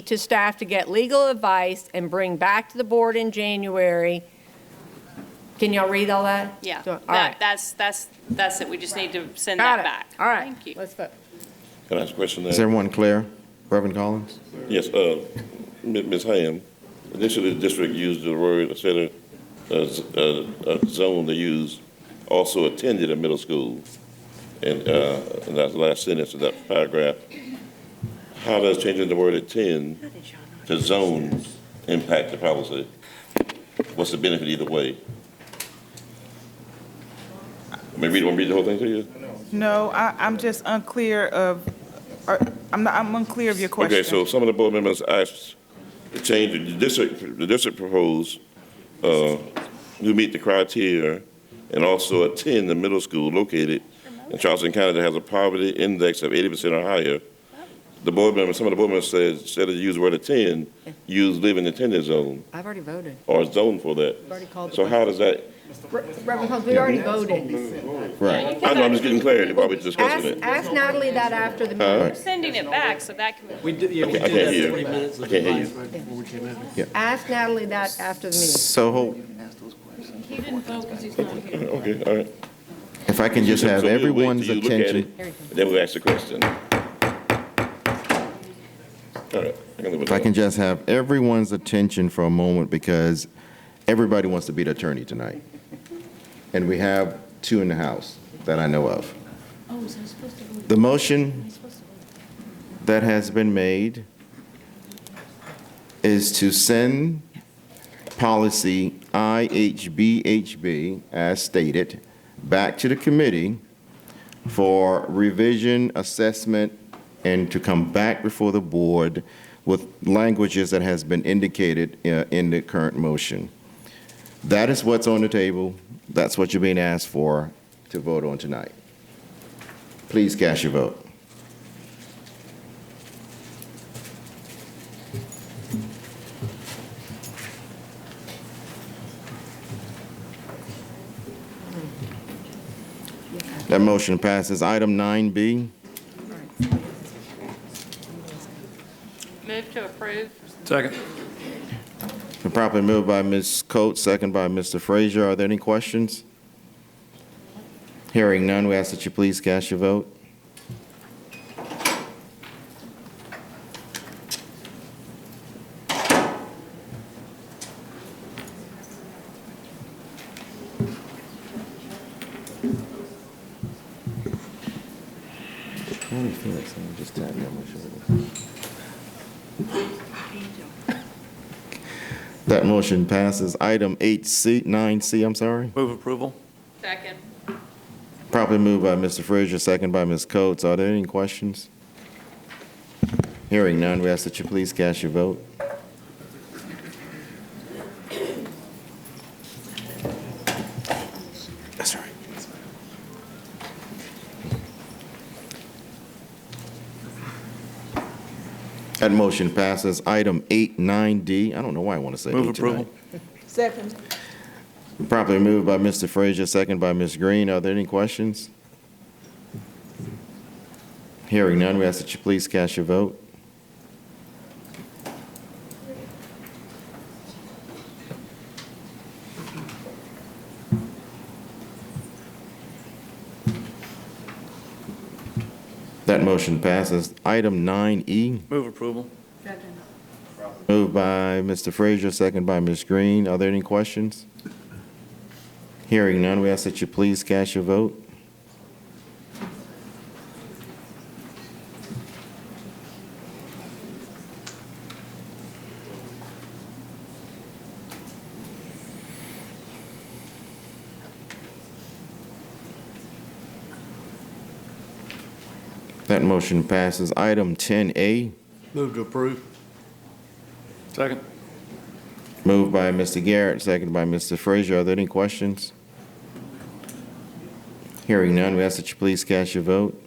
Speaker 2: to staff to get legal advice and bring back to the board in January. Can y'all read all that?
Speaker 3: Yeah,
Speaker 2: All right.
Speaker 3: that's it. We just need to send
Speaker 2: Got
Speaker 3: that
Speaker 2: it.
Speaker 3: back.
Speaker 2: All right.
Speaker 3: Thank you.
Speaker 2: Let's vote.
Speaker 5: Can I ask a question
Speaker 14: Is
Speaker 5: there?
Speaker 14: everyone clear? Reverend Collins?
Speaker 5: Yes, Ms. Ham, initially the district used the word, instead of a zone they used, also attended a middle school. And in that last sentence of that paragraph, how does changing the word attend to zone impact the policy? What's the benefit either way? Want me to read the whole thing to you?
Speaker 4: No, I'm just unclear of, I'm unclear of your question.
Speaker 5: Okay, so some of the board members asked to change, the district proposed, who meet the criteria and also attend the middle school located in Charleston County that has a poverty index of 80% or higher. The board members, some of the board members said, instead of use the word attend, use live in attendance zone
Speaker 2: I've already voted.
Speaker 5: or zone for that.
Speaker 2: I've already called the
Speaker 5: So how does that,
Speaker 2: Reverend Collins, we already voted.
Speaker 14: Right.
Speaker 5: I know, I'm just getting clarity while we're discussing it.
Speaker 2: Ask Natalie that after the
Speaker 5: Huh?
Speaker 2: meeting.
Speaker 3: We're sending it back so that can.
Speaker 20: We did, yeah, we
Speaker 5: I
Speaker 20: did
Speaker 5: can't
Speaker 20: that
Speaker 5: hear
Speaker 20: 40
Speaker 5: you.
Speaker 20: minutes
Speaker 5: I
Speaker 20: of
Speaker 5: can't hear
Speaker 20: advice
Speaker 5: you.
Speaker 20: right before we came in.
Speaker 2: Ask Natalie that after the meeting.
Speaker 14: So,
Speaker 3: He didn't vote because he's not here.
Speaker 5: Okay, all right.
Speaker 14: if I can just
Speaker 5: So
Speaker 14: have
Speaker 5: we'll wait
Speaker 14: everyone's
Speaker 5: till you look at
Speaker 14: attention.
Speaker 5: it, and then we'll ask the question. All right. I can live with
Speaker 14: If I
Speaker 5: that.
Speaker 14: can just have everyone's attention for a moment, because everybody wants to be the attorney tonight. And we have two in the House that I know of. The motion that has been made is to send policy IHBHB, as stated, back to the committee for revision, assessment, and to come back before the board with languages that has been indicated in the current motion. That is what's on the table. That's what you're being asked for to vote on tonight. Please cast your vote. That motion passes. Item 9B.
Speaker 3: Move to approve.
Speaker 19: Second.
Speaker 14: Been properly moved by Ms. Coates, second by Mr. Frazier. Are there any questions? Hearing none, we ask that you please cast your vote. I only feel like someone just tapped me on my shoulder. That motion passes. Item 9C, I'm sorry.
Speaker 19: Move approval.
Speaker 3: Second.
Speaker 14: Properly moved by Mr. Frazier, second by Ms. Coates. Are there any questions? Hearing none, we ask that you please cast your vote. That's all right. That motion passes. Item 9D. I don't know why I want to say
Speaker 19: Move
Speaker 14: 8 tonight.
Speaker 19: approval.
Speaker 16: Second.
Speaker 14: Properly moved by Mr. Frazier, second by Ms. Green. Are there any questions? Hearing none, we ask that you please cast your vote. That motion passes. Item 9E.
Speaker 19: Move approval.
Speaker 14: Moved by Mr. Frazier, second by Ms. Green. Are there any questions? Hearing none, we ask that you please cast your vote. That motion passes. Item 10A.
Speaker 20: Move to approve.
Speaker 19: Second.
Speaker 14: Moved by Mr. Garrett, second by Mr. Frazier. Are there any questions? Hearing none, we ask that you please cast your vote.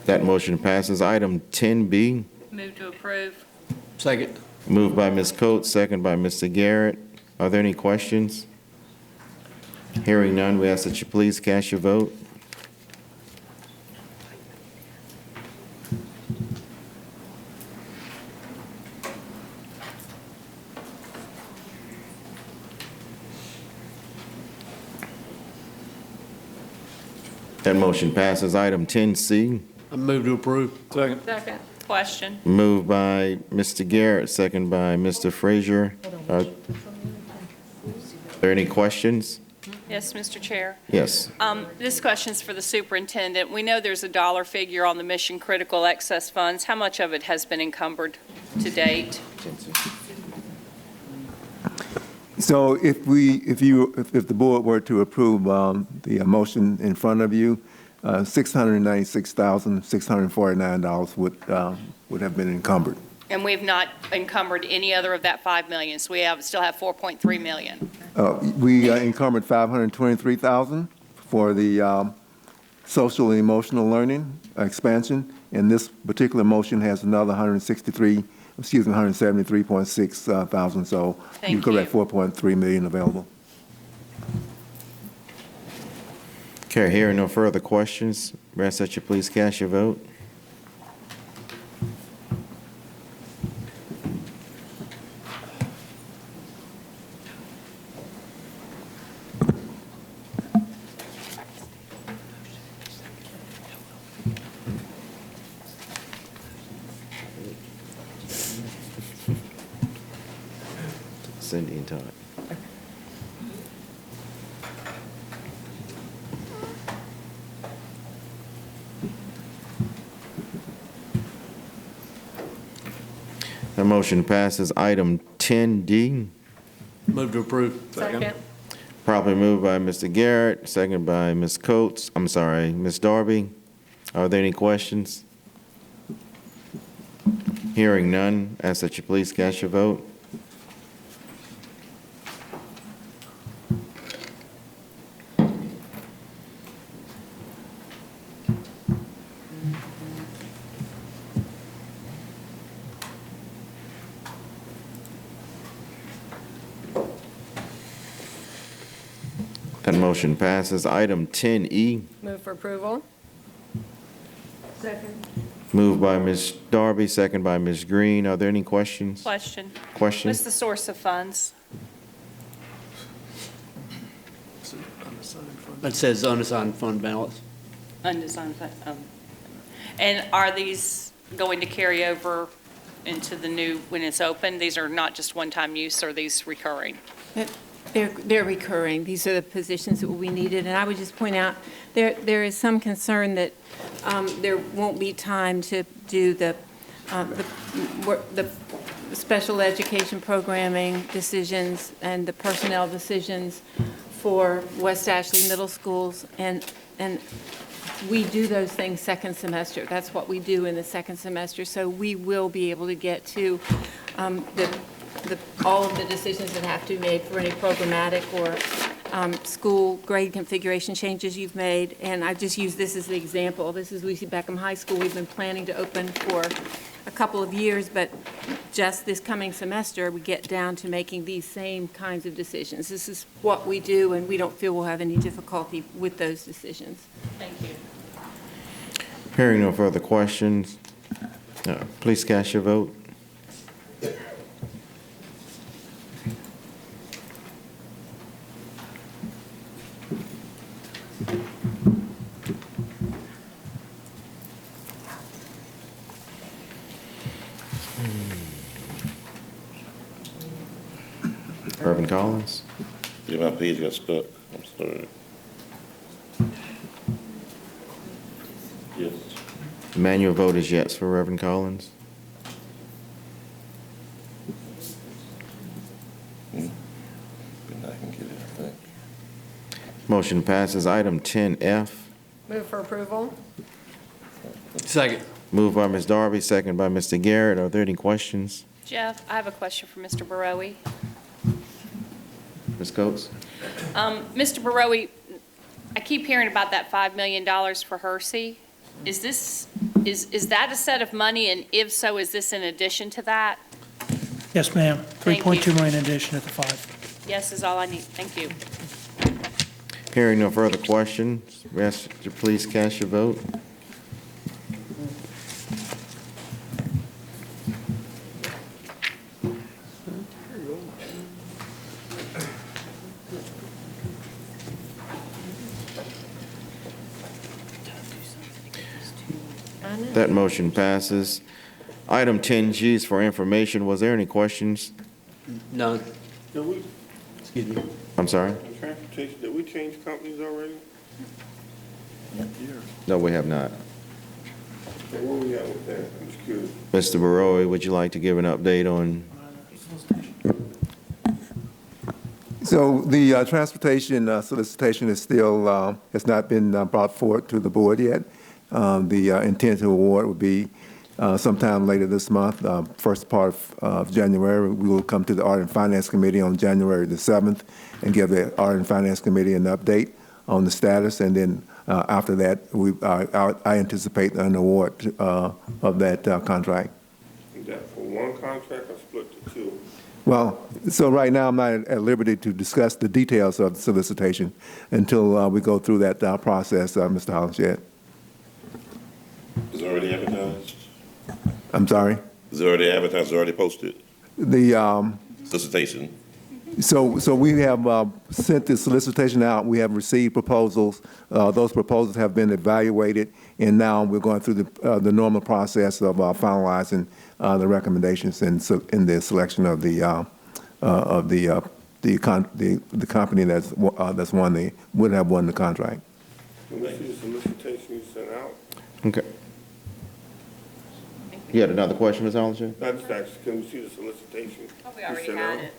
Speaker 14: That motion passes. Item 10B.
Speaker 3: Move to approve.
Speaker 20: Second.
Speaker 14: Moved by Ms. Coates, second by Mr. Garrett. Are there any questions? Hearing none, we ask that you please cast your vote. That motion passes. Item 10C.
Speaker 20: I move to approve.
Speaker 19: Second.
Speaker 3: Second. Question.
Speaker 14: Moved by Mr. Garrett, second by Mr. Frazier. Are there any questions?
Speaker 3: Yes, Mr. Chair.
Speaker 14: Yes.
Speaker 3: This question's for the superintendent. We know there's a dollar figure on the mission critical excess funds. How much of it has been encumbered to date?
Speaker 6: So if the board were to approve the motion in front of you, $696,649 would have been encumbered.
Speaker 3: And we've not encumbered any other of that 5 million, so we still have 4.3 million.
Speaker 6: We encumbered $523,000 for the social and emotional learning expansion, and this particular motion has another 173.6 thousand. So you're correct, 4.3 million available.
Speaker 14: Okay, hearing no further questions, we ask that you please cast your vote. Cindy and Todd. The motion passes. Item 10D.
Speaker 20: Move to approve.
Speaker 3: Second.
Speaker 14: Properly moved by Mr. Garrett, second by Ms. Coates. I'm sorry, Ms. Darby. Are there any questions? Hearing none, ask that you please cast your vote. That motion passes. Item 10E.
Speaker 2: Move for approval.
Speaker 15: Second.
Speaker 14: Moved by Ms. Darby, second by Ms. Green. Are there any questions?
Speaker 3: Question.
Speaker 14: Questions?
Speaker 3: What's the source of funds?
Speaker 20: It says unassigned fund balance.
Speaker 3: Undesigned fund. And are these going to carry over into the new, when it's open? These are not just one-time use, or are these recurring?
Speaker 15: They're recurring. These are the positions that we needed. And I would just point out, there is some concern that there won't be time to do the special education programming decisions and the personnel decisions for West Ashley Middle Schools. And we do those things second semester. That's what we do in the second semester. So we will be able to get to all of the decisions that have to be made for any programmatic or school grade configuration changes you've made, and I just use this as the example. This is Lucy Beckham High School. We've been planning to open for a couple of years, but just this coming semester, we get down to making these same kinds of decisions. This is what we do, and we don't feel we'll have any difficulty with those decisions.
Speaker 3: Thank you.
Speaker 14: Hearing no further questions, please cast your vote. Reverend Collins?
Speaker 5: Yeah, my page got stuck. I'm sorry. Yes.
Speaker 14: Manual vote is yes for Reverend Collins.
Speaker 5: Then I can get it, I think.
Speaker 14: Motion passes. Item 10F.
Speaker 2: Move for approval?
Speaker 20: Second.
Speaker 14: Moved by Ms. Darby, second by Mr. Garrett. Are there any questions?
Speaker 3: Jeff, I have a question for Mr. Barowie.
Speaker 14: Ms. Coates?
Speaker 3: Mr. Barowie, I keep hearing about that $5 million for Hersey. Is that a set of money, and if so, is this in addition to that?
Speaker 9: Yes, ma'am.
Speaker 3: Thank you.
Speaker 9: 3.2 million in addition to the 5.
Speaker 3: Yes is all I need. Thank you.
Speaker 14: Hearing no further questions, we ask you to please cast your vote. That motion passes. Item 10G is for information. Was there any questions?
Speaker 20: None.
Speaker 17: Did we,
Speaker 20: Excuse me.
Speaker 14: I'm sorry?
Speaker 17: in transportation, did we change companies already?
Speaker 14: No, we have not.
Speaker 17: Okay, where we at with that? I'm just curious.
Speaker 14: Mr. Barowie, would you like to give an update on?
Speaker 6: So the transportation solicitation is still, has not been brought forward to the board yet. The intent to award would be sometime later this month, first part of January. We will come to the Art and Finance Committee on January the 7th and give the Art and Finance Committee an update on the status. And then after that, I anticipate an award of that contract.
Speaker 17: Is that for one contract or split to two?
Speaker 6: Well, so right now, I'm not at liberty to discuss the details of the solicitation until we go through that process, Mr. Hollinshed.
Speaker 5: Is it already advertised?
Speaker 6: I'm sorry?
Speaker 5: Is it already advertised, already posted?
Speaker 6: The
Speaker 5: Solicitation?
Speaker 6: So we have sent the solicitation out. We have received proposals. Those proposals have been evaluated, and now we're going through the normal process of finalizing the recommendations in the selection of the company that's won would have won the contract.
Speaker 17: Can we see the solicitation you sent out?
Speaker 14: Okay. You had another question, Ms. Hollinshed?
Speaker 17: I just asked, can we see the solicitation?
Speaker 3: Oh, we already had it.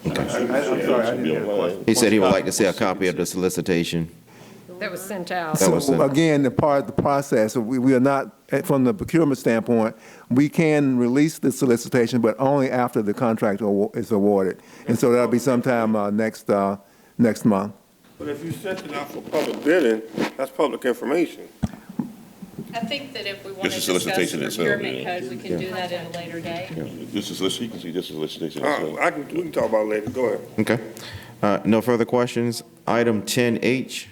Speaker 6: I'm sorry, I didn't hear the question.
Speaker 14: He said he would like to see a copy of the solicitation.
Speaker 2: That was sent out.
Speaker 14: That was sent.
Speaker 6: So again, the part of the process, we are not, from the procurement standpoint, we can release the solicitation, but only after the contract is awarded. And so that'll be sometime next month.
Speaker 17: But if you sent it out for public bidding, that's public information.
Speaker 3: I think that if we want to
Speaker 5: Just the
Speaker 3: discuss the
Speaker 5: solicitation itself,
Speaker 3: procurement
Speaker 5: yeah.
Speaker 3: code, we can do that at a later date.
Speaker 5: This is, you can see this is solicitation.
Speaker 17: We can talk about it later. Go ahead.
Speaker 14: Okay. No further questions. Item 10H.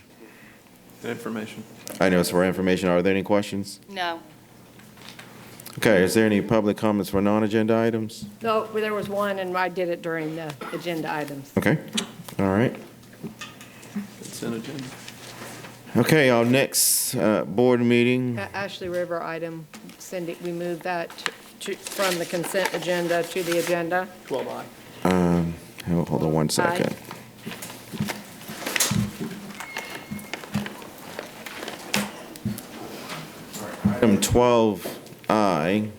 Speaker 19: Information.
Speaker 14: I know it's for information. Are there any questions?
Speaker 3: No.
Speaker 14: Okay, is there any public comments for non-agenda items?
Speaker 2: No, there was one, and I did it during the agenda items.
Speaker 14: Okay, all right.
Speaker 19: It's an agenda.
Speaker 14: Okay, our next board meeting.
Speaker 2: Ashley River item, Cindy, we moved that from the consent agenda to the agenda.
Speaker 19: 12I.
Speaker 14: Hold on one second. Item 12I.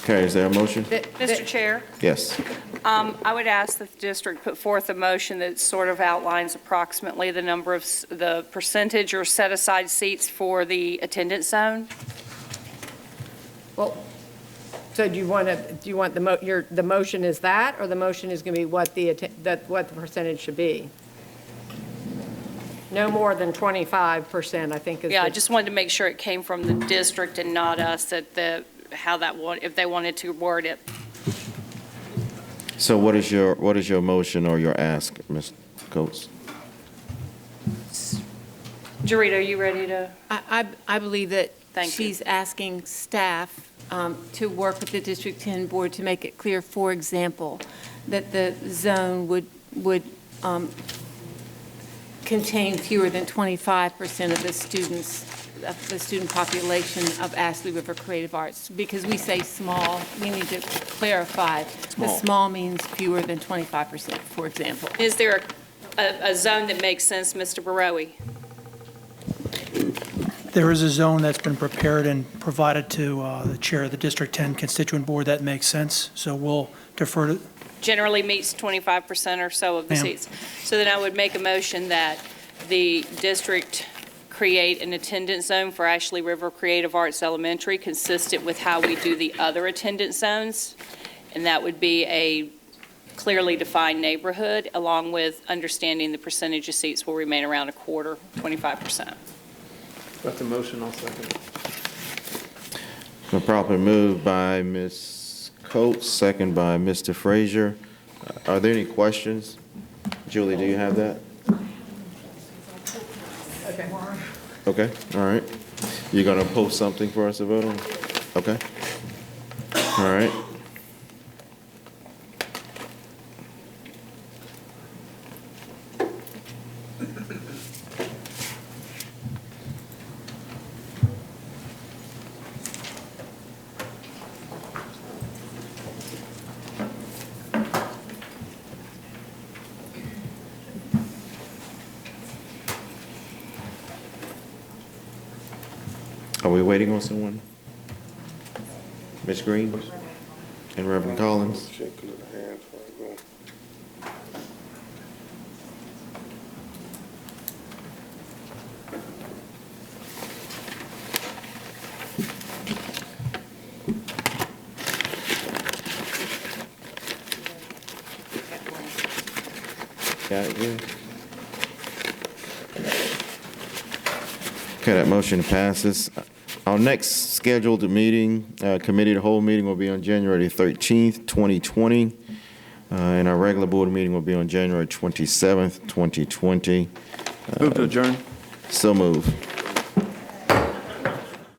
Speaker 14: Okay, is there a motion?
Speaker 3: Mr. Chair?
Speaker 14: Yes.
Speaker 3: I would ask that the district put forth a motion that sort of outlines approximately the number of, the percentage or set-aside seats for the attendance zone.
Speaker 2: Well, So do you want the motion is that, or the motion is going to be what the percentage should be? No more than 25%, I think is.
Speaker 3: Yeah, I just wanted to make sure it came from the district and not us, if they wanted to word it.
Speaker 14: So what is your motion or your ask, Ms. Coates?
Speaker 3: Jarita, are you ready to?
Speaker 15: I believe that
Speaker 3: Thank you.
Speaker 15: she's asking staff to work with the District 10 board to make it clear, for example, that the zone would contain fewer than 25% of the student population of Ashley River Creative Arts. Because we say small, we need to clarify. The small means fewer than 25%, for example.
Speaker 3: Is there a zone that makes sense, Mr. Barowie?
Speaker 9: There is a zone that's been prepared and provided to the chair of the District 10 constituent board that makes sense, so we'll defer to.
Speaker 3: Generally meets 25% or so of the
Speaker 9: Ma'am.
Speaker 3: seats. So then I would make a motion that the district create an attendance zone for Ashley River Creative Arts Elementary consistent with how we do the other attendance zones. And that would be a clearly defined neighborhood, along with understanding the percentage of seats will remain around a quarter, 25%.
Speaker 19: That's a motion, I'll second.
Speaker 14: Been properly moved by Ms. Coates, second by Mr. Frazier. Are there any questions? Julie, do you have that?
Speaker 2: Okay.
Speaker 14: Okay, all right. You're going to post something for us to vote on? Okay. All right. Are we waiting on someone? Ms. Green and Reverend Collins? Got it, Julie? Okay, that motion passes. Our next scheduled meeting, committee of the whole meeting will be on January 13th, 2020. And our regular board meeting will be on January 27th, 2020.
Speaker 19: Move to adjourn.
Speaker 14: So move.